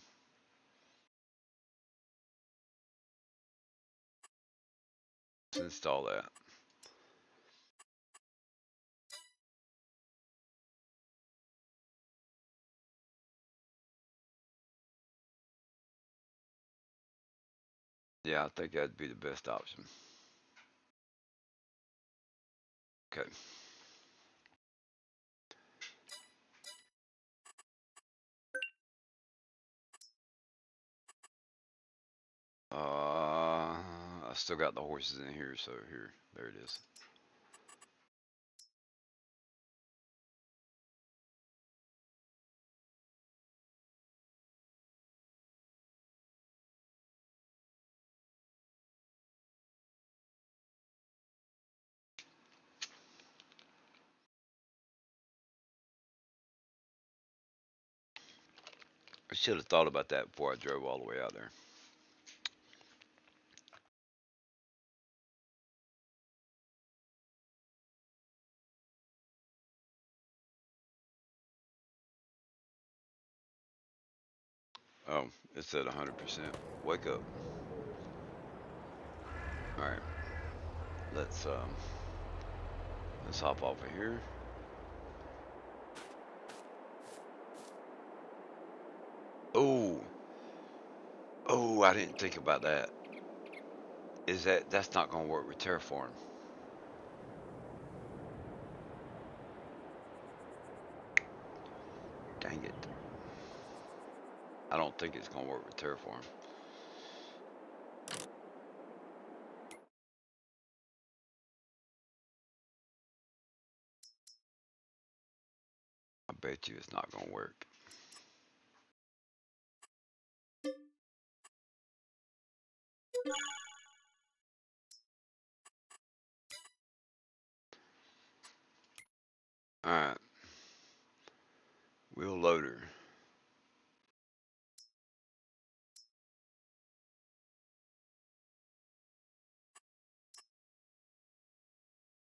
Let's install that. Yeah, I think that'd be the best option. Okay. I still got the horses in here, so here, there it is. I should have thought about that before I drove all the way out there. Oh, it's at 100%. Wake up. All right. Let's um, let's hop off of here. Oh, oh, I didn't think about that. That's not gonna work with Terraform? Dang it. I don't think it's gonna work with Terraform. I bet you it's not gonna work. All right. Wheel loader.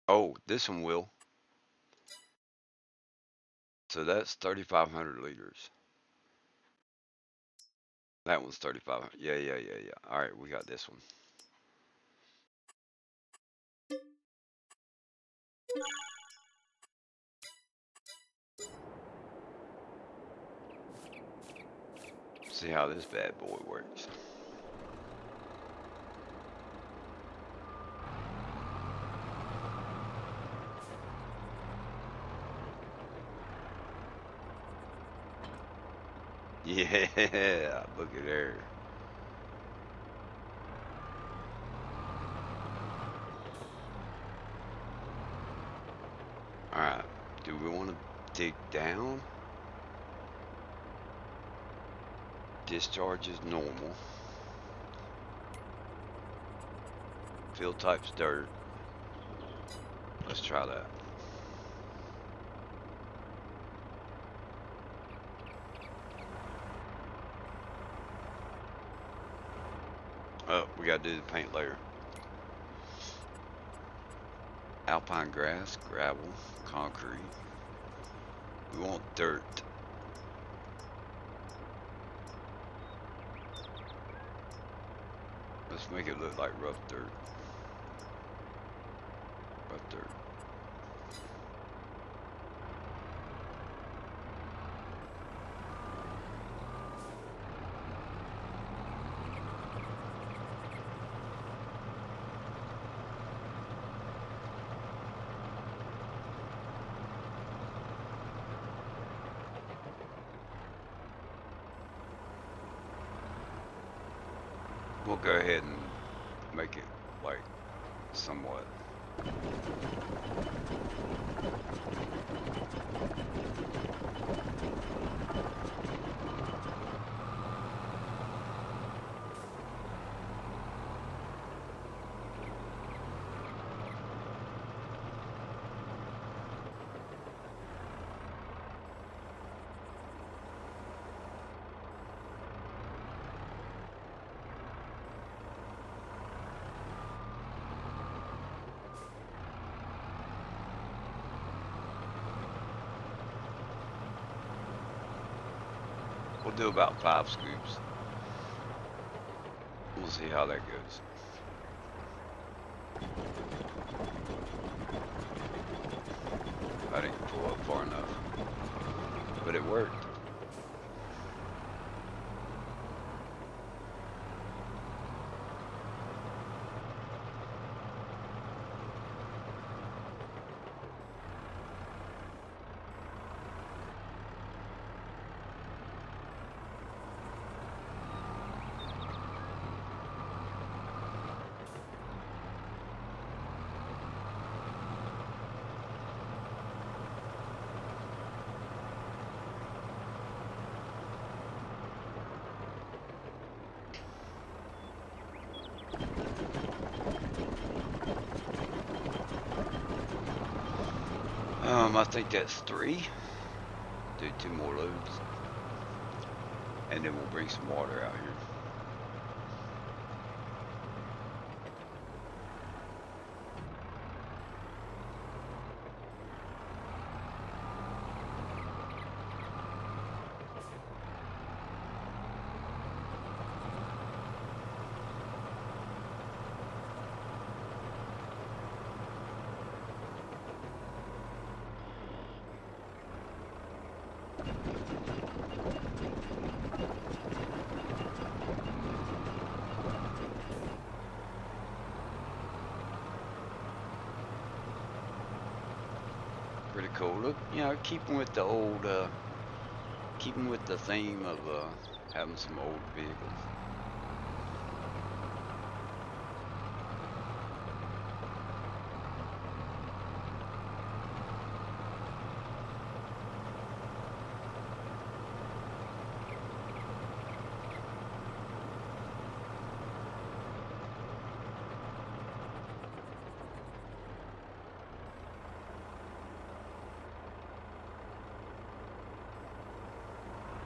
Oh, this one will. So that's 3,500 liters. That one's 3,500. Yeah, yeah, yeah, yeah. All right, we got this one. See how this bad boy works. Yeah, look at there. All right. Do we want to dig down? Discharge is normal. Field type's dirt. Let's try that. Oh, we gotta do the paint layer. Alpine grass, gravel, concrete. We want dirt. Let's make it look like rough dirt. Rough dirt. We'll go ahead and make it like somewhat. do about 5 scoops. We'll see how that goes. I didn't pull up far enough, but it worked. I think that's 3. Do 2 more loads, and then we'll bring some water out here. Pretty cool. Look, you know, keeping with the old, keeping with the theme of having some old vehicles.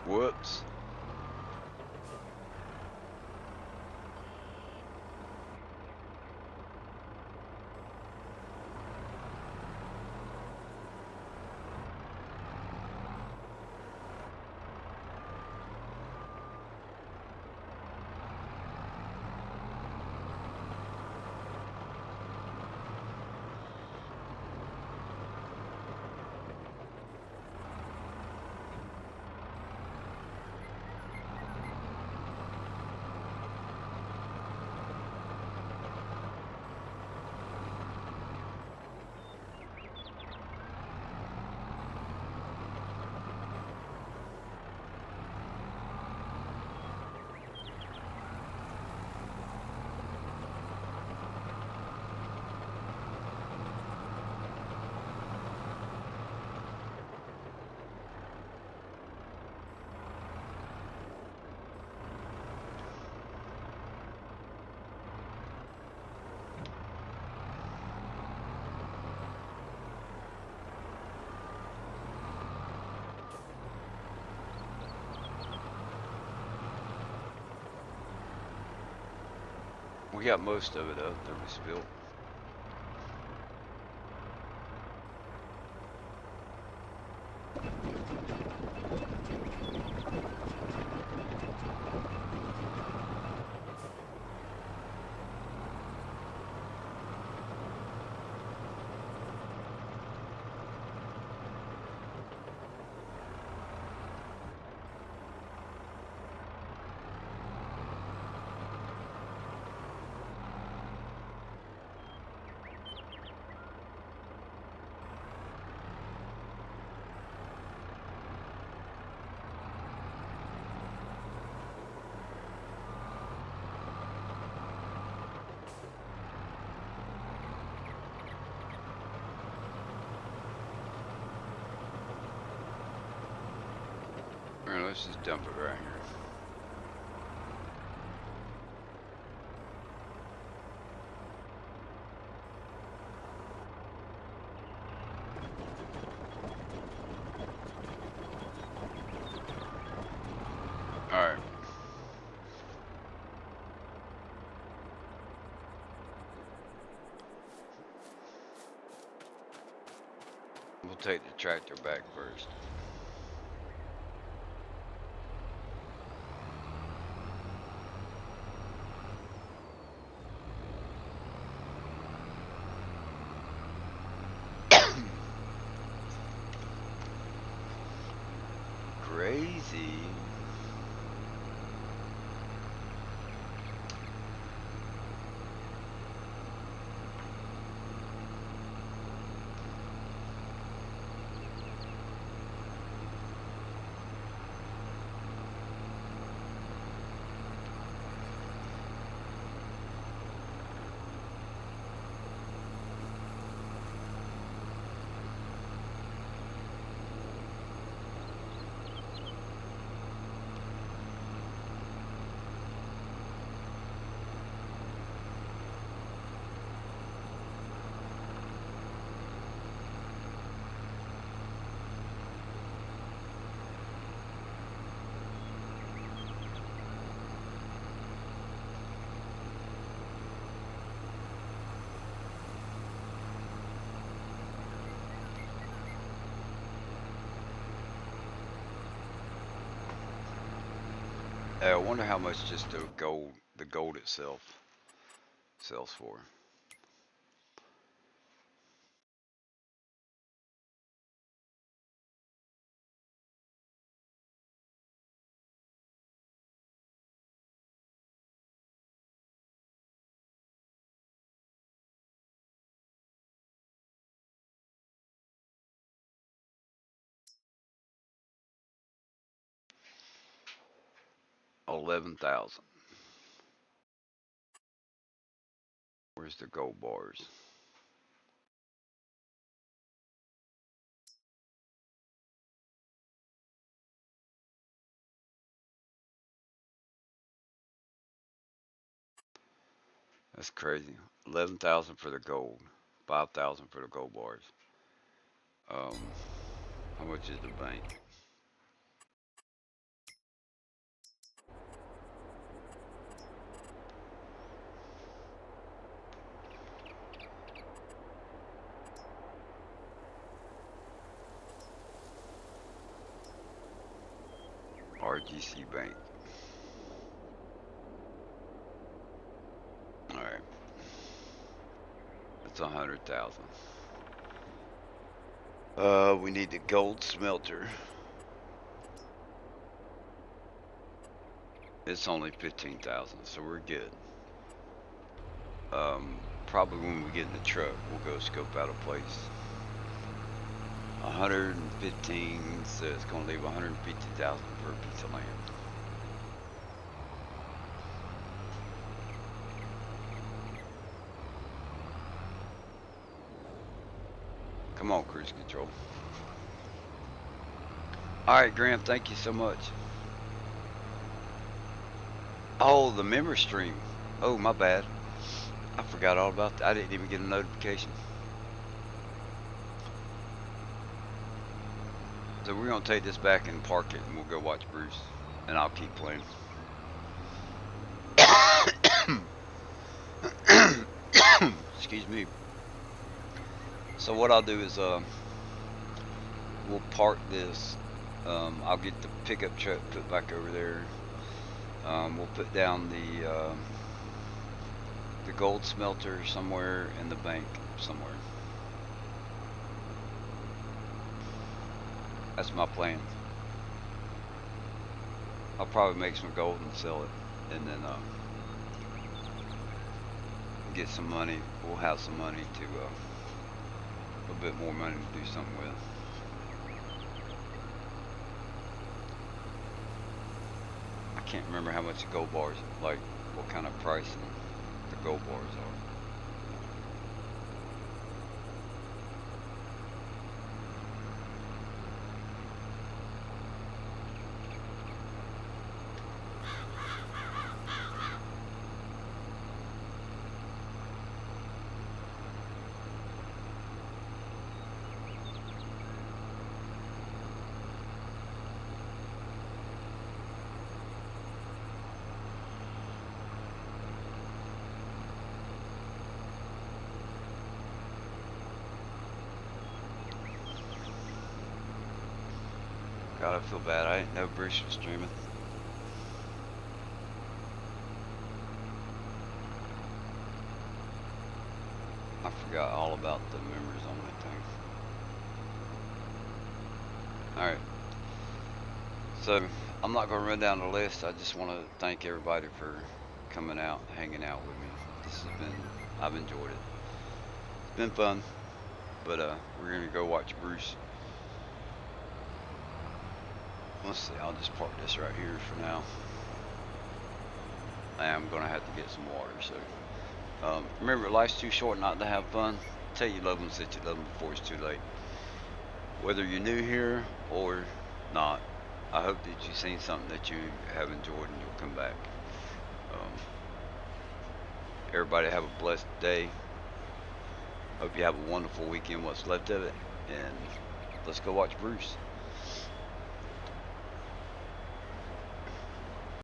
Whoops. We got most of it up that we spilled. Alright, let's just dump it right here. Alright. We'll take the tractor back first. I wonder how much just the gold itself sells for. 11,000. Where's the gold bars? That's crazy. 11,000 for the gold. 5,000 for the gold bars. Um, how much is the bank? RGC Bank. All right, that's 100,000. We need the gold smelter. It's only 15,000, so we're good. Probably when we get in the truck, we'll go scope out a place. 115, so it's gonna leave 150,000 for a piece of land. Come on, cruise control. All right, Graham, thank you so much. Oh, the member stream. Oh, my bad. I forgot all about that. I didn't even get a notification. So we're gonna take this back and park it, and we'll go watch Bruce, and I'll keep playing. Excuse me. So what I'll do is we'll park this. I'll get the pickup truck put back over there. We'll put down the gold smelter somewhere in the bank somewhere. That's my plan. I'll probably make some gold and sell it, and then get some money. We'll have some money to a bit more money to do something with. I can't remember how much the gold bars, like what kind of price the gold bars are. God, I feel bad. I didn't know Bruce was streaming. I forgot all about the members on that thing. Alright. So, I'm not going to run down the list. I just want to thank everybody for coming out, hanging out with me. I've enjoyed it. It's been fun. But, we're going to go watch Bruce. Let's see, I'll just park this right here for now. I'm going to have to get some water, so. Remember, life's too short not to have fun. Tell your loved ones that you love them before it's too late. Whether you're new here or not, I hope that you've seen something that you have enjoyed and you'll come back. Everybody have a blessed day. Hope you have a wonderful weekend, what's left of it. And let's go watch Bruce.